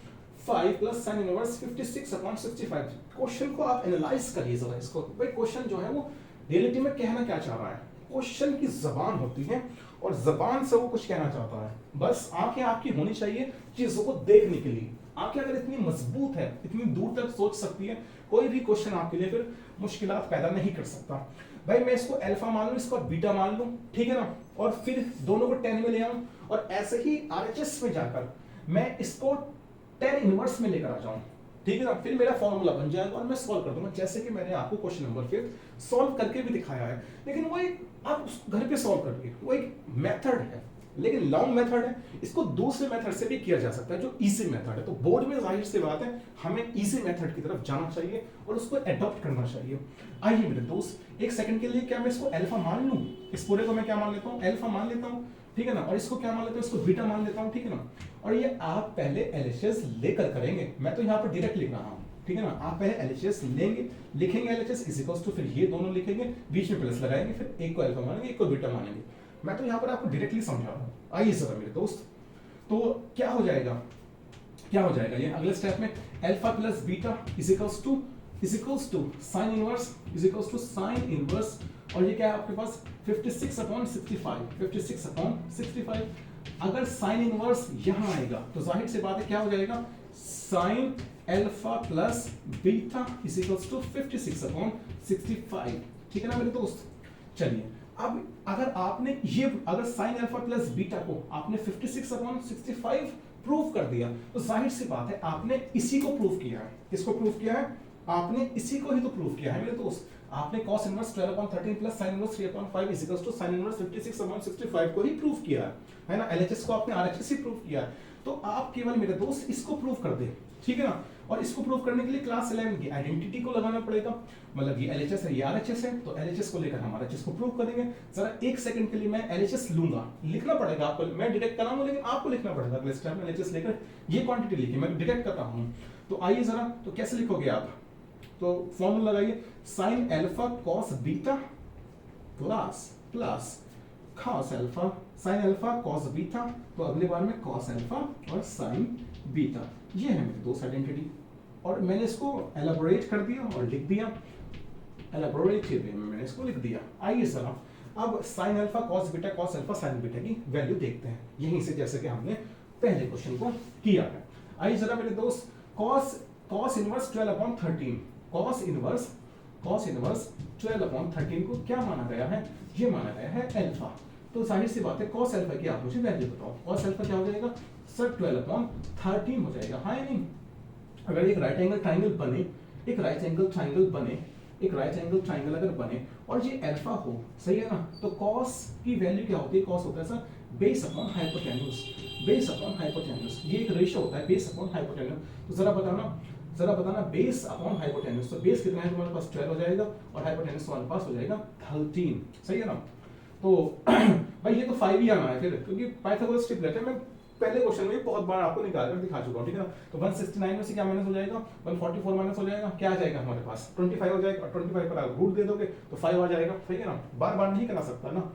plus sin inverse 56/65। Question को आप एनालाइज करिए जरा इसको, भाई क्वेश्चन जो है वो रियलिटी में कहना क्या चाह रहा है। क्वेश्चन की जबान होती है और जबान से वो कुछ कहना चाहता है, बस आंखें आपकी होनी चाहिए चीजों को देखने के लिए। आंखें अगर इतनी मजबूत है, इतनी दूर तक सोच सकती है, कोई भी क्वेश्चन आपके लिए फिर मुश्किलात पैदा नहीं कर सकता। भाई मैं इसको अल्फा मान लूं, इसको बीटा मान लूं, ठीक है ना, और फिर दोनों को 10 में ले आऊं और ऐसे ही आरएचएस में जाकर मैं इसको 10 इनवर्स में लेकर आ जाऊं, ठीक है ना। फिर मेरा फॉर्मूला बन जाएगा और मैं सॉल्व कर दूंगा, जैसे कि मैंने आपको क्वेश्चन नंबर 5 सॉल्व करके भी दिखाया है। लेकिन वो एक आप घर पे सॉल्व करके, वो एक मेथड है, लेकिन लॉन्ग मेथड है। इसको दूसरे मेथड से भी किया जा सकता है जो इजी मेथड है। तो बोर्ड में जाहिर सी बात है हमें इजी मेथड की तरफ जाना चाहिए और उसको एडॉप्ट करना चाहिए। आइए मेरे दोस्त एक सेकंड के लिए क्या मैं इसको अल्फा मान लूं, इस पूरे को मैं क्या मान लेता हूं? अल्फा मान लेता हूं, ठीक है ना। और इसको क्या मान लेता हूं? इसको बीटा मान लेता हूं, ठीक है ना। और ये आप पहले एलएचएस लेकर करेंगे, मैं तो यहाँ पर डायरेक्ट लिख रहा हूँ, ठीक है ना। आप पहले एलएचएस लेंगे, लिखेंगे एलएचएस इज इक्वल्स टू, फिर ये दोनों लिखेंगे, बीच में प्लस लगाएंगे, फिर एक को अल्फा मानेंगे, एक को बीटा मानेंगे। मैं तो यहाँ पर आपको डायरेक्टली समझा रहा हूँ। आइए जरा मेरे दोस्त, तो क्या हो जाएगा ये अगले स्टेप में? Alpha plus beta is equals to sine inverse is equals to sine inverse, और ये क्या है आपके पास 56/65। अगर साइन इनवर्स यहां आएगा तो जाहिर सी बात है क्या हो जाएगा? Sine alpha plus beta is equals to 56/65, ठीक है ना मेरे दोस्त। चलिए अब अगर साइन अल्फा प्लस बीटा को आपने 56/65 प्रूव कर दिया तो जाहिर सी बात है आपने इसी को प्रूव किया है। किसको प्रूव किया है? आपने इसी को ही तो प्रूव किया है मेरे दोस्त। आपने cos inverse 12/13 plus sin inverse 3/5 is equals to sin inverse 56/65 को ही प्रूव किया है ना। LHS को आपने RHS ही प्रूव किया है। तो आप केवल मेरे दोस्त इसको प्रूव कर दे, ठीक है ना। और इसको प्रूव करने के लिए क्लास 11 की आइडेंटिटी को लगाना पड़ेगा, मतलब ये LHS है, ये RHS है, तो LHS को लेकर हम RHS को प्रूव करेंगे। जरा एक सेकंड के लिए मैं LHS लूंगा, लिखना पड़ेगा आपको, मैं डिटेक्ट कर रहा हूं लेकिन आपको लिखना पड़ेगा। अगले स्टेप में LHS लेकर ये क्वांटिटी लिखी, मैं डिटेक्ट कर रहा हूं। तो आइए जरा, तो कैसे लिखोगे आप? तो फॉर्मूला लगाइए, sine alpha cos beta plus cos alpha, sine alpha cos beta, तो अगले बार में cos अल्फा और साइन बीटा। ये है मेरे दोस्त आइडेंटिटी, और मैंने इसको एलाबोरेट कर दिया और लिख दिया, एलाबोरेटेड वे में मैंने इसको लिख दिया। आइए जरा अब sine alpha cos beta cos alpha sign beta की वैल्यू देखते हैं यहीं से, जैसे कि हमने पहले क्वेश्चन को किया है। आइए जरा मेरे दोस्त, cos इनवर्स 12/13, cos इनवर्स 12/13 को क्या माना गया है? ये माना गया है अल्फा। तो जाहिर सी बात है कॉस अल्फा की आप मुझे वैल्यू बताओ। कॉस अल्फा क्या हो जाएगा सर 12/13 हो जाएगा, हाँ या नहीं। अगर एक राइट एंगल ट्राइंगल बने, एक राइट एंगल ट्राइंगल बने, एक राइट एंगल ट्राइंगल अगर बने और ये अल्फा हो, सही है ना, तो कॉस की वैल्यू क्या होती है, कॉस होता है sir base upon hypotenuse, base upon hypotenuse, ये एक रेशियो होता है बेस अपॉन हाइपोटेन्यूज। तो जरा बताना बेस अपॉन हाइपोटेन्यूज, तो बेस कितना है तुम्हारे पास 12 हो जाएगा और हाइपोटेन्यूज तुम्हारे पास हो जाएगा 13, सही है ना। तो भाई ये तो 5 ही आना है फिर, क्योंकि पाइथागोरस ट्रिपलेट है, मैं पहले क्वेश्चन में बहुत बार आपको निकाल कर दिखा चुका हूँ, ठीक है ना। तो 169 में से क्या माइनस हो जाएगा, 144 माइनस हो जाएगा, क्या आ जाएगा हमारे पास 25 हो जाएगा, और 25 पर आप रूट दे दोगे तो 5 आ जाएगा, ठीक है ना। बार बार नहीं करना सकता ना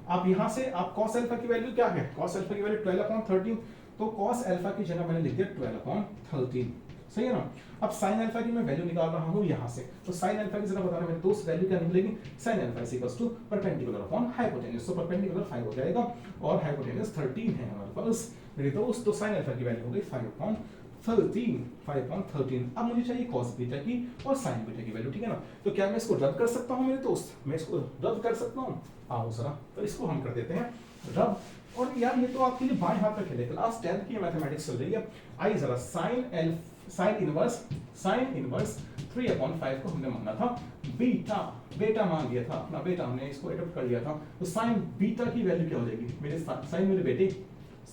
आप। यहाँ से आप कॉस अल्फा की वैल्यू क्या है, कॉस अल्फा की वैल्यू 12/13, तो कॉस अल्फा की जगह मैंने लिख दिया 12/13, सही है ना। अब साइन अल्फा की मैं वैल्यू निकाल रहा हूँ यहाँ से, तो साइन अल्फा की जरा बताना मेरे दोस्त वैल्यू क्या निकलेगी, sine alpha is equals to perpendicular upon hypotenuse, तो परपेंडिकुलर 5 हो जाएगा और हाइपोटेन्यूज 13 है हमारे पास मेरे दोस्त। तो साइन अल्फा की वैल्यू हो गई 5/13। अब मुझे चाहिए कॉस बीटा की और साइन बीटा की वैल्यू, ठीक है ना। तो क्या मैं इसको रद्द कर सकता हूँ मेरे दोस्त, मैं इसको रद्द कर सकता हूँ, आओ जरा, तो इसको हम कर देते हैं रद्द। और यार ये तो आपके लिए बाएं हाथ में खेले, क्लास 10 की मैथमेटिक्स चल रही है। आइए जरा साइन इनवर्स 3/5 को हमने माना था बेटा मान लिया था, अपना बेटा हमने इसको एडॉप्ट कर लिया था। तो साइन बीटा की वैल्यू क्या हो जाएगी मेरे साइन मेरे बेटे,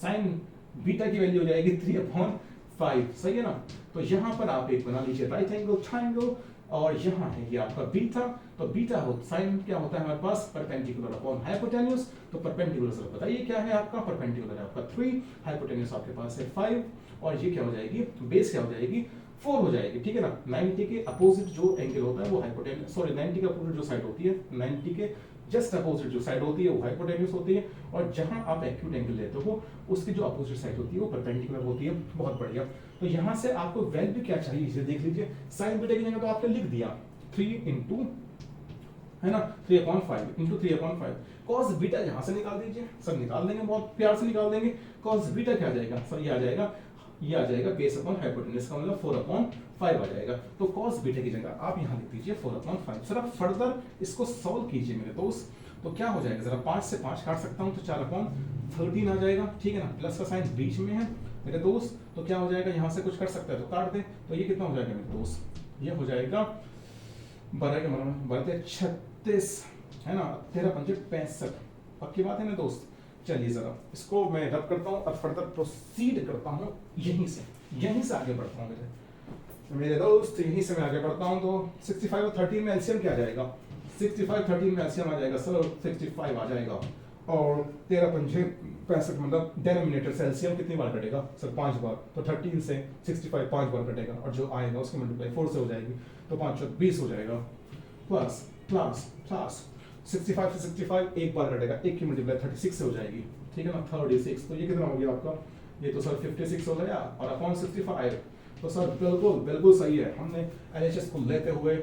साइन बीटा की वैल्यू हो जाएगी 3/5, सही है ना। तो यहाँ पर आप एक बना लीजिए राइट एंगल ट्राइंगल, और यहाँ है ये आपका बीटा, तो बीटा हो साइन क्या होता है हमारे पास परपेंडिकुलर अपॉन हाइपोटेन्यूज, तो परपेंडिकुलर सर बताइए क्या है आपका, परपेंडिकुलर है आपका 3, हाइपोटेन्यूज आपके पास है 5, और ये क्या हो जाएगी बेस क्या हो जाएगी 4 हो जाएगी, ठीक है ना। 90 के अपोजिट जो एंगल होता है वो हाइपोटेन्यूज, सॉरी 90 के अपोजिट जो साइड होती है, 90 के जस्ट अपोजिट जो साइड होती है वो हाइपोटेन्यूज होती है, और जहां आप एक्यूट एंगल लेते हो उसकी जो अपोजिट साइड होती है वो परपेंडिकुलर होती है। बहुत बढ़िया। तो यहां से आपको वैल्यू क्या चाहिए इसे देख लीजिए, साइन बीटा की जगह तो आपने लिख दिया 3 इंटू, है ना, 3/5 इंटू 3/5। कॉस बीटा यहां से निकाल दीजिए सर, निकाल देंगे बहुत प्यार से निकाल देंगे। कॉस बीटा क्या आ जाएगा सर, ये आ जाएगा बेस अपॉन हाइपोटेन्यूज का मतलब 4/5 आ जाएगा। तो कॉस बीटा की जगह आप यहां लिख दीजिए 4/5। सर आप फर्दर इसको सॉल्व कीजिए मेरे दोस्त, तो क्या हो जाएगा जरा 5 से 5 काट सकता हूं तो 4/13 आ जाएगा, ठीक है ना। प्लस का साइन बीच में है मेरे दोस्त, तो क्या हो जाएगा यहां से कुछ कर सकता है तो काट दे, तो ये कितना हो जाएगा मेरे दोस्त, ये हो जाएगा 12 के मतलब 36, है ना, 13×5 65, पक्की बात है मेरे दोस्त। चलिए जरा इसको मैं रब करता हूँ और फर्दर प्रोसीड करता हूँ यहीं से आगे बढ़ता हूँ मेरे दोस्त, यहीं से मैं आगे बढ़ता हूँ। तो 65 और 13 में एलसीएम क्या आ जाएगा, 65 13 में एलसीएम आ जाएगा सर 65 आ जाएगा, और 13×5 65 मतलब डेनोमिनेटर से एलसीएम कितनी बार कटेगा सर 5 बार, तो 13 से 65 5 बार कटेगा, और जो आएगा उसकी मल्टीप्लाई 4 से हो जाएगी, तो 5 × 20 हो जाएगा, प्लस प्लस प्लस 65 से 65 एक बार कटेगा, एक की मल्टीप्लाई 36 से हो जाएगी, ठीक है ना, 36। तो ये कितना हो गया आपका, ये तो सर 56 हो गया, और अपॉन 65, तो सर बिल्कुल सही है। हमने एलएचएस को लेते हुए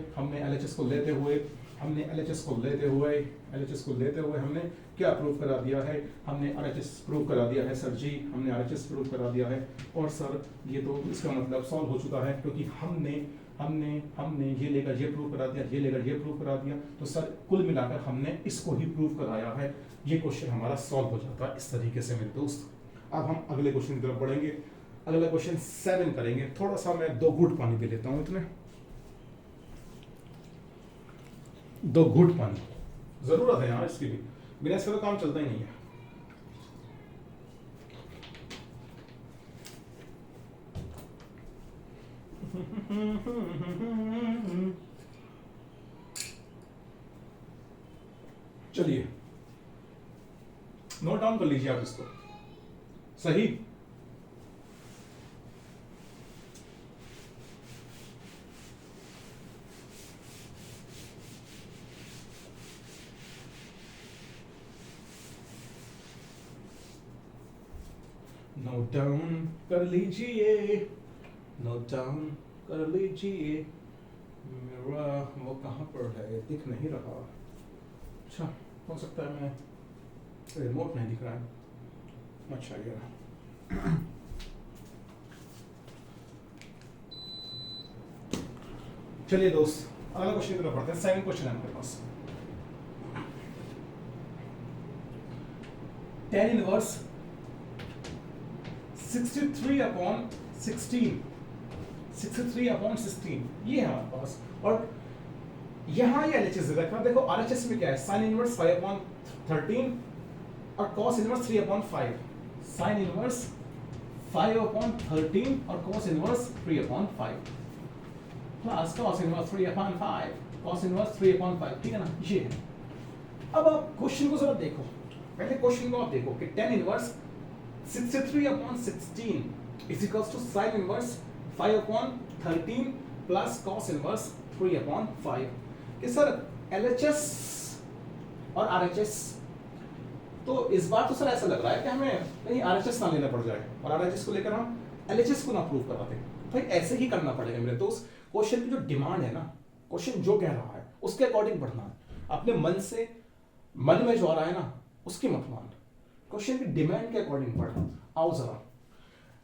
हमने क्या प्रूव करा दिया है, हमने आरएचएस प्रूव करा दिया है सर जी, हमने आरएचएस प्रूव करा दिया है। और सर ये तो इसका मतलब सॉल्व हो चुका है, क्योंकि हमने ये लेकर ये प्रूव करा दिया, ये लेकर ये प्रूव करा दिया, तो सर कुल मिलाकर हमने इसको ही प्रूव कराया है। ये क्वेश्चन हमारा सॉल्व हो जाता है इस तरीके से मेरे दोस्त। अब हम अगले क्वेश्चन की तरफ बढ़ेंगे, अगला क्वेश्चन 7 करेंगे। थोड़ा सा मैं 2 घूंट पानी पी लेता हूं, इतने 2 घूंट पानी जरूरत है यार इसकी भी, बिना इसके तो काम चलता ही नहीं है। चलिए नोट डाउन कर लीजिए आप इसको, सही। नोट डाउन कर लीजिए, नोट डाउन कर लीजिए। मेरा वो कहाँ पर है, दिख नहीं रहा। अच्छा हो सकता है मैं रिमोट नहीं दिख रहा है, अच्छा ये रहा। चलिए दोस्त अगला क्वेश्चन की तरफ बढ़ते हैं। 7 क्वेश्चन है हमारे पास। tan इनवर्स 63/16 ये है हमारे पास। और यहाँ ये LHS दे रखा है, देखो RHS में क्या है, sin इनवर्स 5/13 और cos इनवर्स 3/5। sin इनवर्स 5/13 और cos inverse 3/5 plus cos inverse 3/5, cos inverse 3/5, ठीक है ना, ये है। अब आप क्वेश्चन को जरा देखो, पहले क्वेश्चन को आप देखो कि tan inverse 63/16 is equals to sin inverse 5/13 plus cos inverse 3/5 कि सर LHS और RHS, तो इस बार तो सर ऐसा लग रहा है कि हमें कहीं RHS ना लेना पड़ जाए और RHS को लेकर हम LHS को ना प्रूव करवाते। भाई ऐसे ही करना पड़ेगा मेरे दोस्त, क्वेश्चन की जो डिमांड है ना, क्वेश्चन जो कह रहा है उसके अकॉर्डिंग बढ़ना है, अपने मन से, मन में जो आ रहा है ना उसकी मत मान, क्वेश्चन की डिमांड के अकॉर्डिंग पढ़। आओ जरा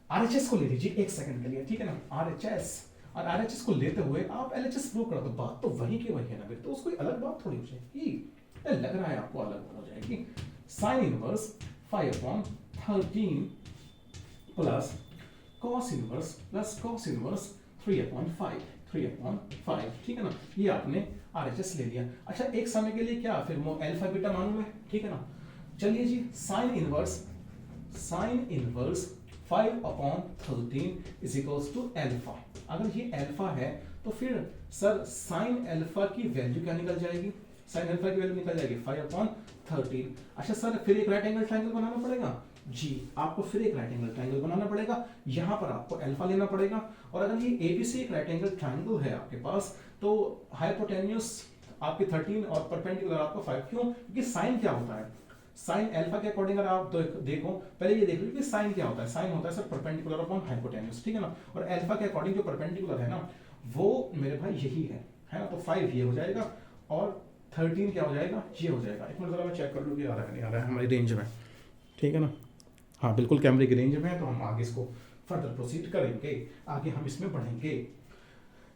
RHS को ले लीजिए एक सेकंड के लिए, ठीक है ना, RHS, और RHS को लेते हुए आप LHS प्रूव करो, तो बात तो वही की वही है ना, तो उसको अलग बात थोड़ी हो जाएगी, लग रहा है आपको अलग हो जाएगी। sin inverse 5/13 plus cos inverse 3/5, ठीक है ना, ये आपने RHS ले लिया। अच्छा एक समय के लिए क्या फिर मैं अल्फा बीटा मानूं मैं, ठीक है ना, चलिए जी sin inverse 5/13 is equals to alpha. अगर ये अल्फा है तो फिर सर sin अल्फा की वैल्यू क्या निकल जाएगी, sin अल्फा की वैल्यू निकल जाएगी 5/13। अच्छा सर फिर एक राइट एंगल ट्रायंगल बनाना पड़ेगा जी, आपको फिर एक राइट एंगल ट्रायंगल बनाना पड़ेगा, यहां पर आपको अल्फा लेना पड़ेगा। और अगर ये ABC एक राइट एंगल ट्रायंगल है आपके पास, तो हाइपोटेन्यूज आपके 13 और परपेंडिकुलर आपको 5, क्यों, क्योंकि साइन क्या होता है, साइन अल्फा के अकॉर्डिंग अगर आप देखो, पहले ये देख लो कि साइन क्या होता है, साइन होता है सर परपेंडिकुलर अपॉन हाइपोटेन्यूज, ठीक है ना, और अल्फा के अकॉर्डिंग जो परपेंडिकुलर है ना वो मेरे भाई यही है ना, तो 5 ये हो जाएगा और 13 क्या हो जाएगा, ये हो जाएगा। एक मिनट जरा मैं चेक कर लूँ कि आ रहा है नहीं आ रहा है हमारी रेंज में, ठीक है ना, हाँ बिल्कुल कैमरे की रेंज में है, तो हम आगे इसको फर्दर प्रोसीड करेंगे, आगे हम इसमें बढ़ेंगे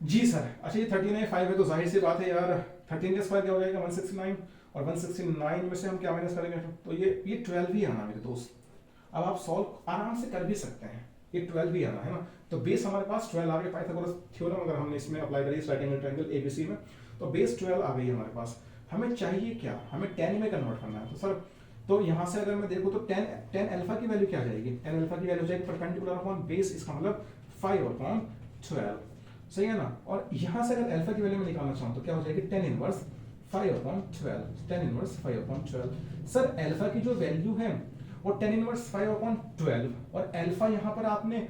जी सर। अच्छा ये 13 है 5 है, तो जाहिर सी बात है यार 13 का स्क्वायर क्या हो जाएगा 169, और 169 में से हम क्या माइनस करेंगे, तो ये 12 ही आना मेरे दोस्त। अब आप सॉल्व आराम से कर भी सकते हैं, ये 12 ही आना है ना, तो बेस हमारे पास 12 आ गया, पाइथागोरस थ्योरम अगर हमने इसमें अप्लाई करी राइट एंगल ट्रायंगल ABC में, तो बेस 12 आ गई हमारे पास। हमें चाहिए क्या, हमें 10 में कन्वर्ट करना है, तो सर तो यहां से अगर मैं देखूं तो 10 अल्फा की वैल्यू क्या आ जाएगी, 10 अल्फा की वैल्यू जाएगी परपेंडिकुलर अपॉन बेस, इसका मतलब 5/12, सही है ना। और यहां से अगर अल्फा की वैल्यू मैं निकालना चाहूं तो क्या हो जाएगी 10 इनवर्स 5/12, 10 इनवर्स 5/12। सर अल्फा की जो वैल्यू है वो 10 इनवर्स 5/12, और अल्फा यहां पर आपने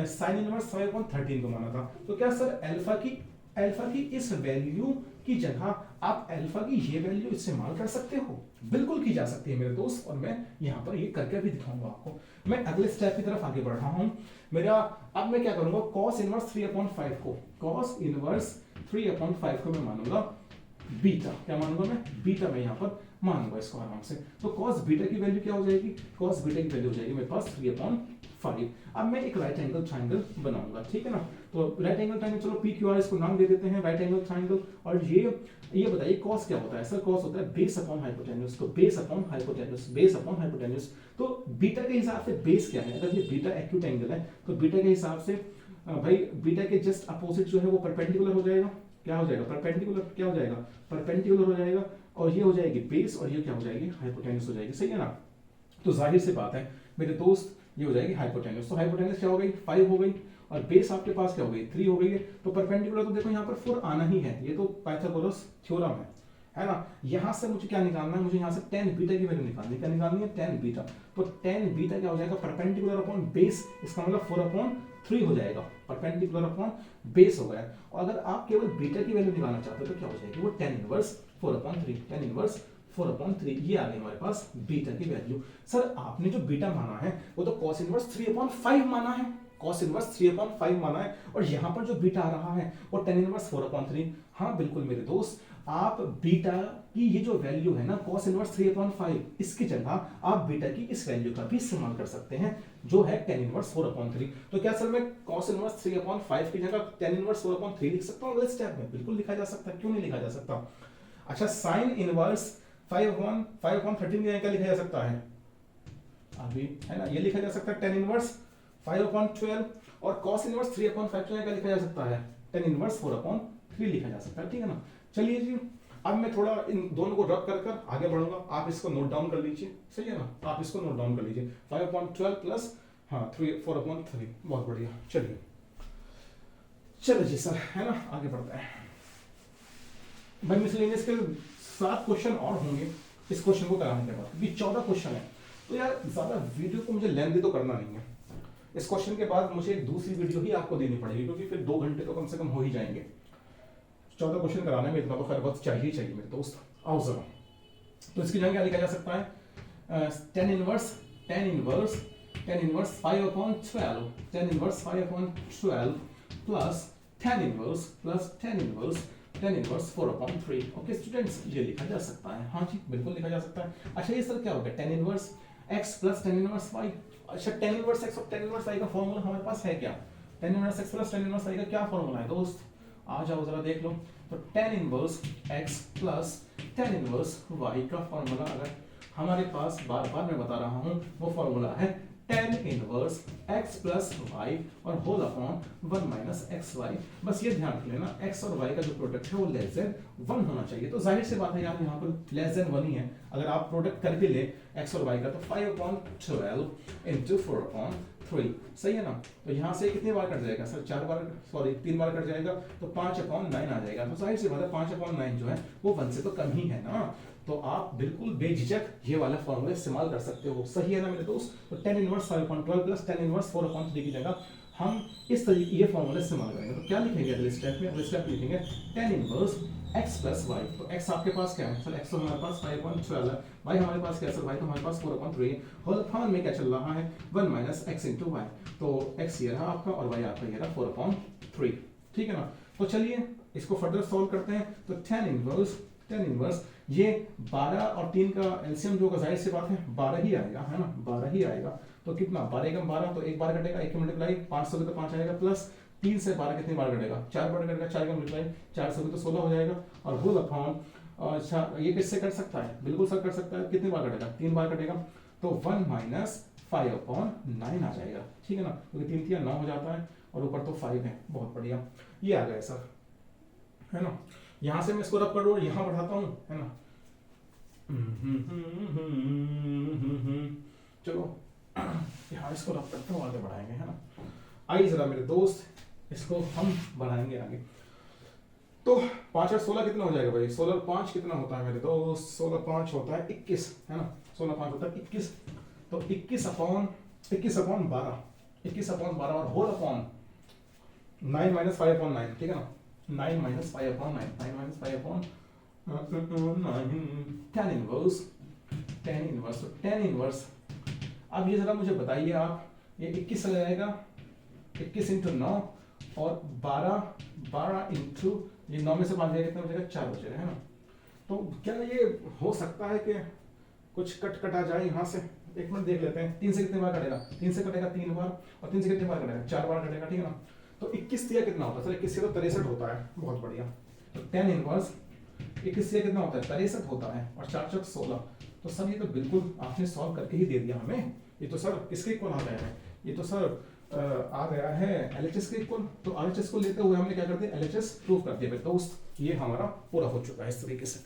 sin इनवर्स 5/13 को माना था, तो क्या सर अल्फा की इस वैल्यू की जगह आप अल्फा की ये वैल्यू इस्तेमाल कर सकते हो, बिल्कुल की जा सकती है मेरे दोस्त, और मैं यहाँ पर ये करके भी दिखाऊंगा आपको। मैं अगले स्टेप की तरफ आगे बढ़ रहा हूँ। अब मैं क्या करूंगा, cos इनवर्स 3/5 को, cos इनवर्स 3/5 को मैं मानूंगा बीटा, क्या मानूंगा मैं, बीटा में यहाँ पर मानूंगा इसको आराम से। तो cos बीटा की वैल्यू क्या हो जाएगी, cos बीटा की वैल्यू हो जाएगी मेरे पास 3/5। अब मैं एक राइट एंगल ट्रायंगल बनाऊंगा, ठीक है ना, तो राइट एंगल ट्रायंगल, चलो PQR इसको नाम दे देते हैं राइट एंगल ट्रायंगल। और ये बताइए cos क्या होता है, सर cos होता है बेस अपॉन हाइपोटेन्यूज, तो बेस अपॉन हाइपोटेन्यूज, तो बीटा के हिसाब से बेस क्या है, अगर ये बीटा एक्यूट एंगल है तो बीटा के हिसाब से भाई बीटा के जस्ट अपोजिट जो है वो परपेंडिकुलर हो जाएगा, क्या हो जाएगा परपेंडिकुलर, क्या हो जाएगा परपेंडिकुलर हो जाएगा, और ये हो जाएगी बेस, और ये क्या हो जाएगी हाइपोटेन्यूज हो जाएगी, सही है ना। तो जाहिर सी बात है मेरे दोस्त ये हो जाएगी हाइपोटेन्यूज, तो हाइपोटेन्यूज क्या हो गई 5 हो गई, और बेस आपके पास क्या हो गई 3 हो गई है, तो परपेंडिकुलर तो देखो यहाँ पर 4 आना ही है, ये तो पाइथागोरस थ्योरम है ना। यहाँ से मुझे क्या निकालना है, मुझे यहाँ से tan बीटा की वैल्यू निकालनी, क्या निकालनी है tan बीटा, तो tan बीटा क्या हो जाएगा परपेंडिकुलर अपॉन बेस, इसका मतलब 4/3 हो जाएगा, परपेंडिकुलर अपॉन बेस हो गया। और अगर आप केवल बीटा की वैल्यू निकालना चाहते हो तो क्या हो जाएगी वो tan इनवर्स 4/3, tan इनवर्स 4/3, ये आ गई हमारे पास बीटा की वैल्यू। सर आपने जो बीटा माना है वो तो cos इनवर्स 3/5 माना है, cos इनवर्स 3/5 माना है, और यहाँ पर जो बीटा आ रहा है वो tan इनवर्स 4/3। हाँ बिल्कुल मेरे दोस्त, आप बीटा की ये जो वैल्यू है ना cos इनवर्स 3/5, इसकी जगह आप बीटा की इस वैल्यू का भी इस्तेमाल कर सकते हैं जो है tan इनवर्स 4/3। तो क्या सर मैं cos इनवर्स 3/5 की जगह tan इनवर्स 4/3 लिख सकता हूँ अगले स्टेप में, बिल्कुल लिखा जा सकता है, क्यों नहीं लिखा जा सकता। अच्छा sin इनवर्स 5/13 की जगह क्या लिखा जा सकता है, अभी है ना, ये लिखा जा सकता है tan इनवर्स 5/12 और cos इनवर्स 3/5 क्या लिखा जा सकता है, tan इनवर्स 4/3 लिखा जा सकता है, ठीक है ना। चलिए जी, अब मैं थोड़ा इन दोनों को रब कर कर आगे बढ़ूंगा, आप इसको नोट डाउन कर लीजिए, सही है ना, आप इसको नोट डाउन कर लीजिए 5/12 प्लस 4/3, बहुत बढ़िया। चलिए जी सर, है ना, आगे बढ़ते हैं भाई। मिसलेनियस के 7 क्वेश्चन और होंगे इस क्वेश्चन को कराने के बाद, क्योंकि 14 क्वेश्चन है, तो यार ज्यादा वीडियो को मुझे लेंथी तो करना नहीं है। इस क्वेश्चन के बाद मुझे एक दूसरी वीडियो ही आपको देनी पड़ेगी, क्योंकि फिर 2 घंटे तो कम से कम हो ही जाएंगे। 14 क्वेश्चन कराने में इतना तो खैर वक्त चाहिए मेरे दोस्त। आओ जरा, तो इसकी जगह क्या लिखा जा सकता है, tan inverse 5/12, tan inverse 5/12 plus tan inverse 4/3। Okay students, ये लिखा जा सकता है, हाँ जी बिल्कुल लिखा जा सकता है। अच्छा ये सर क्या हो गया, tan inverse x plus tan inverse y। अच्छा tan इनवर्स x और tan इनवर्स y का फॉर्मूला हमारे पास है क्या, tan inverse x plus tan inverse y का क्या फॉर्मूला है दोस्त, आ जाओ जरा देख लो। तो tan inverse x plus tan inverse y का फॉर्मूला अगर हमारे पास, बार बार मैं बता रहा हूँ, वो फॉर्मूला है tan inverse x plus y और होल अपॉन 1 माइनस xy। बस ये ध्यान रख लेना, x और y का जो प्रोडक्ट है वो लेस देन 1 होना चाहिए। तो जाहिर सी बात है यार, यहाँ पर लेस देन 1 ही है। अगर आप प्रोडक्ट कर भी ले x और y का, तो 5/12 इंटू 4/3, सही है ना। तो यहाँ से कितने बार कट जाएगा सर, 3 बार कट जाएगा, तो 5/9 आ जाएगा। तो जाहिर सी बात है 5/9 जो है वो 1 से तो कम ही है ना। तो आप बिल्कुल बेझिझक ये वाला फॉर्मूला इस्तेमाल कर सकते हो, सही है ना मेरे दोस्त। तो tan inverse 5/12 plus tan inverse 4/3 की जगह हम इस तरीके ये फॉर्मूला इस्तेमाल करेंगे। तो क्या लिखेंगे अगले स्टेप में, अगले स्टेप लिखेंगे tan inverse x plus y। तो x आपके पास क्या है सर, x तो हमारे पास 5/12 है, y हमारे पास क्या है सर, y तो हमारे पास 4/3, होल अपॉन में क्या चल रहा है 1 माइनस x इंटू वाई। तो x ये रहा आपका और y आपका ये रहा 4/3, ठीक है ना। तो चलिए इसको फर्दर सॉल्व करते हैं। तो tan इनवर्स ये 12 और 3 का एलसीएम जो जाहिर सी बात है 12 ही आएगा, है ना, 12 ही आएगा। तो कितना, 12 एकम 12, तो एक बार कटेगा, 1 के मल्टीप्लाई 500 के तो 5 आएगा, प्लस 3 से 12 कितनी बार कटेगा, 4 बार कटेगा, 4 का मल्टीप्लाई 400 के तो 16 हो जाएगा, और होल अपॉन, अच्छा ये किससे कट सकता है, बिल्कुल सर कट सकता है, कितनी बार कटेगा, 3 बार कटेगा, तो 1 माइनस 5/9 आ जाएगा, ठीक है ना, क्योंकि 3 3 9 हो जाता है और ऊपर तो 5 है। बहुत बढ़िया, ये आ गया सर, है ना। यहां से मैं इसको रब कर दूं, यहां बढ़ाता हूं, है ना। चलो यहां इसको रब करते हैं, आगे बढ़ाएंगे, है ना। आइए जरा मेरे दोस्त इसको हम बढ़ाएंगे आगे। तो 5 और 16 कितना हो जाएगा भाई, 16 और 5 कितना होता है मेरे दोस्त, 16 5 होता है 21, है ना, 16 5 होता है 21। तो 21/12 और होल अपॉन 9 माइनस 5/9, ठीक है ना, 9 माइनस 5/9, 9 माइनस 5/9, tan इनवर्स, तो tan इनवर्स। अब ये जरा मुझे बताइए आप, ये 21 आ जाएगा, 21 इंटू 9 और 12 इंटू ये 9 में से 5 जाएगा, कितना बचेगा, 4 बचेगा, है ना। तो क्या ये हो सकता है कि कुछ कटा जाए यहाँ से, एक मिनट देख लेते हैं। 3 से कितने बार कटेगा, 3 से कटेगा 3 बार, और 3 से कितने बार कटेगा, 4 बार कटेगा, ठीक है ना। तो 21 से कितना होता है सर, 21 से तो 63 होता है, बहुत बढ़िया। तो tan इनवर्स 21 से कितना होता है, 63 होता है, और 4 4 16। तो सर ये तो बिल्कुल आपने सॉल्व करके ही दे दिया हमें, ये तो सर किसके इक्वल आ गया है, ये तो सर आ गया है LHS के इक्वल। तो LHS को लेते हुए हमने क्या कर दिया, LHS प्रूव कर दिया दोस्त, ये हमारा पूरा हो चुका है इस तरीके से।